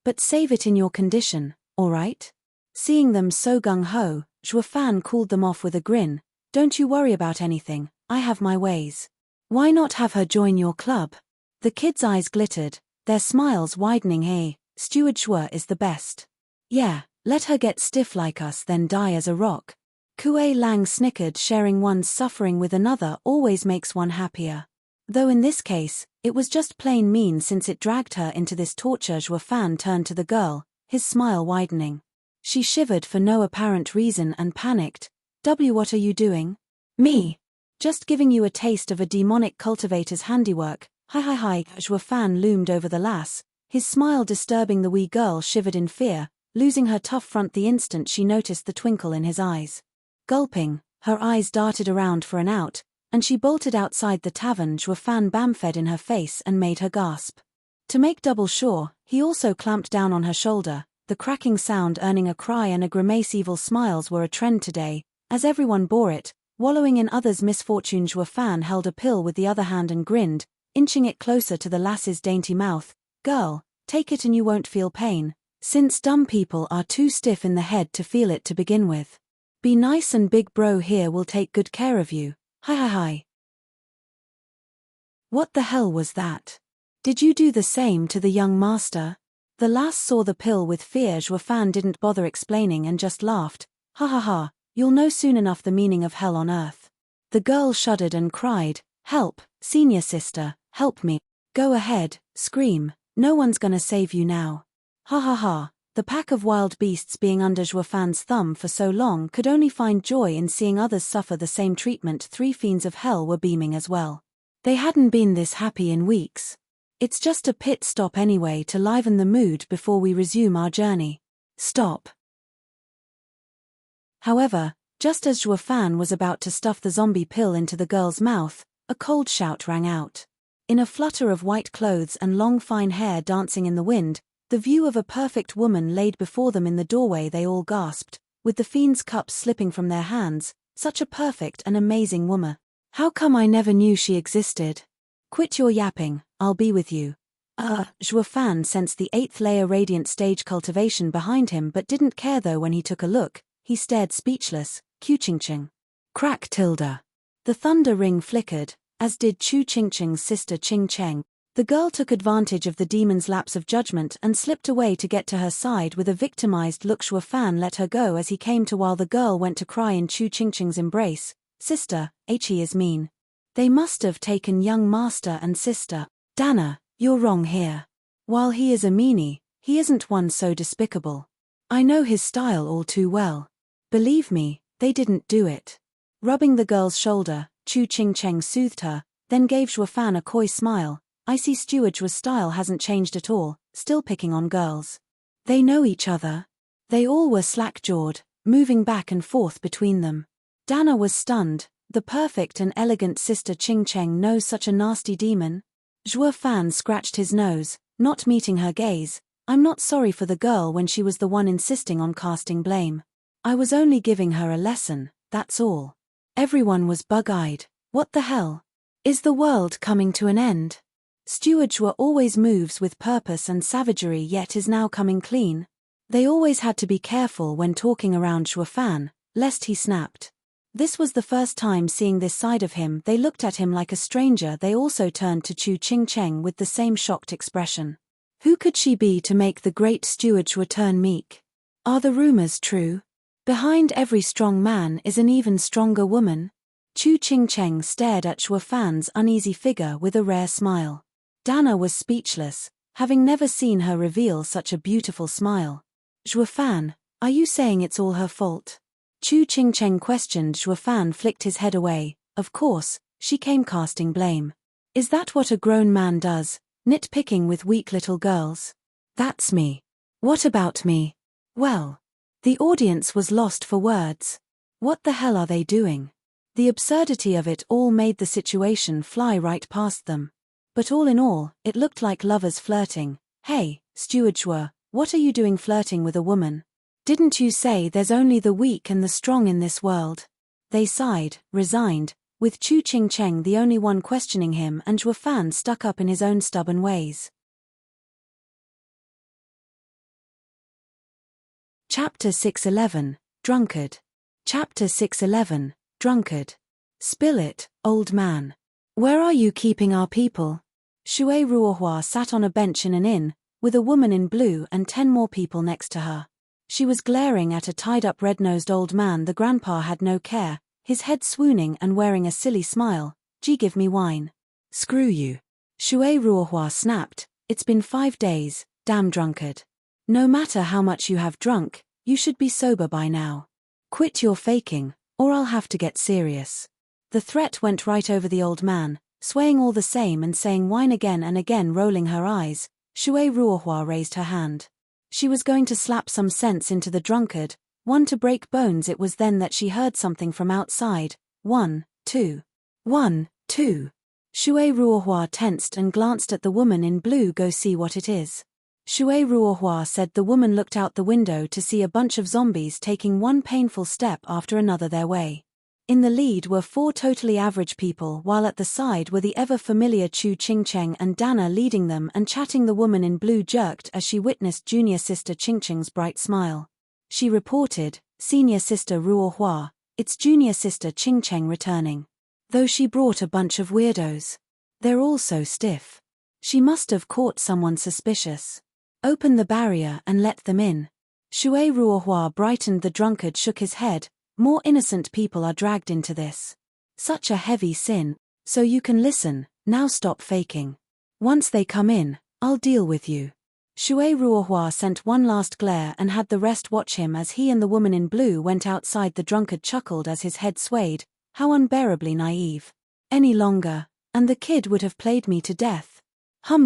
but save it in your condition, alright? Seeing them so gung-ho, Fan cooled them off with a grin. Don't you worry about anything, I have my ways. Why not have her join your club? The kids' eyes glittered, their smiles widening. Hey, Steward Shua is the best. Yeah, let her get stiff like us then die as a rock. Kuei Lang snickered. Sharing one's suffering with another always makes one happier. Though in this case, it was just plain mean since it dragged her into this torture. Fan turned to the girl, his smile widening. She shivered for no apparent reason and panicked. What are you doing? Me? Just giving you a taste of a demonic cultivator's handiwork. Hi. Fan loomed over the lass, his smile disturbing. The wee girl shivered in fear, losing her tough front the instant she noticed the twinkle in his eyes. Gulping, her eyes darted around for an out, and she bolted outside the tavern. Fan bamfed in her face and made her gasp. To make double sure, he also clamped down on her shoulder, the cracking sound earning a cry and a grimace. Evil smiles were a trend today, as everyone bore it, wallowing in others' misfortune. Fan held a pill with the other hand and grinned, inching it closer to the lass's dainty mouth. Girl, take it and you won't feel pain, since dumb people are too stiff in the head to feel it to begin with. Be nice and big bro here will take good care of you. Hi. What the hell was that? Did you do the same to the young master? The lass saw the pill with fear. Fan didn't bother explaining and just laughed. Ha, you'll know soon enough the meaning of hell on earth. The girl shuddered and cried, help, senior sister, help me. Go ahead, scream, no one's gonna save you now. Ha. The pack of wild beasts being under Fan's thumb for so long could only find joy in seeing others suffer the same treatment. 3 fiends of hell were beaming as well. They hadn't been this happy in weeks. It's just a pit stop anyway to liven the mood before we resume our journey. Stop. However, just as Fan was about to stuff the zombie pill into the girl's mouth, a cold shout rang out. In a flutter of white clothes and long fine hair dancing in the wind, the view of a perfect woman laid before them in the doorway. They all gasped, with the fiend's cups slipping from their hands. Such a perfect and amazing woman. How come I never knew she existed? Quit your yapping, I'll be with you. Fan sensed the 8th layer radiant stage cultivation behind him but didn't care though when he took a look. He stared speechless. Q-ching-ching. Crack tilde. The thunder ring flickered, as did Chu-ching-ching's sister Ching-cheng. The girl took advantage of the demon's lapse of judgment and slipped away to get to her side with a victimized look. Fan let her go as he came to while the girl went to cry in Chu-ching-ching's embrace. Sister, he is mean. They must have taken young master and sister. Dana, you're wrong here. While he is a meanie, he isn't one so despicable. I know his style all too well. Believe me, they didn't do it. Rubbing the girl's shoulder, Chu-ching-cheng soothed her, then gave Fan a coy smile. I see Steward's style hasn't changed at all, still picking on girls. They know each other. They all were slack-jawed, moving back and forth between them. Dana was stunned, The perfect and elegant Sister Ching Cheng knows such a nasty demon? Zhuo Fan scratched his nose, not meeting her gaze. I'm not sorry for the girl when she was the one insisting on casting blame. I was only giving her a lesson, that's all. Everyone was bug-eyed. What the hell? Is the world coming to an end? Steward Zhuo always moves with purpose and savagery yet is now coming clean. They always had to be careful when talking around Zhuo Fan, lest he snapped. This was the first time seeing this side of him. They looked at him like a stranger. They also turned to Chu Ching Cheng with the same shocked expression. Who could she be to make the great Steward Zhuo turn meek? Are the rumors true? Behind every strong man is an even stronger woman. Chu Ching Cheng stared at Zhuo Fan's uneasy figure with a rare smile. Dana was speechless, having never seen her reveal such a beautiful smile. Zhuo Fan, are you saying it's all her fault? Chu Ching Cheng questioned. Zhuo Fan flicked his head away. Of course, she came casting blame. Is that what a grown man does, nitpicking with weak little girls? That's me. What about me? Well. The audience was lost for words. What the hell are they doing? The absurdity of it all made the situation fly right past them. But all in all, it looked like lovers flirting. Hey, Steward Zhuo, what are you doing flirting with a woman? Didn't you say there's only the weak and the strong in this world? They sighed, resigned, with Chu Ching Cheng the only one questioning him and Zhuo Fan stuck up in his own stubborn ways. Chapter 611, Drunkard. Chapter 611, Drunkard. Spill it, old man. Where are you keeping our people? Shui Ruohua sat on a bench in an inn, with a woman in blue and 10 more people next to her. She was glaring at a tied-up red-nosed old man. The grandpa had no care, his head swooning and wearing a silly smile. Gee, give me wine. Screw you. Shui Ruohua snapped. It's been 5 days, damn drunkard. No matter how much you have drunk, you should be sober by now. Quit your faking, or I'll have to get serious. The threat went right over the old man, swaying all the same and saying wine again and again, rolling her eyes. Shui Ruohua raised her hand. She was going to slap some sense into the drunkard, one to break bones. It was then that she heard something from outside. 1, 2. 1, 2. Shui Ruohua tensed and glanced at the woman in blue. Go see what it is. Shui Ruohua said. The woman looked out the window to see a bunch of zombies taking one painful step after another their way. In the lead were 4 totally average people, while at the side were the ever-familiar Chu Ching Cheng and Dana leading them and chatting. The woman in blue jerked as she witnessed junior sister Ching Cheng's bright smile. She reported, "Senior sister Ruohua, it's junior sister Ching Cheng returning. Though she brought a bunch of weirdos. They're all so stiff. She must have caught someone suspicious. Open the barrier and let them in." Shui Ruohua brightened. The drunkard shook his head. More innocent people are dragged into this. Such a heavy sin. So you can listen, now stop faking. Once they come in, I'll deal with you. Shui Ruohua sent one last glare and had the rest watch him as he and the woman in blue went outside. The drunkard chuckled as his head swayed. How unbearably naive. Any longer, and the kid would have played me to death.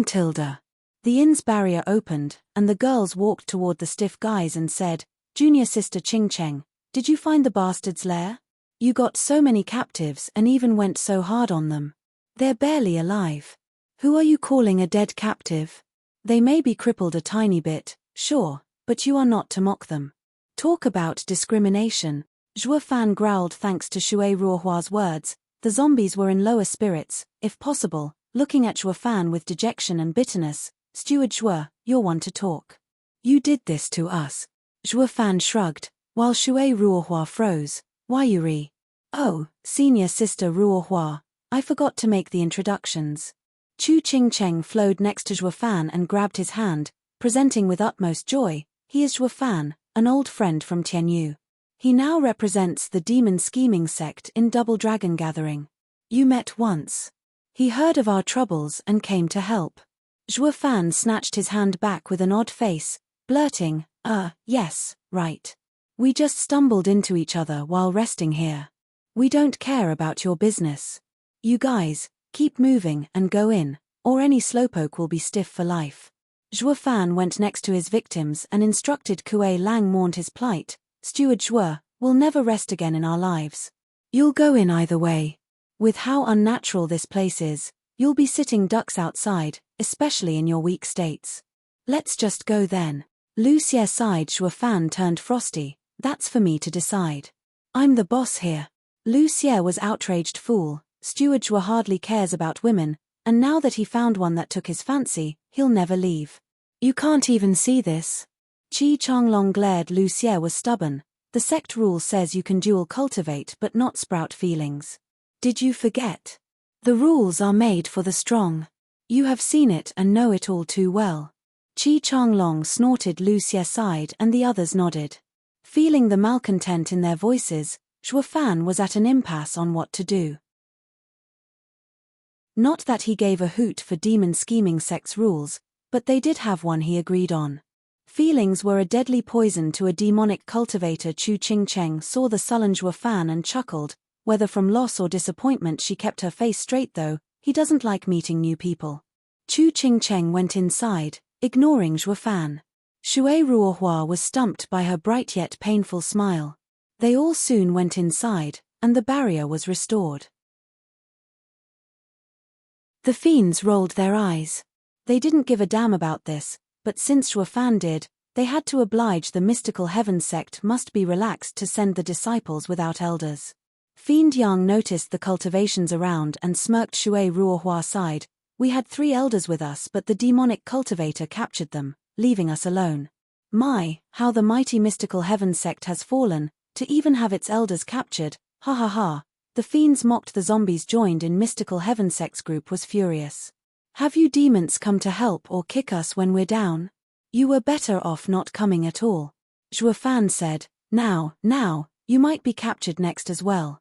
Tilda. The inn's barrier opened, and the girls walked toward the stiff guys and said, "Junior sister Ching Cheng, did you find the bastard's lair? You got so many captives and even went so hard on them. They're barely alive. Who are you calling a dead captive? They may be crippled a tiny bit, sure, but you are not to mock them. Talk about discrimination." Zhuo Fan growled thanks to Shui Ruohua's words. The zombies were in lower spirits, if possible, looking at Zhuo Fan with dejection and bitterness. "Steward Zhuo, you're one to talk. You did this to us." Zhuo Fan shrugged, while Shui Ruohua froze. "Why Yuri?" "Oh, senior sister Ruohua, I forgot to make the introductions." Chu Ching Cheng flowed next to Zhuo Fan and grabbed his hand, presenting with utmost joy. "He is Zhuo Fan, an old friend from Tianyu. He now represents the demon scheming sect in Double Dragon Gathering. You met once. He heard of our troubles and came to help." Zhuo Fan snatched his hand back with an odd face, blurting, yes, right. We just stumbled into each other while resting here. We don't care about your business. You guys, keep moving and go in, or any slowpoke will be stiff for life." Zhuo Fan went next to his victims and instructed. Kuei Lang mourned his plight. "Steward Zhuo, we'll never rest again in our lives. You'll go in either way. With how unnatural this place is, you'll be sitting ducks outside, especially in your weak states. Let's just go then. Lu Xie sighed. Shui Fan turned frosty. That's for me to decide. I'm the boss here. Lu Xie was outraged. Fool, Steward Shui hardly cares about women, and now that he found one that took his fancy, he'll never leave. You can't even see this. Qi Changlong glared. Lu Xie was stubborn. The sect rule says you can dual cultivate but not sprout feelings. Did you forget? The rules are made for the strong. You have seen it and know it all too well. Qi Changlong snorted. Lu Xie sighed and the others nodded. Feeling the malcontent in their voices, Shui Fan was at an impasse on what to do. Not that he gave a hoot for demon scheming sect's rules, but they did have one he agreed on. Feelings were a deadly poison to a demonic cultivator. Chu Qingcheng saw the sullen Shui Fan and chuckled. Whether from loss or disappointment, she kept her face straight. Though, he doesn't like meeting new people. Chu Qingcheng went inside, ignoring Shui Fan. Shui Ruohua was stumped by her bright yet painful smile. They all soon went inside, and the barrier was restored. The fiends rolled their eyes. They didn't give a damn about this, but since Shui Fan did, they had to oblige. The mystical heaven sect must be relaxed to send the disciples without elders. Fiend Yang noticed the cultivations around and smirked. Shui Ruohua sighed. We had 3 elders with us, but the demonic cultivator captured them, leaving us alone. My, how the mighty mystical heaven sect has fallen, to even have its elders captured, ha ha ha. The fiends mocked. The zombies joined in mystical heaven sect's group was furious. Have you demons come to help or kick us when we're down? You were better off not coming at all. Shui Fan said, now, you might be captured next as well.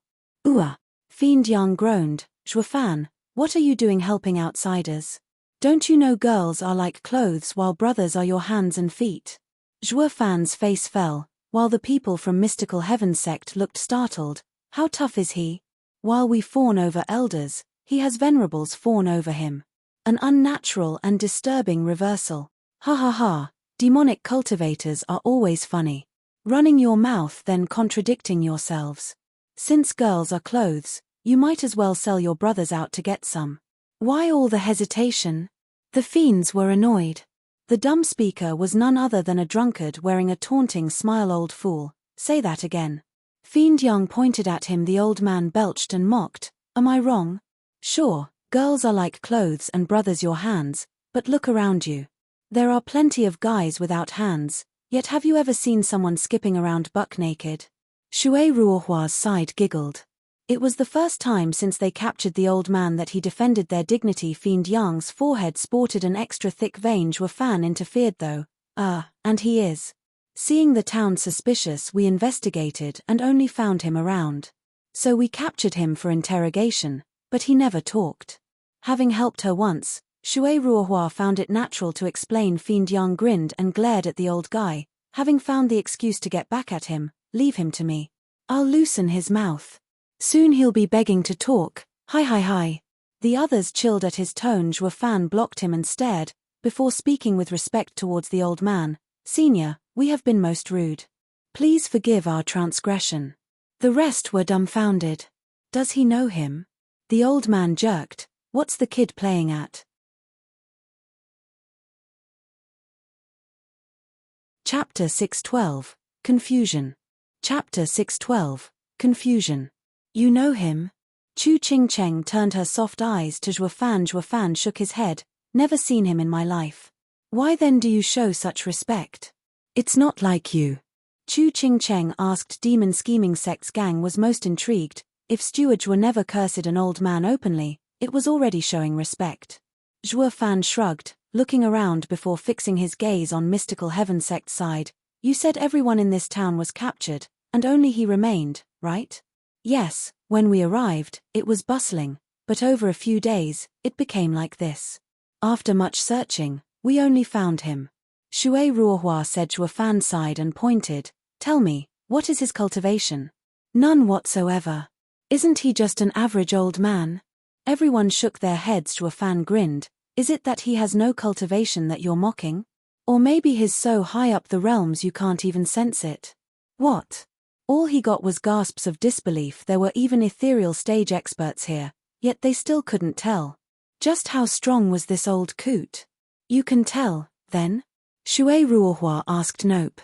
Fiend Yang groaned. Shui Fan, what are you doing helping outsiders? Don't you know girls are like clothes while brothers are your hands and feet? Shui Fan's face fell, while the people from mystical heaven sect looked startled. How tough is he? While we fawn over elders, he has venerables fawn over him. An unnatural and disturbing reversal. Ha ha ha, demonic cultivators are always funny. Running your mouth then contradicting yourselves. Since girls are clothes, you might as well sell your brothers out to get some. Why all the hesitation? The fiends were annoyed. The dumb speaker was none other than a drunkard wearing a taunting smile. Old fool, say that again. Fiend Yang pointed at him. The old man belched and mocked. Am I wrong? Sure, girls are like clothes and brothers your hands, but look around you. There are plenty of guys without hands, yet have you ever seen someone skipping around buck naked? Shui Ruohua's side giggled. It was the first time since they captured the old man that he defended their dignity. Fiend Yang's forehead sported an extra thick vein. Shui Fan interfered though. And he is. Seeing the town suspicious, we investigated and only found him around. So we captured him for interrogation, but he never talked. Having helped her once, Shui Ruohua found it natural to explain. Fiend Yang grinned and glared at the old guy. Having found the excuse to get back at him, leave him to me. I'll loosen his mouth. Soon he'll be begging to talk. Hi. The others chilled at his tone. Shui Fan blocked him and stared, before speaking with respect towards the old man. Senior, we have been most rude. Please forgive our transgression. The rest were dumbfounded. Does he know him? The old man jerked. What's the kid playing at? Chapter 612. Confusion. Chapter 612. Confusion. You know him? Chu Qingcheng turned her soft eyes to Shui Fan. Shui Fan shook his head. Never seen him in my life. Why then do you show such respect? It's not like you. Chu Qingcheng asked. Demon scheming sect's gang was most intrigued. If stewards were never cursed an old man openly, it was already showing respect. Shui Fan shrugged, looking around before fixing his gaze on mystical heaven sect's side. You said everyone in this town was captured, and only he remained, right? Yes, when we arrived, it was bustling, but over a few days, it became like this. After much searching, we only found him. Shui Ruohua said. Shui Fan sighed and pointed. Tell me, what is his cultivation? None whatsoever. Isn't he just an average old man? Everyone shook their heads. Shui Fan grinned. Is it that he has no cultivation that you're mocking? Or maybe he's so high up the realms you can't even sense it? What? All he got was gasps of disbelief. There were even ethereal stage experts here, yet they still couldn't tell. Just how strong was this old coot? You can tell, then? Shui Ruohua asked. Nope.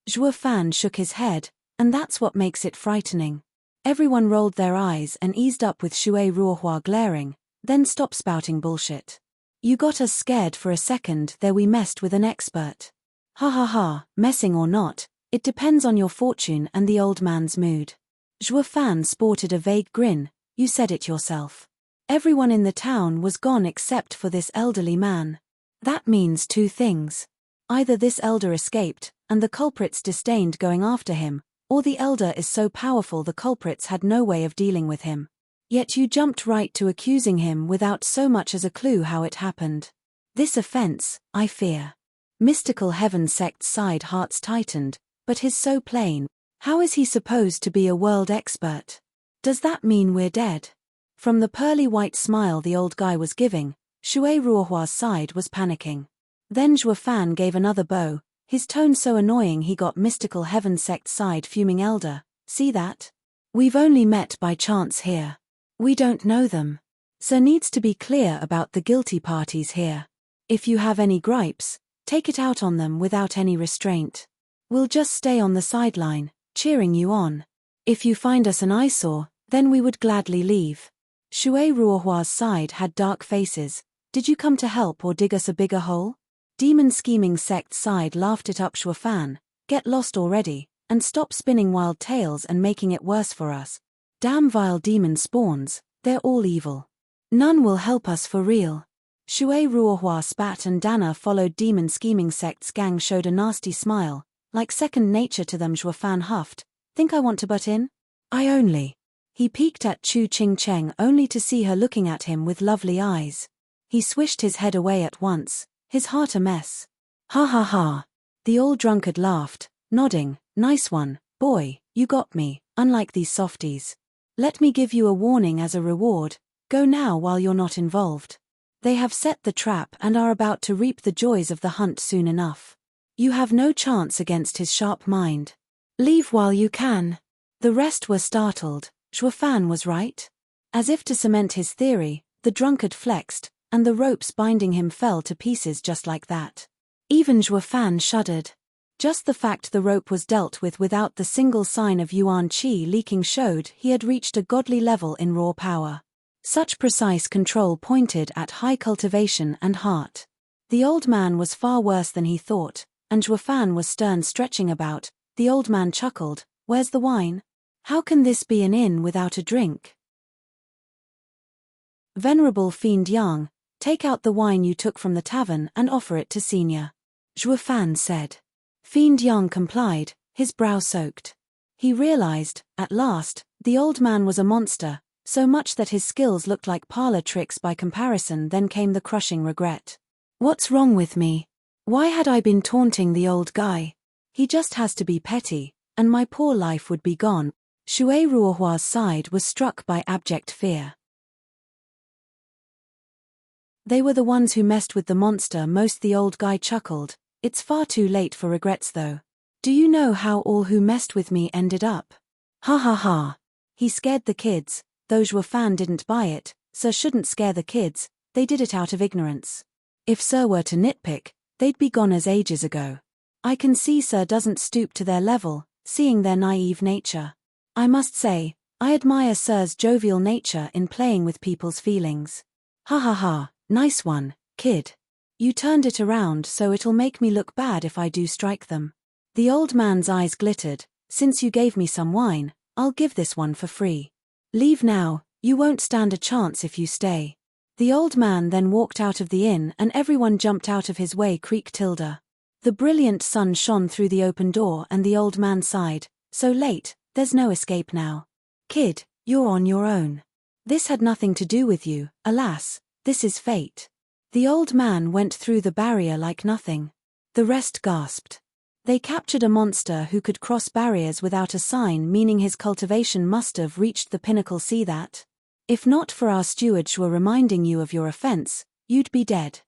Zhuo Fan shook his head, and that's what makes it frightening. Everyone rolled their eyes and eased up with Shui Ruohua glaring, then stop spouting bullshit. You got us scared for a second there. We messed with an expert. Ha ha ha, messing or not, it depends on your fortune and the old man's mood. Zhuo Fan sported a vague grin. You said it yourself. Everyone in the town was gone except for this elderly man. That means two things. Either this elder escaped, and the culprits disdained going after him, or the elder is so powerful the culprits had no way of dealing with him. Yet you jumped right to accusing him without so much as a clue how it happened. This offense, I fear. Mystical Heaven Sect's side hearts tightened, but his so plain. How is he supposed to be a world expert? Does that mean we're dead? From the pearly white smile the old guy was giving, Shui Ruohua's side was panicking. Then Zhuo Fan gave another bow, his tone so annoying he got Mystical Heaven Sect's side fuming. Elder, see that? We've only met by chance here. We don't know them. So needs to be clear about the guilty parties here. If you have any gripes, take it out on them without any restraint. We'll just stay on the sideline, cheering you on. If you find us an eyesore, then we would gladly leave. Shui Ruohua's side had dark faces. Did you come to help or dig us a bigger hole? Demon Scheming Sect's side laughed it up. Zhuo Fan, get lost already, and stop spinning wild tales and making it worse for us. Damn vile demon spawns, they're all evil. None will help us for real. Shui Ruohua spat and Dana followed. Demon Scheming Sect's gang showed a nasty smile, like second nature to them. Zhuo Fan huffed, think I want to butt in? I only. He peeked at Chu Ching Cheng only to see her looking at him with lovely eyes. He swished his head away at once, his heart a mess. Ha ha ha. The old drunkard laughed, nodding, nice one, boy, you got me, unlike these softies. Let me give you a warning as a reward, go now while you're not involved. They have set the trap and are about to reap the joys of the hunt soon enough. You have no chance against his sharp mind. Leave while you can. The rest were startled. Zhuo Fan was right? As if to cement his theory, the drunkard flexed, and the ropes binding him fell to pieces just like that. Even Zhuo Fan shuddered. Just the fact the rope was dealt with without the single sign of Yuan Qi leaking showed he had reached a godly level in raw power. Such precise control pointed at high cultivation and heart. The old man was far worse than he thought, and Zhuo Fan was stern stretching about. The old man chuckled, where's the wine? How can this be an inn without a drink? Venerable Fiend Yang, take out the wine you took from the tavern and offer it to Senior. Zhuo Fan said. Fiend Yang complied, his brow soaked. He realized, at last, the old man was a monster, so much that his skills looked like parlor tricks by comparison. Then came the crushing regret. What's wrong with me? Why had I been taunting the old guy? He just has to be petty, and my poor life would be gone. Shui Ruohua's side was struck by abject fear. They were the ones who messed with the monster most. The old guy chuckled. It's far too late for regrets though. Do you know how all who messed with me ended up? Ha ha ha. He scared the kids, though Zhuo Fan didn't buy it. Sir shouldn't scare the kids, they did it out of ignorance. If Sir were to nitpick, they'd be gone as ages ago. I can see Sir doesn't stoop to their level, seeing their naive nature. I must say, I admire Sir's jovial nature in playing with people's feelings. Ha ha ha. Nice one, kid. You turned it around so it'll make me look bad if I do strike them. The old man's eyes glittered. Since you gave me some wine, I'll give this one for free. Leave now, you won't stand a chance if you stay. The old man then walked out of the inn and everyone jumped out of his way. Creak tilde. The brilliant sun shone through the open door and the old man sighed. So late, there's no escape now. Kid, you're on your own. This had nothing to do with you, alas. This is fate. The old man went through the barrier like nothing. The rest gasped. They captured a monster who could cross barriers without a sign, meaning his cultivation must have reached the pinnacle. See that? If not for our steward Shua reminding you of your offense, you'd be dead.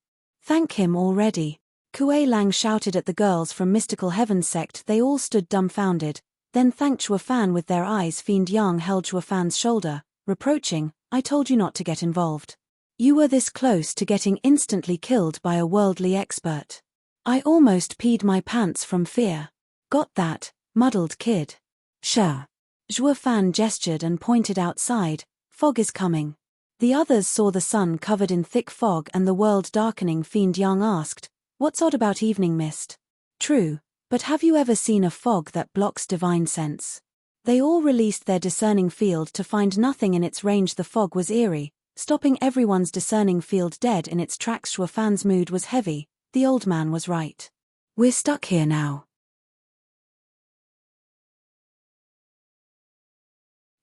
Thank him already. Kuei Lang shouted at the girls from Mystical Heaven Sect. They all stood dumbfounded. then thanked Shui Fan with their eyes. Fiend Yang held Shui Fan's shoulder, reproaching, "I told you not to get involved. You were this close to getting instantly killed by a worldly expert. I almost peed my pants from fear." "Got that, muddled kid." "Sure." Shui Fan gestured and pointed outside. "Fog is coming." The others saw the sun covered in thick fog and the world darkening. Fiend Yang asked, "What's odd about evening mist?" "True, but have you ever seen a fog that blocks divine sense?" They all released their discerning field to find nothing in its range. The fog was eerie, stopping everyone's discerning field dead in its tracks. Shui Fan's mood was heavy. The old man was right. "We're stuck here now."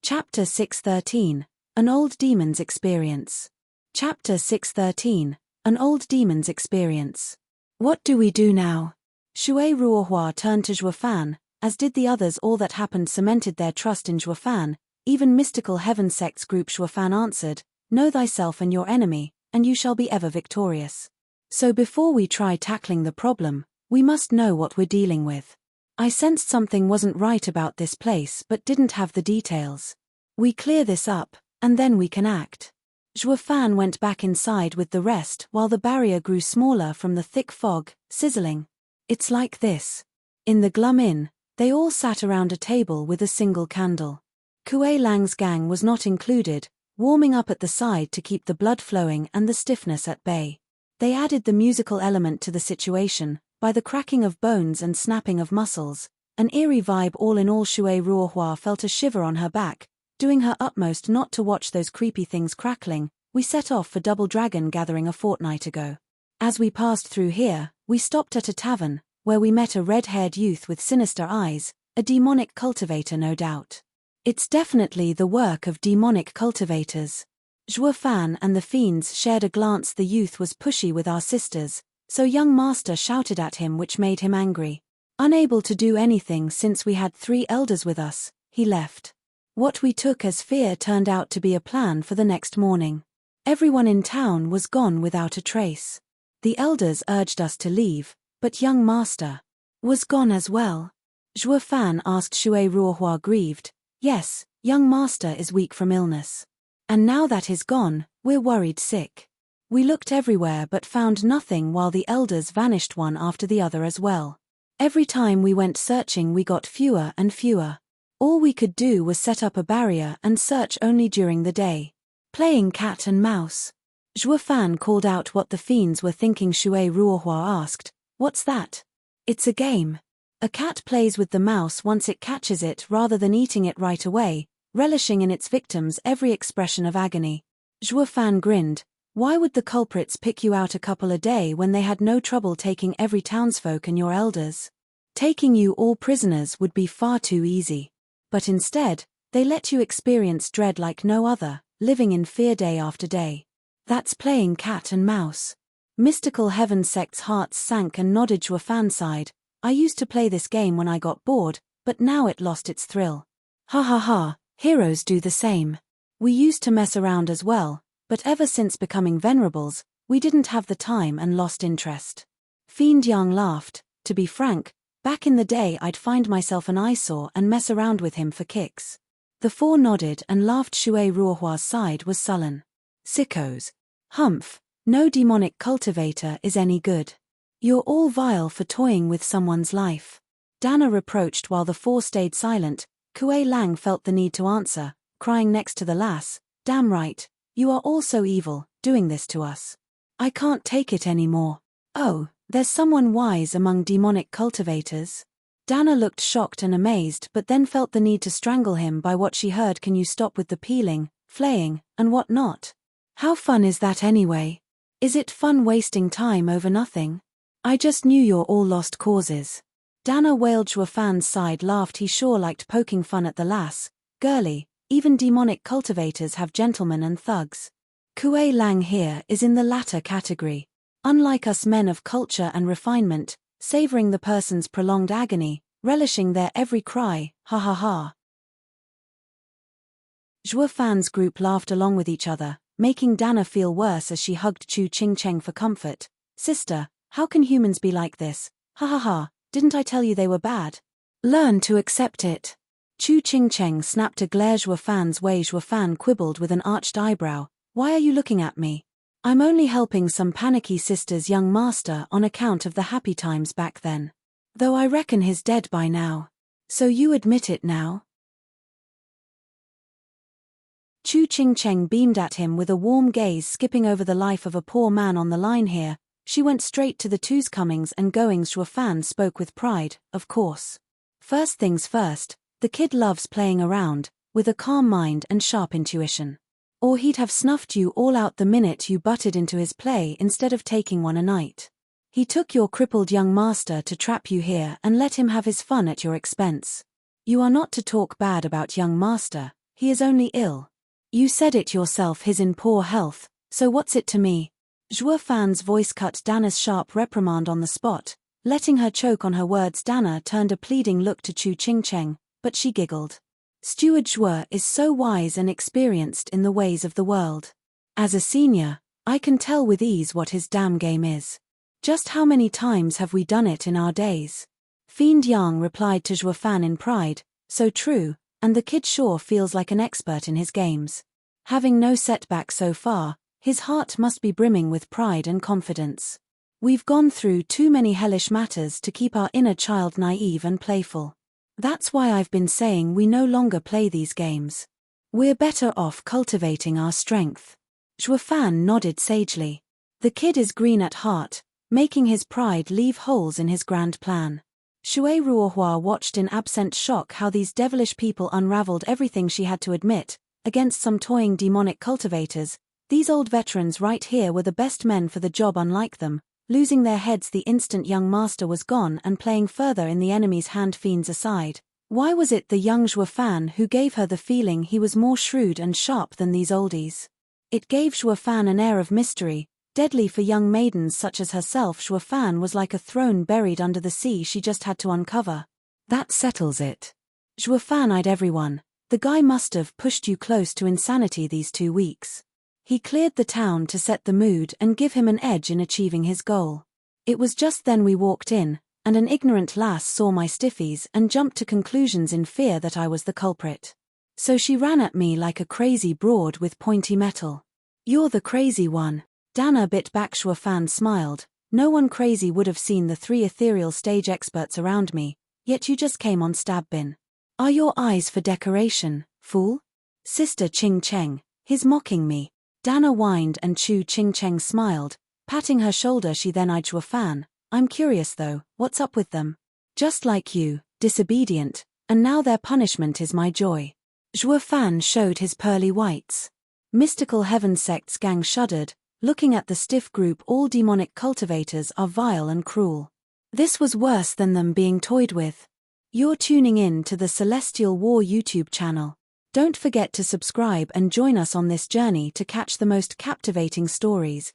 Chapter 613, An Old Demon's Experience. Chapter 613, An Old Demon's Experience. "What do we do now?" Shui Ruohua turned to Shui Fan, as did the others. All that happened cemented their trust in Shui Fan. Even mystical heaven sects group. Shui Fan answered, "Know thyself and your enemy, and you shall be ever victorious. So before we try tackling the problem, we must know what we're dealing with. I sensed something wasn't right about this place but didn't have the details. We clear this up, and then we can act." Shui Fan went back inside with the rest while the barrier grew smaller from the thick fog, sizzling. "It's like this." In the glum inn, they all sat around a table with a single candle. Kuei Lang's gang was not included, warming up at the side to keep the blood flowing and the stiffness at bay. They added the musical element to the situation, by the cracking of bones and snapping of muscles, an eerie vibe. All in all, Shui Ruohua felt a shiver on her back, doing her utmost not to watch those creepy things crackling. "We set off for Double Dragon Gathering a fortnight ago. As we passed through here, we stopped at a tavern, where we met a red-haired youth with sinister eyes, a demonic cultivator no doubt. It's definitely the work of demonic cultivators." Shui Fan and the fiends shared a glance. The youth was pushy with our sisters, so young master shouted at him, which made him angry. Unable to do anything since we had 3 elders with us, he left. What we took as fear turned out to be a plan for the next morning. Everyone in town was gone without a trace. The elders urged us to leave, but young master was gone as well. Shui Fan asked. Shui Ruohua grieved. "Yes, young master is weak from illness. And now that he's gone, we're worried sick. We looked everywhere but found nothing while the elders vanished one after the other as well. Every time we went searching we got fewer and fewer. All we could do was set up a barrier and search only during the day. Playing cat and mouse." Shui Fan called out what the fiends were thinking. Shui Ruohua asked, "What's that?" "It's a game. A cat plays with the mouse once it catches it rather than eating it right away, relishing in its victim's every expression of agony." Shui Fan grinned. "Why would the culprits pick you out a couple a day when they had no trouble taking every townsfolk and your elders? Taking you all prisoners would be far too easy. But instead, they let you experience dread like no other, living in fear day after day. That's playing cat and mouse." Mystical heaven sect's hearts sank and nodded. Shui Fan sighed. "I used to play this game when I got bored, but now it lost its thrill." "Ha ha ha, heroes do the same. We used to mess around as well, but ever since becoming venerables, we didn't have the time and lost interest." Fiend Yang laughed. "To be frank, back in the day I'd find myself an eyesore and mess around with him for kicks." The 4 nodded and laughed. Shui Ruohua's side was sullen. "Sickos. Humph, no demonic cultivator is any good. You're all vile for toying with someone's life." Dana reproached while the 4 stayed silent. Kuei Lang felt the need to answer, crying next to the lass, "Damn right, you are all so evil, doing this to us. I can't take it anymore." "Oh, there's someone wise among demonic cultivators?" Dana looked shocked and amazed but then felt the need to strangle him by what she heard. "Can you stop with the peeling, flaying, and what not? How fun is that anyway? Is it fun wasting time over nothing? I just knew you're all lost causes." Dana wailed. Shui Fan's side laughed. He sure liked poking fun at the lass. "Girly, even demonic cultivators have gentlemen and thugs. Kuei Lang here is in the latter category. Unlike us men of culture and refinement, savoring the person's prolonged agony, relishing their every cry, ha ha ha." Shui Fan's group laughed along with each other, making Dana feel worse as she hugged Chu Ching Cheng for comfort. "Sister, how can humans be like this? Ha ha ha, didn't I tell you they were bad?" Learn to accept it. Chu Qingcheng snapped a glare Zhuo Fan's way. Zhuo Fan quibbled with an arched eyebrow. Why are you looking at me? I'm only helping some panicky sister's young master on account of the happy times back then. Though I reckon he's dead by now. So you admit it now? Chu Qingcheng beamed at him with a warm gaze. Skipping over the life of a poor man on the line here, she went straight to the two's comings and goings. Zhuo Fan spoke with pride, of course. First things first, the kid loves playing around, with a calm mind and sharp intuition. Or he'd have snuffed you all out the minute you butted into his play instead of taking one a night. He took your crippled young master to trap you here and let him have his fun at your expense. You are not to talk bad about young master, he is only ill. You said it yourself, he's in poor health, so what's it to me? Zhuo Fan's voice cut Dana's sharp reprimand on the spot, letting her choke on her words. Dana turned a pleading look to Chu Qingcheng, but she giggled. Steward Zhuo is so wise and experienced in the ways of the world. As a senior, I can tell with ease what his damn game is. Just how many times have we done it in our days? Fiend Yang replied to Zhuo Fan in pride, so true, and the kid sure feels like an expert in his games. Having no setback so far, his heart must be brimming with pride and confidence. We've gone through too many hellish matters to keep our inner child naive and playful. That's why I've been saying we no longer play these games. We're better off cultivating our strength. Zhuo Fan nodded sagely. The kid is green at heart, making his pride leave holes in his grand plan. Shui Ruohua watched in absent shock how these devilish people unraveled everything she had to admit, against some toying demonic cultivators. These old veterans right here were the best men for the job, unlike them, losing their heads the instant young master was gone and playing further in the enemy's hand. Fiends aside, why was it the young Zhuo Fan who gave her the feeling he was more shrewd and sharp than these oldies? It gave Zhuo Fan an air of mystery, deadly for young maidens such as herself. Zhuo Fan was like a throne buried under the sea she just had to uncover. That settles it. Zhuo Fan eyed everyone. The guy must have pushed you close to insanity these 2 weeks. He cleared the town to set the mood and give him an edge in achieving his goal. It was just then we walked in, and an ignorant lass saw my stiffies and jumped to conclusions in fear that I was the culprit. So she ran at me like a crazy broad with pointy metal. You're the crazy one. Dana bit back. Zhuo Fan smiled. No one crazy would have seen the 3 ethereal stage experts around me, yet you just came on stab bin. Are your eyes for decoration, fool? Sister Qingcheng, he's mocking me. Dana whined and Chu Qingcheng smiled, patting her shoulder. She then eyed Zhuo Fan. I'm curious though, what's up with them? Just like you, disobedient, and now their punishment is my joy. Zhuo Fan showed his pearly whites. Mystical Heaven Sect's gang shuddered, looking at the stiff group. All demonic cultivators are vile and cruel. This was worse than them being toyed with. You're tuning in to the Celestial War YouTube channel. Don't forget to subscribe and join us on this journey to catch the most captivating stories.